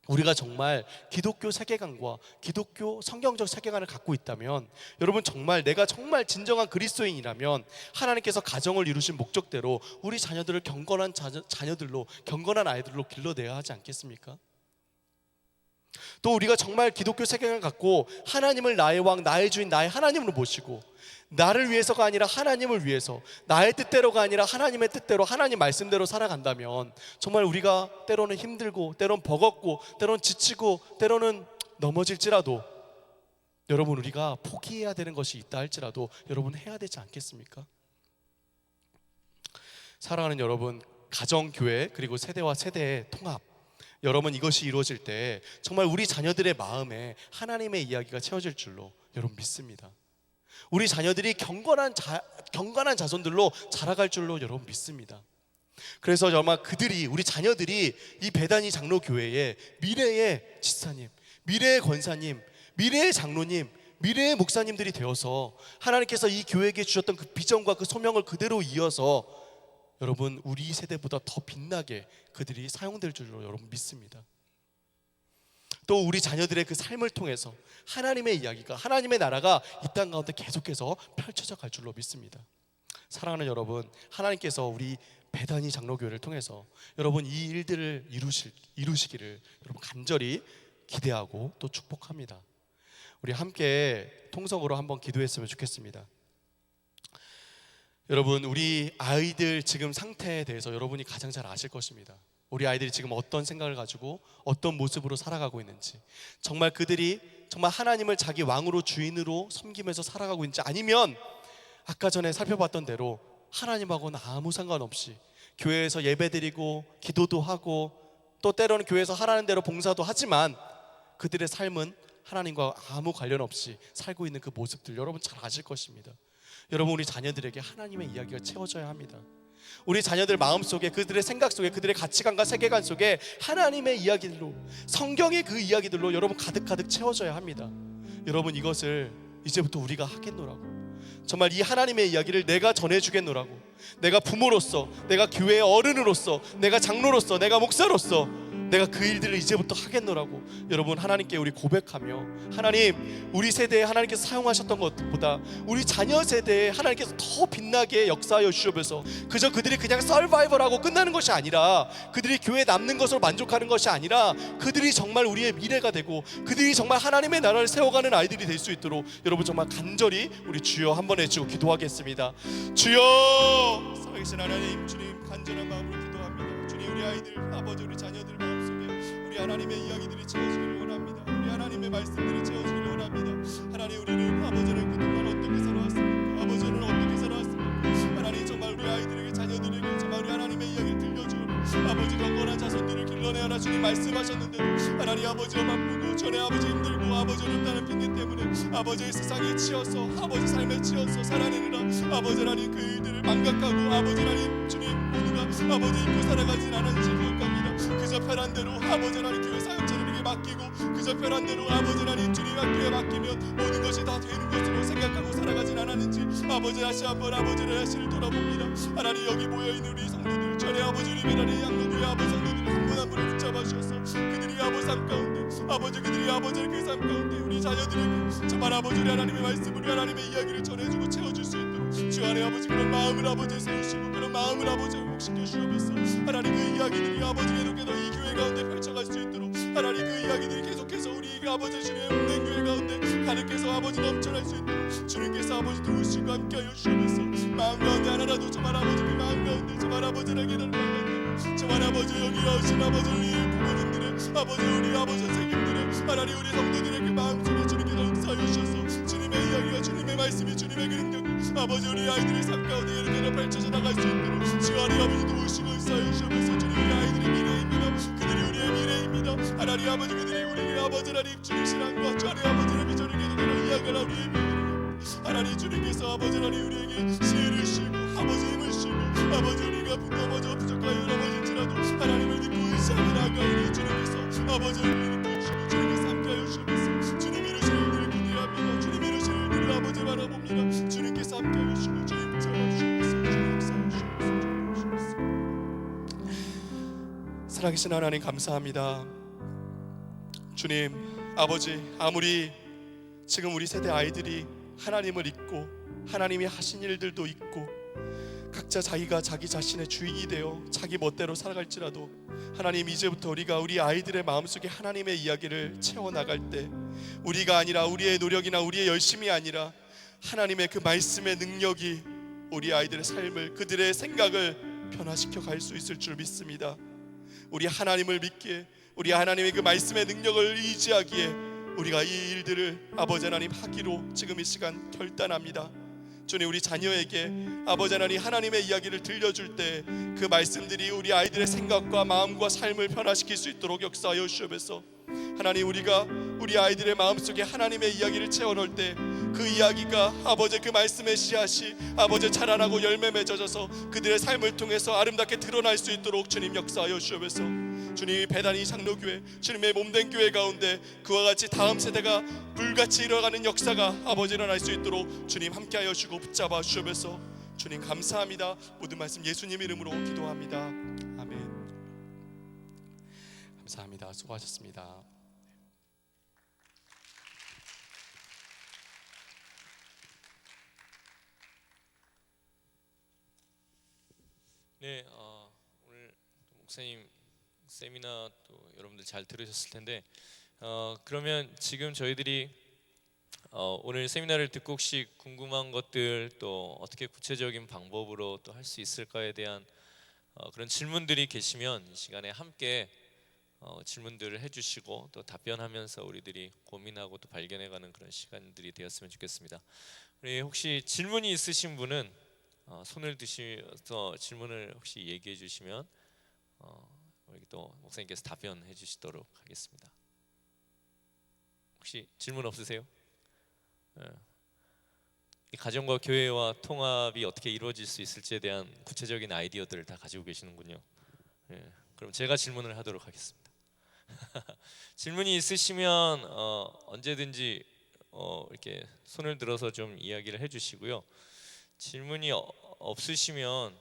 우리가 정말 기독교 세계관과 기독교 성경적 세계관을 갖고 있다면, 여러분, 정말 내가 정말 진정한 그리스도인이라면 하나님께서 가정을 이루신 목적대로 우리 자녀들을 경건한 자녀들로, 경건한 아이들로 길러내야 하지 않겠습니까? 또 우리가 정말 기독교 세계관을 갖고 하나님을 나의 왕, 나의 주인, 나의 하나님으로 모시고 나를 위해서가 아니라 하나님을 위해서, 나의 뜻대로가 아니라 하나님의 뜻대로, 하나님 말씀대로 살아간다면 정말 우리가 때로는 힘들고 때로는 버겁고 때로는 지치고 때로는 넘어질지라도 여러분, 우리가 포기해야 되는 것이 있다 할지라도 여러분 해야 되지 않겠습니까? 사랑하는 여러분, 가정, 교회, 그리고 세대와 세대의 통합, 여러분, 이것이 이루어질 때 정말 우리 자녀들의 마음에 하나님의 이야기가 채워질 줄로 여러분 믿습니다. 우리 자녀들이 경건한 자손들로 자라갈 줄로 여러분 믿습니다. 그래서 정말 우리 자녀들이 이 베다니 장로교회의 미래의 지사님, 미래의 권사님, 미래의 장로님, 미래의 목사님들이 되어서 하나님께서 이 교회에게 주셨던 그 비전과 그 소명을 그대로 이어서 여러분, 우리 세대보다 더 빛나게 그들이 사용될 줄로 여러분 믿습니다. 또 우리 자녀들의 그 삶을 통해서 하나님의 이야기가, 하나님의 나라가 이 땅 가운데 계속해서 펼쳐져 갈 줄로 믿습니다. 사랑하는 여러분, 하나님께서 우리 베다니 장로교회를 통해서 여러분 이 일들을 이루시기를 여러분 간절히 기대하고 또 축복합니다. 우리 함께 통성으로 한번 기도했으면 좋겠습니다. 여러분, 우리 아이들 지금 상태에 대해서 여러분이 가장 잘 아실 것입니다. 우리 아이들이 지금 어떤 생각을 가지고 어떤 모습으로 살아가고 있는지, 정말 그들이 정말 하나님을 자기 왕으로 주인으로 섬기면서 살아가고 있는지, 아니면 아까 전에 살펴봤던 대로 하나님하고는 아무 상관없이 교회에서 예배드리고 기도도 하고 또 때로는 교회에서 하라는 대로 봉사도 하지만 그들의 삶은 하나님과 아무 관련 없이 살고 있는 그 모습들 여러분 잘 아실 것입니다. 여러분, 우리 자녀들에게 하나님의 이야기가 채워져야 합니다. 우리 자녀들 마음속에, 그들의 생각 속에, 그들의 가치관과 세계관 속에 하나님의 이야기들로, 성경의 그 이야기들로 여러분 가득가득 채워져야 합니다. 여러분, 이것을 이제부터 우리가 하겠노라고, 정말 이 하나님의 이야기를 내가 전해주겠노라고, 내가 부모로서, 내가 교회의 어른으로서, 내가 장로로서, 내가 목사로서 내가 그 일들을 이제부터 하겠노라고 여러분 하나님께 우리 고백하며, 하나님 우리 세대에 하나님께서 사용하셨던 것보다 우리 자녀 세대에 하나님께서 더 빛나게 역사하여 주시옵소서. 그저 그들이 그냥 서바이벌하고 끝나는 것이 아니라, 그들이 교회에 남는 것으로 만족하는 것이 아니라, 그들이 정말 우리의 미래가 되고 그들이 정말 하나님의 나라를 세워가는 아이들이 될 수 있도록 여러분 정말 간절히 우리 주여 한번 외치고 기도하겠습니다. 주여, 살아계신 하나님, 주님 간절한 마음으로 기도합니다. 주님, 우리 아이들, 아버지, 우리 자녀들 마음속에 우리 하나님의 이야기들이 채워지기를 원합니다. 우리 하나님의 말씀들이 채워지기를 원합니다. 하나님, 우리는 아버지는 그동안 어떻게 살아왔습니까? 아버지는 어떻게 살아왔습니까? 하나님, 정말 우리 아이들에게, 자녀들에게 정말 우리 하나님의 이야기를 들려주고 아버지 경건한 자손들을 길러내어라 주님 말씀하셨는데, 하나님 아버지와 맞보고 전에 아버지 힘들고 아버지 어렵다는 핑계 때문에 아버지의 세상에 치여서 아버지 삶에 치여서 살아내느라 아버지 하나님 그 일들을 망각하고 아버지 하나님 주님 모두가 아버지 잊고 살아가진 않은지 기억합니다. 그저 편한 대로 아버지 하나님 교회 사역자들에게 맡기고 그저 편한 대로 아버지 하나님 주님 학교에 맡기면 모든 것이 다 되는 것으로 생각하고 살아가진 않았는지 아버지 다시 한번 아버지의 자신을 돌아봅니다. 하나님 여기 모여있는 우리 성도들, 전에 아버지 우리 베라리 양로교회 아버지 성도들 한 분 한 분을 붙잡아 주셔서 그들이 아버지 삶 가운데 아버지 그들이 아버지의 그 삶 가운데 우리 자녀들에게 정말 아버지 우리 하나님의 말씀을 우리 하나님의 이야기를 전해주고 채워줄 수 있도록 주 안에 아버지 그런 마음을 아버지 세우시고 그런 마음을 아버지 회복시켜 주시옵소서. 하나님 그 이야기들이 아버지 계속해서 이 교회 가운데 펼쳐갈 수 있도록 하나님 그 이야기들이 계속해서 우리 아버지 주님의 은행 교회 가운데 가득해서 아버지 넘쳐날 수 있도록 주님께서 아버지 도우시고 함께하여 주시옵소서. 마음 가운데 하나라도 정말 아버지 그 마음 가운데 정말 아버지에게 달라가는 정말 아버지 여기 오신 아버지 우리 부모님들의 아버지 우리 아버지 선생님들의 하나님 우리 성도들의 그 마음속에 주님께서 역사하여 주셔서 주님의 이야기가 주님의 말씀이 주님의 그 능력이 아버지 우리 아이들의 삶 가운데 이렇게 펼쳐져 나갈 수 있도록 주 안에 아버지 도우시고 역사하여 주셔서 주님 우리 아이들의 미래입니다. 그들이 우리의 미래입니다. 하나님 아버지 그들이 우리 아버지 하나님 주님 신앙과 주 안에 아버지의 비전을 계속해서 이야기하라 우리의 미래입니다. 하나님 주님께서 아버지 하나님 우리에게 지혜를 주시고 아버지 힘을 주시고 아버지 우리가 분노하며 부족하여 넘어질지라도 하나님을 믿고 의지하며 나아가오니 주님께서 아버지 우리를 믿고 주시고 주님께서 함께하여 주시옵소서. 주님 이루실 일들을 기대합니다. 주님 이루실 일들을 아버지 바라봅니다. 주님께서 함께하여 주시고 주님 잡아주시옵소서. 주님 역사하여 주시옵소서. 살아계신 하나님 감사합니다. 주님 아버지, 아무리 지금 우리 세대 아이들이 하나님을 잊고 하나님이 하신 일들도 잊고 각자 자기가 자기 자신의 주인이 되어 자기 멋대로 살아갈지라도 하나님 이제부터 우리가 우리 아이들의 마음속에 하나님의 이야기를 채워나갈 때 우리가 아니라 우리의 노력이나 우리의 열심이 아니라 하나님의 그 말씀의 능력이 우리 아이들의 삶을, 그들의 생각을 변화시켜 갈 수 있을 줄 믿습니다. 우리 하나님을 믿기에, 우리 하나님의 그 말씀의 능력을 의지하기에 우리가 이 일들을 아버지 하나님 하기로 지금 이 시간 결단합니다. 주님 우리 자녀에게 아버지 하나님 하나님의 이야기를 들려줄 때 그 말씀들이 우리 아이들의 생각과 마음과 삶을 변화시킬 수 있도록 역사하여 주옵소서. 하나님 우리가 우리 아이들의 마음속에 하나님의 이야기를 채워넣을 때 그 이야기가 아버지 그 말씀의 씨앗이 아버지 자라나고 열매 맺어져서 그들의 삶을 통해서 아름답게 드러날 수 있도록 주님 역사하여 주옵소서. 주님 배단이 장로교회 주님의 몸된 교회 가운데 그와 같이 다음 세대가 불같이 일어나는 역사가 아버지 일어날 수 있도록 주님 함께하여 주고 붙잡아 주옵소서. 주님 감사합니다. 모든 말씀 예수님 이름으로 기도합니다. 아멘. 감사합니다. 수고하셨습니다. 네, 오늘 목사님 세미나 또 여러분들 잘 들으셨을 텐데 그러면 지금 저희들이 오늘 세미나를 듣고 혹시 궁금한 것들 또 어떻게 구체적인 방법으로 또 할 수 있을까에 대한 그런 질문들이 계시면 이 시간에 함께 질문들을 해주시고 또 답변하면서 우리들이 고민하고 또 발견해가는 그런 시간들이 되었으면 좋겠습니다. 우리 혹시 질문이 있으신 분은 손을 드셔서 질문을 혹시 얘기해 주시면 우리 또 목사님께서 답변해 주시도록 하겠습니다. 혹시 질문 없으세요? 이 가정과 교회와 통합이 어떻게 이루어질 수 있을지에 대한 구체적인 아이디어들을 다 가지고 계시는군요. 그럼 제가 질문을 하도록 하겠습니다. 질문이 있으시면 언제든지 이렇게 손을 들어서 좀 이야기를 해주시고요. 질문이 없으시면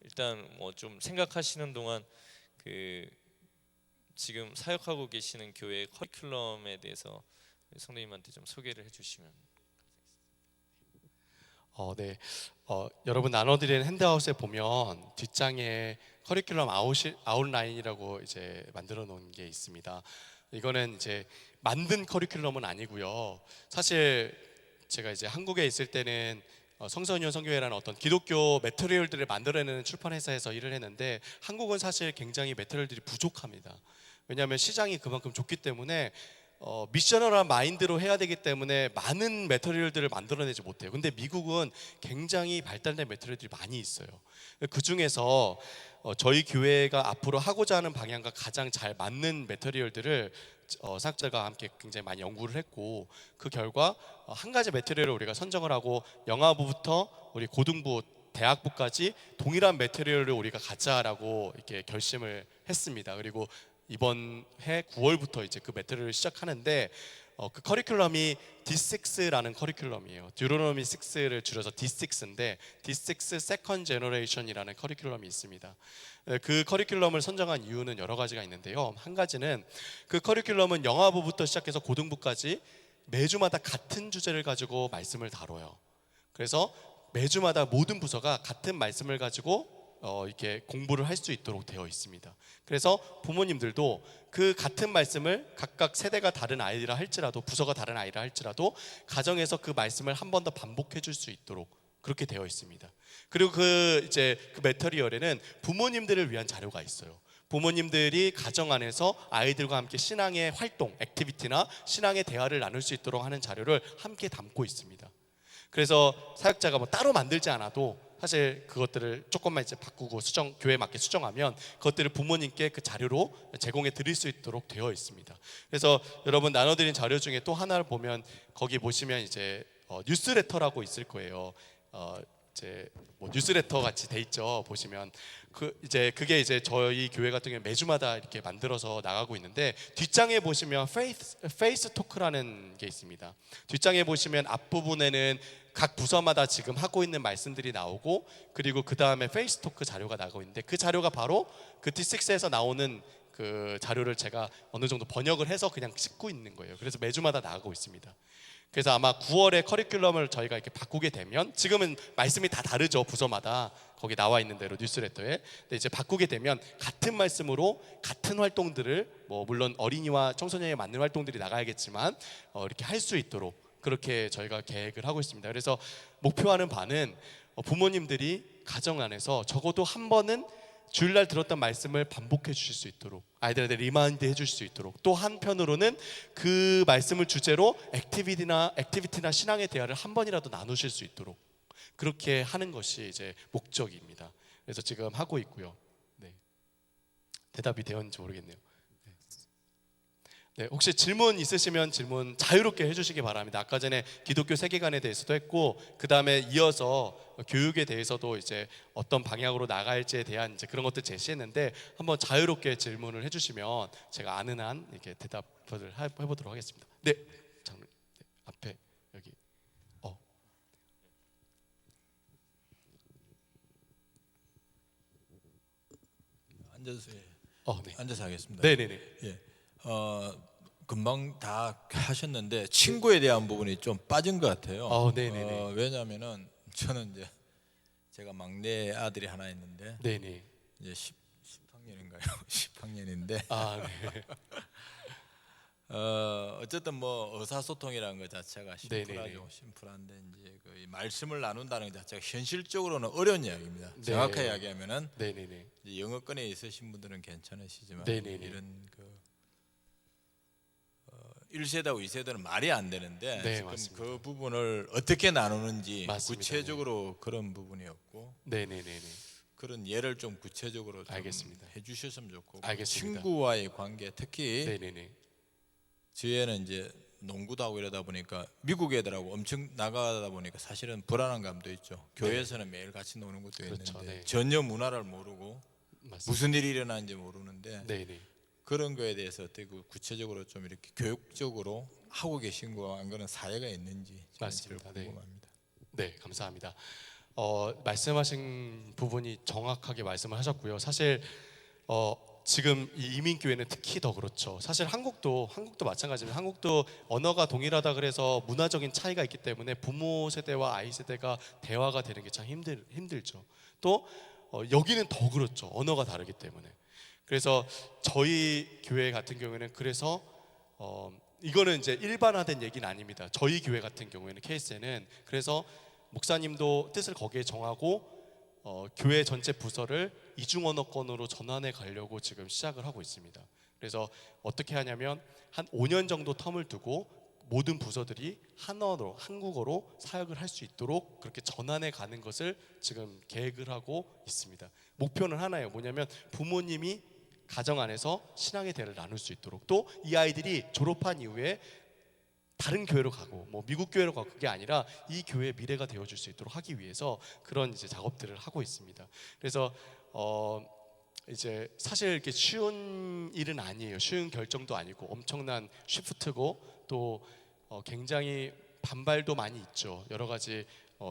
일단 뭐 좀 생각하시는 동안 그 지금 사역하고 계시는 교회의 커리큘럼에 대해서 성도님한테 좀 소개를 해주시면. 네. 여러분 나눠드리는 핸드아웃에 보면 뒷장에 커리큘럼 아웃라인이라고 이제 만들어 놓은 게 있습니다. 이거는 이제 만든 커리큘럼은 아니고요. 사실 제가 이제 한국에 있을 때는 성서윤 성교회라는 어떤 기독교 매트리얼들을 만들어내는 출판회사에서 일을 했는데 한국은 사실 굉장히 매트리얼들이 부족합니다. 왜냐하면 시장이 그만큼 좁기 때문에 미셔널한 마인드로 해야 되기 때문에 많은 매트리얼들을 만들어내지 못해요. 근데 미국은 굉장히 발달된 매트리얼들이 많이 있어요. 그 중에서 저희 교회가 앞으로 하고자 하는 방향과 가장 잘 맞는 매트리얼들을 사역자가 함께 굉장히 많이 연구를 했고, 그 결과 한 가지 매트리얼을 우리가 선정을 하고 영아부부터 우리 고등부, 대학부까지 동일한 매트리얼을 우리가 갖자라고 이렇게 결심을 했습니다. 그리고 이번 해 9월부터 이제 그 매트리얼을 시작하는데 그 커리큘럼이 D6라는 커리큘럼이에요. 듀로노미 6를 줄여서 D6인데 D6 세컨 제너레이션이라는 커리큘럼이 있습니다. 그 커리큘럼을 선정한 이유는 여러 가지가 있는데요. 한 가지는 그 커리큘럼은 영아부부터 시작해서 고등부까지 매주마다 같은 주제를 가지고 말씀을 다뤄요. 그래서 매주마다 모든 부서가 같은 말씀을 가지고 이렇게 공부를 할 수 있도록 되어 있습니다. 그래서 부모님들도 그 같은 말씀을 각각 세대가 다른 아이라 할지라도, 부서가 다른 아이라 할지라도 가정에서 그 말씀을 한 번 더 반복해 줄 수 있도록 그렇게 되어 있습니다. 그리고 그 매터리얼에는 부모님들을 위한 자료가 있어요. 부모님들이 가정 안에서 아이들과 함께 신앙의 활동, 액티비티나 신앙의 대화를 나눌 수 있도록 하는 자료를 함께 담고 있습니다. 그래서 사역자가 뭐 따로 만들지 않아도 사실 그것들을 조금만 이제 바꾸고 교회에 맞게 수정하면 그것들을 부모님께 그 자료로 제공해 드릴 수 있도록 되어 있습니다. 그래서 여러분 나눠드린 자료 중에 또 하나를 보면 거기 보시면 이제 뉴스레터라고 있을 거예요. 이제 뭐 뉴스레터 같이 돼 있죠. 보시면 그게 이제 저희 교회 같은 경우에 매주마다 이렇게 만들어서 나가고 있는데, 뒷장에 보시면 페이스 토크라는 게 있습니다. 뒷장에 보시면 앞부분에는 각 부서마다 지금 하고 있는 말씀들이 나오고, 그리고 그 다음에 페이스 토크 자료가 나가고 있는데, 그 자료가 바로 그 D6에서 나오는 그 자료를 제가 어느 정도 번역을 해서 그냥 싣고 있는 거예요. 그래서 매주마다 나가고 있습니다. 그래서 아마 9월에 커리큘럼을 저희가 이렇게 바꾸게 되면, 지금은 말씀이 다 다르죠, 부서마다 거기 나와 있는 대로 뉴스레터에. 근데 이제 바꾸게 되면 같은 말씀으로 같은 활동들을, 뭐 물론 어린이와 청소년에 맞는 활동들이 나가야겠지만 이렇게 할 수 있도록 그렇게 저희가 계획을 하고 있습니다. 그래서 목표하는 바는 부모님들이 가정 안에서 적어도 한 번은 주일날 들었던 말씀을 반복해 주실 수 있도록, 아이들한테 리마인드 해줄 수 있도록, 또 한편으로는 그 말씀을 주제로 액티비티나 신앙의 대화를 한 번이라도 나누실 수 있도록 그렇게 하는 것이 이제 목적입니다. 그래서 지금 하고 있고요. 네. 대답이 되었는지 모르겠네요. 네, 혹시 질문 있으시면 질문 자유롭게 해주시기 바랍니다. 아까 전에 기독교 세계관에 대해서도 했고, 그 다음에 이어서 교육에 대해서도 이제 어떤 방향으로 나갈지에 대한 이제 그런 것들 제시했는데, 한번 자유롭게 질문을 해주시면 제가 아는 한 이렇게 대답을 해보도록 하겠습니다. 네, 장로님, 네, 앞에 여기. 앉아서 네. 앉아서 하겠습니다. 네네네. 예. 금방 다 하셨는데 친구에 대한 부분이 좀 빠진 것 같아요. 네네네. 왜냐하면은 저는 이제 제가 막내 아들이 하나 있는데, 네네. 이제 10학년인가요? 10학년인데. 네. 어쨌든 뭐 의사소통이라는 것 자체가 심플하죠. 네네네. 심플한데 이제 그 말씀을 나눈다는 것 자체가 현실적으로는 어려운 이야기입니다. 네. 정확하게 이야기하면은 네네네. 이제 영어권에 있으신 분들은 괜찮으시지만 네네네. 이런 그 1세대하고 2세대는 말이 안 되는데, 네, 지금 맞습니다. 그 부분을 어떻게 나누는지 맞습니다. 구체적으로 그런 부분이 없고, 네네네네. 그런 예를 좀 구체적으로 좀 알겠습니다. 해주셨으면 좋고, 알겠습니다. 친구와의 관계, 특히 네네네. 저희는 이제 농구도 하고 이러다 보니까 미국 애들하고 엄청 나가다 보니까 사실은 불안한 감도 있죠. 교회에서는 매일 같이 노는 것도 그렇죠. 있는데 네. 전혀 문화를 모르고 맞습니다. 무슨 일이 일어나는지 모르는데, 네네. 그런 거에 대해서 어떻게 구체적으로 좀 이렇게 교육적으로 하고 계신 거, 안 그런 사례가 있는지 맞습니다. 네. 궁금합니다. 네, 감사합니다. 말씀하신 부분이 정확하게 말씀을 하셨고요. 사실 지금 이 이민교회는 특히 더 그렇죠. 사실 한국도 마찬가지입니다. 한국도 언어가 동일하다 그래서 문화적인 차이가 있기 때문에 부모 세대와 아이 세대가 대화가 되는 게 참 힘들죠. 또 여기는 더 그렇죠. 언어가 다르기 때문에. 그래서 저희 교회 같은 경우에는 그래서 이거는 이제 일반화된 얘기는 아닙니다. 저희 교회 같은 경우에는 KSN은 그래서 목사님도 뜻을 거기에 정하고 교회 전체 부서를 이중언어권으로 전환해 가려고 지금 시작을 하고 있습니다. 그래서 어떻게 하냐면 한 5년 정도 텀을 두고 모든 부서들이 한어로 한국어로 사역을 할 수 있도록 그렇게 전환해 가는 것을 지금 계획을 하고 있습니다. 목표는 하나예요. 뭐냐면 부모님이 가정 안에서 신앙의 대화를 나눌 수 있도록, 또 이 아이들이 졸업한 이후에 다른 교회로 가고 뭐 미국 교회로 가고 그게 아니라 이 교회의 미래가 되어줄 수 있도록 하기 위해서 그런 이제 작업들을 하고 있습니다. 그래서 이제 사실 이렇게 쉬운 일은 아니에요. 쉬운 결정도 아니고 엄청난 쉬프트고 또 굉장히 반발도 많이 있죠. 여러 가지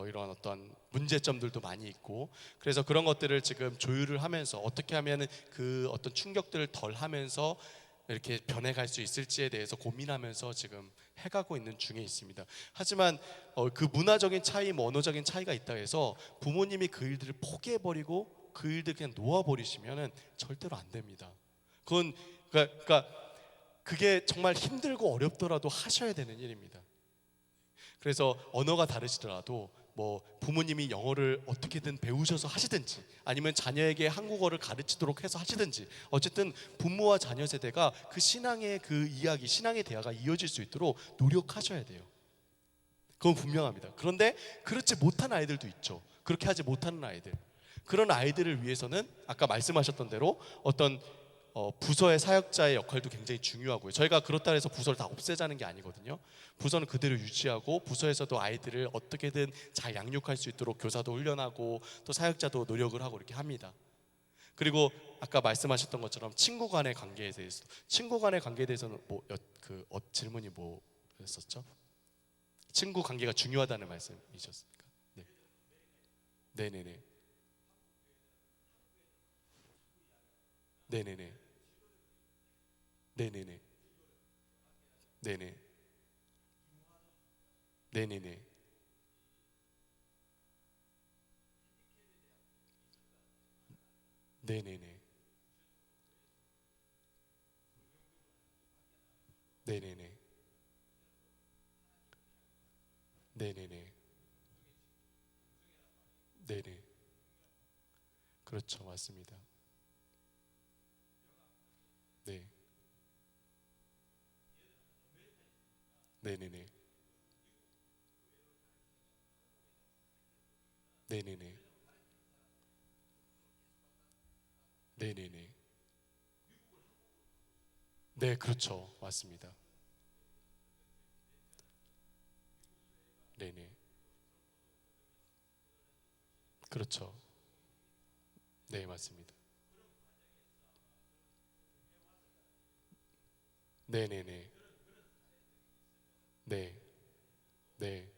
이런 어떤 문제점들도 많이 있고, 그래서 그런 것들을 지금 조율을 하면서 어떻게 하면은 그 어떤 충격들을 덜 하면서 이렇게 변해갈 수 있을지에 대해서 고민하면서 지금 해가고 있는 중에 있습니다. 하지만 그 문화적인 차이, 뭐 언어적인 차이가 있다 해서 부모님이 그 일들을 포기해버리고 그 일들 그냥 놓아버리시면은 절대로 안 됩니다. 그건 그러니까 그게 정말 힘들고 어렵더라도 하셔야 되는 일입니다. 그래서 언어가 다르시더라도 뭐 부모님이 영어를 어떻게든 배우셔서 하시든지 아니면 자녀에게 한국어를 가르치도록 해서 하시든지 어쨌든 부모와 자녀 세대가 그 신앙의 그 이야기, 신앙의 대화가 이어질 수 있도록 노력하셔야 돼요. 그건 분명합니다. 그런데 그렇지 못한 아이들도 있죠. 그렇게 하지 못하는 아이들. 그런 아이들을 위해서는 아까 말씀하셨던 대로 어떤 부서의 사역자의 역할도 굉장히 중요하고요. 저희가 그렇다 해서 부서를 다 없애자는 게 아니거든요. 부서는 그대로 유지하고 부서에서도 아이들을 어떻게든 잘 양육할 수 있도록 교사도 훈련하고 또 사역자도 노력을 하고 이렇게 합니다. 그리고 아까 말씀하셨던 것처럼 친구 간의 관계에 대해서는 질문이 뭐였었죠? 친구 관계가 중요하다는 말씀이셨습니까? 네. 네네네. 네네네. 네네네. 네네. 네네네. 네네네. 네네네. 네네네. 네네. 그렇죠. 맞습니다. 네. 네네네. 네네네. 네네네. 네, 그렇죠. 맞습니다. 네네. 그렇죠. 네, 맞습니다. 네네네. 네. 네.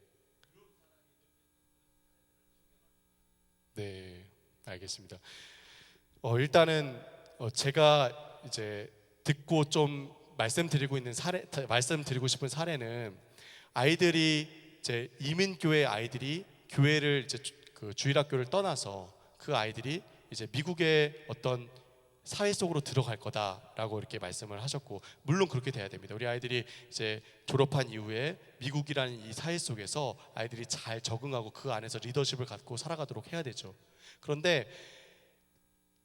네. 알겠습니다. 일단은 제가 이제 듣고 좀 말씀드리고 싶은 사례는 아이들이 이제 이민교회 아이들이 교회를 이제 그 주일학교를 떠나서 그 아이들이 이제 미국의 어떤 사회 속으로 들어갈 거다라고 이렇게 말씀을 하셨고, 물론 그렇게 돼야 됩니다. 우리 아이들이 이제 졸업한 이후에 미국이라는 이 사회 속에서 아이들이 잘 적응하고 그 안에서 리더십을 갖고 살아가도록 해야 되죠. 그런데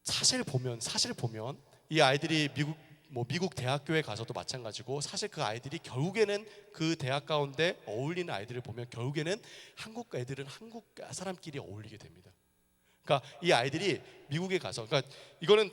사실 보면 이 아이들이 미국 대학교에 가서도 마찬가지고, 사실 그 아이들이 결국에는 그 대학 가운데 어울리는 아이들을 보면 결국에는 한국 애들은 한국 사람끼리 어울리게 됩니다. 그러니까 이 아이들이 미국에 가서, 그러니까 이거는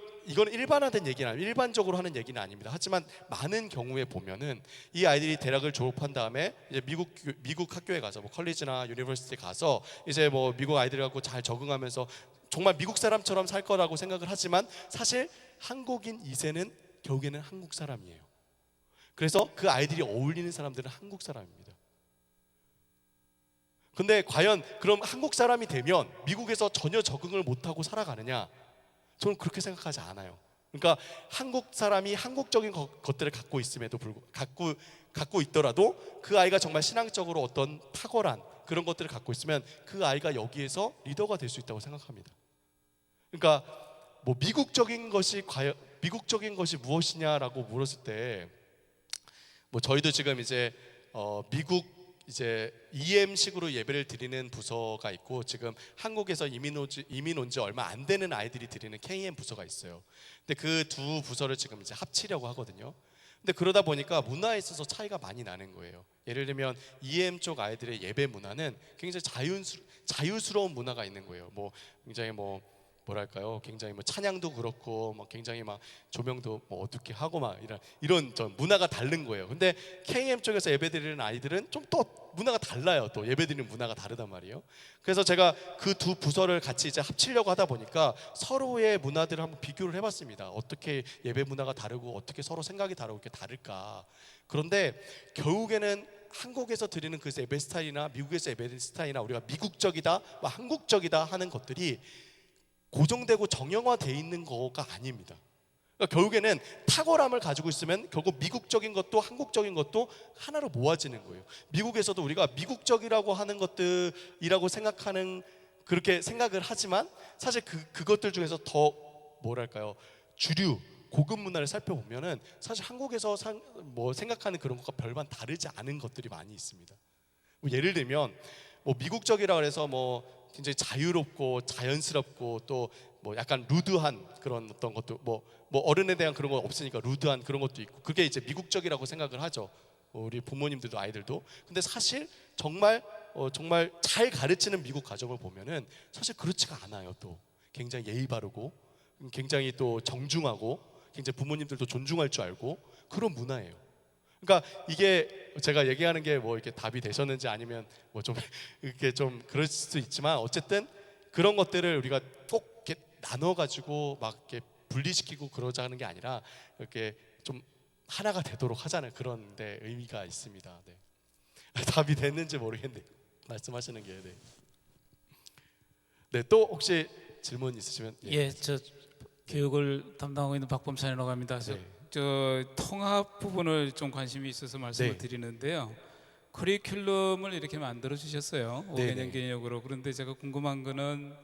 일반화된 얘기는 아니에요. 일반적으로 하는 얘기는 아닙니다. 하지만 많은 경우에 보면은 이 아이들이 대학을 졸업한 다음에 이제 미국 학교에 가서 뭐 컬리지나 유니버시티에 가서 이제 뭐 미국 아이들 갖고 잘 적응하면서 정말 미국 사람처럼 살 거라고 생각을 하지만 사실 한국인 2세는 결국에는 한국 사람이에요. 그래서 그 아이들이 어울리는 사람들은 한국 사람입니다. 근데 과연 그럼 한국 사람이 되면 미국에서 전혀 적응을 못하고 살아가느냐? 저는 그렇게 생각하지 않아요. 그러니까 한국 사람이 한국적인 것들을 갖고 있음에도 불구하고 갖고 있더라도 그 아이가 정말 신앙적으로 어떤 탁월한 그런 것들을 갖고 있으면 그 아이가 여기에서 리더가 될 수 있다고 생각합니다. 그러니까 뭐 미국적인 것이 무엇이냐라고 물었을 때 뭐 저희도 지금 이제 미국 이제 EM식으로 예배를 드리는 부서가 있고 지금 한국에서 이민 온 지 얼마 안 되는 아이들이 드리는 KM 부서가 있어요. 근데 그 두 부서를 지금 이제 합치려고 하거든요. 근데 그러다 보니까 문화에 있어서 차이가 많이 나는 거예요. 예를 들면 EM 쪽 아이들의 예배 문화는 굉장히 자유스러운 문화가 있는 거예요. 뭐 굉장히 뭐랄까요? 굉장히 뭐 찬양도 그렇고 뭐 굉장히 막 조명도 뭐 어둡게 하고 막 이런 좀 문화가 다른 거예요. 근데 KM 쪽에서 예배드리는 아이들은 좀 또 문화가 달라요. 또 예배드리는 문화가 다르단 말이에요. 그래서 제가 그 두 부서를 같이 이제 합치려고 하다 보니까 서로의 문화들을 한번 비교를 해봤습니다. 어떻게 예배 문화가 다르고 어떻게 서로 생각이 다르고 이렇게 다를까. 그런데 결국에는 한국에서 드리는 그 예배 스타일이나 미국에서 예배 스타일이나 우리가 미국적이다, 뭐 한국적이다 하는 것들이 고정되고 정형화되어 있는 거가 아닙니다. 그러니까 결국에는 탁월함을 가지고 있으면 결국 미국적인 것도 한국적인 것도 하나로 모아지는 거예요. 미국에서도 우리가 미국적이라고 하는 것들이라고 그렇게 생각을 하지만 사실 그것들 중에서 더 뭐랄까요, 주류 고급 문화를 살펴보면은 사실 한국에서 생각하는 그런 것과 별반 다르지 않은 것들이 많이 있습니다. 뭐 예를 들면 뭐 미국적이라 그래서 뭐 굉장히 자유롭고 자연스럽고 또 뭐 약간 루드한 그런 어떤 것도 뭐 어른에 대한 그런 거 없으니까 루드한 그런 것도 있고 그게 이제 미국적이라고 생각을 하죠. 우리 부모님들도 아이들도. 근데 사실 정말 잘 가르치는 미국 가정을 보면은 사실 그렇지가 않아요. 또 굉장히 예의 바르고 굉장히 또 정중하고 굉장히 부모님들도 존중할 줄 알고 그런 문화예요. 그러니까 이게 제가 얘기하는 게 뭐 이렇게 답이 되셨는지 아니면 뭐 좀 이렇게 좀 그럴 수도 있지만 어쨌든 그런 것들을 우리가 꼭 이렇게 나눠가지고 막 이렇게 분리시키고 그러자는 게 아니라 이렇게 좀 하나가 되도록 하자는 그런 데 의미가 있습니다. 네. 답이 됐는지 모르겠네요. 말씀하시는 게. 네. 네, 또 혹시 질문 있으시면 예, 저 교육을 담당하고 있는 박범찬이라고 합니다. 네. 저 통합 부분을 좀 관심이 있어서 말씀을 네. 드리는데요. 커리큘럼을 이렇게 만들어 주셨어요. 5개년 개념으로. 그런데 제가 궁금한 거는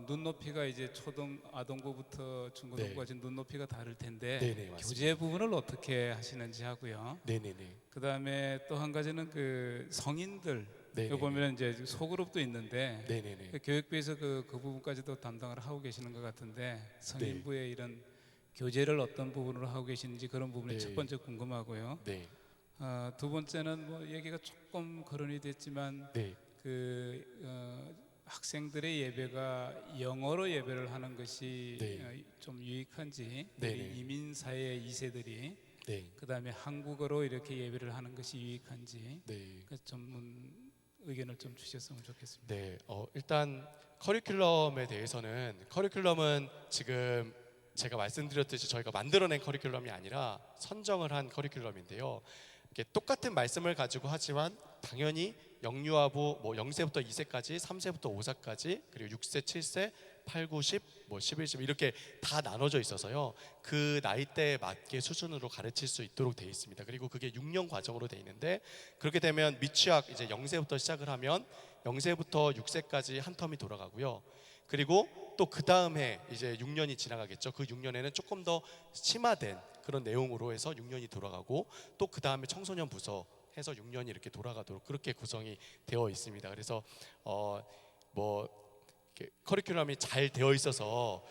눈높이가 이제 초등 아동부부터 중고등부까지 눈높이가 다를 텐데 네네, 교재 부분을 어떻게 하시는지 하고요. 네네네. 그다음에 또 한 가지는 그 성인들 여기 보면 이제 소그룹도 있는데 네네네. 그 교육부에서 그 부분까지도 담당을 하고 계시는 것 같은데 성인부의 이런 교재를 어떤 부분으로 하고 계시는지 그런 부분이 첫 번째 궁금하고요. 네. 두 번째는 뭐 얘기가 조금 거론이 됐지만 학생들의 예배가 영어로 예배를 하는 것이 좀 유익한지 우리 이민 사회 2세들이 그다음에 한국어로 이렇게 예배를 하는 것이 유익한지 그 전문 의견을 좀 주셨으면 좋겠습니다. 네, 일단 커리큘럼에 대해서는 커리큘럼은 지금 제가 말씀드렸듯이 저희가 만들어낸 커리큘럼이 아니라 선정을 한 커리큘럼인데요. 이렇게 똑같은 말씀을 가지고 하지만 당연히 영유아부 뭐 0세부터 2세까지, 3세부터 5세까지, 그리고 6세, 7세, 8, 9, 10, 뭐 11, 12 이렇게 다 나눠져 있어서요. 그 나이대에 맞게 수준으로 가르칠 수 있도록 되어 있습니다. 그리고 그게 6년 과정으로 되어 있는데 그렇게 되면 미취학 이제 0세부터 시작을 하면 0세부터 6세까지 한 텀이 돌아가고요. 그리고 또 그 다음에 이제 6년이 지나가겠죠. 그 6년에는 조금 더 심화된 그런 내용으로 해서 6년이 돌아가고 또 그 다음에 청소년 부서 해서 6년이 이렇게 돌아가도록 그렇게 구성이 되어 있습니다. 그래서 뭐 커리큘럼이 잘 되어 있어서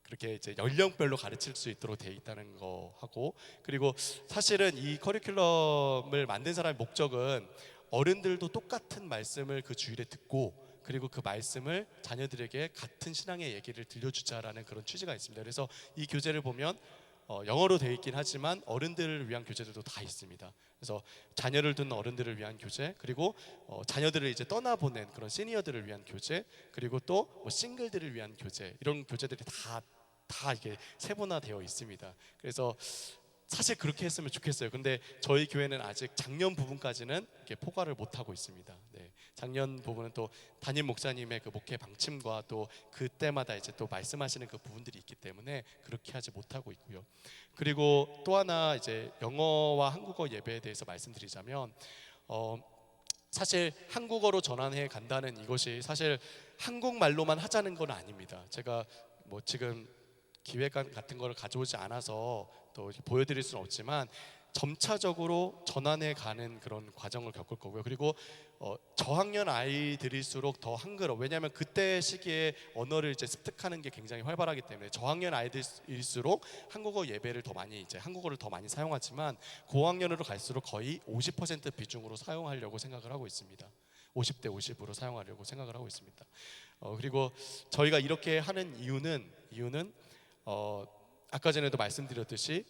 그렇게 이제 연령별로 가르칠 수 있도록 되어 있다는 거 하고 그리고 사실은 이 커리큘럼을 만든 사람의 목적은 어른들도 똑같은 말씀을 그 주일에 듣고 그리고 그 말씀을 자녀들에게 같은 신앙의 얘기를 들려주자라는 그런 취지가 있습니다. 그래서 이 교재를 보면 영어로 되어 있긴 하지만 어른들을 위한 교재들도 다 있습니다. 그래서 자녀를 둔 어른들을 위한 교재, 그리고 자녀들을 이제 떠나보낸 그런 시니어들을 위한 교재, 그리고 또 뭐 싱글들을 위한 교재, 이런 교재들이 다 이게 세분화되어 있습니다. 그래서 사실 그렇게 했으면 좋겠어요. 근데 저희 교회는 아직 작년 부분까지는 이렇게 포괄을 못 하고 있습니다. 네, 작년 부분은 또 담임 목사님의 그 목회 방침과 또 그때마다 이제 또 말씀하시는 그 부분들이 있기 때문에 그렇게 하지 못하고 있고요. 그리고 또 하나 이제 영어와 한국어 예배에 대해서 말씀드리자면, 사실 한국어로 전환해 간다는 이것이 사실 한국말로만 하자는 건 아닙니다. 제가 뭐 지금 기획 같은 걸 가져오지 않아서 또 보여드릴 수는 없지만 점차적으로 전환해 가는 그런 과정을 겪을 거고요. 그리고 저학년 아이들일수록 더 한글어, 왜냐하면 그때 시기에 언어를 이제 습득하는 게 굉장히 활발하기 때문에 저학년 아이들일수록 한국어 예배를 더 많이, 이제 한국어를 더 많이 사용하지만 고학년으로 갈수록 거의 50% 비중으로 사용하려고 생각을 하고 있습니다. 50대 50으로 사용하려고 생각을 하고 있습니다. 그리고 저희가 이렇게 하는 이유는 아까 전에도 말씀드렸듯이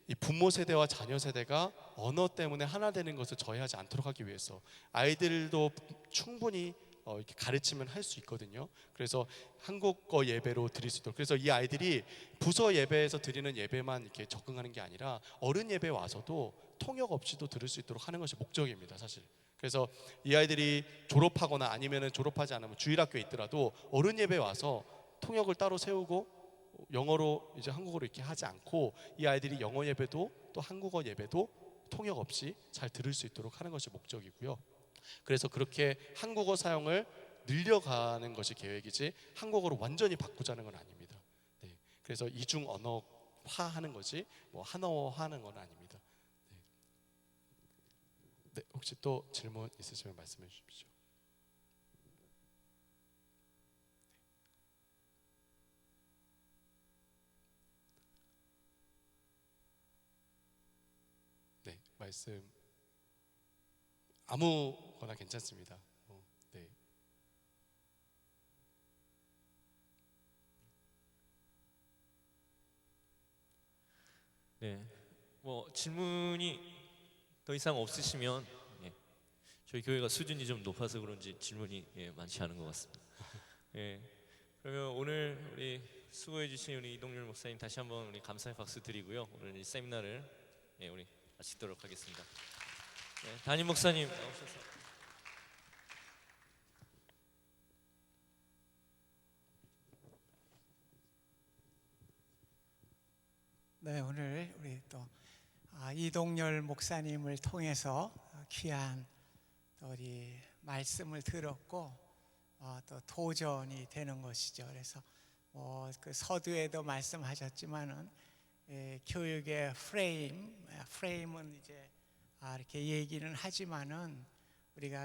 이 부모 세대와 자녀 세대가 언어 때문에 하나 되는 것을 저해하지 않도록 하기 위해서 아이들도 충분히 이렇게 가르치면 할 수 있거든요. 그래서 한국어 예배로 드릴 수 있도록, 그래서 이 아이들이 부서 예배에서 드리는 예배만 이렇게 적응하는 게 아니라 어른 예배 와서도 통역 없이도 들을 수 있도록 하는 것이 목적입니다, 사실. 그래서 이 아이들이 졸업하거나 아니면은 졸업하지 않으면 주일학교에 있더라도 어른 예배 와서 통역을 따로 세우고 영어로 이제 한국어로 이렇게 하지 않고 이 아이들이 영어 예배도 또 한국어 예배도 통역 없이 잘 들을 수 있도록 하는 것이 목적이고요. 그래서 그렇게 한국어 사용을 늘려가는 것이 계획이지 한국어로 완전히 바꾸자는 건 아닙니다. 네. 그래서 이중 언어화하는 거지 뭐 한어화하는 건 아닙니다. 네. 네, 혹시 또 질문 있으시면 말씀해 주십시오. 네, 말씀 아무거나 괜찮습니다. 네. 네, 뭐 질문이 더 이상 없으시면 저희 교회가 수준이 좀 높아서 그런지 질문이 많지 않은 것 같습니다. 그러면 오늘 우리 수고해 주신 우리 이동률 목사님 다시 한번 우리 감사의 박수 드리고요. 오늘 이 세미나를 우리 마치도록 하겠습니다. 담임 목사님 나오셔서. 네, 오늘 우리 또 이동열 목사님을 통해서 귀한 또 우리 말씀을 들었고 또 도전이 되는 것이죠. 그래서 그 서두에도 말씀하셨지만은 교육의 프레임은 이제 이렇게 얘기는 하지만은 우리가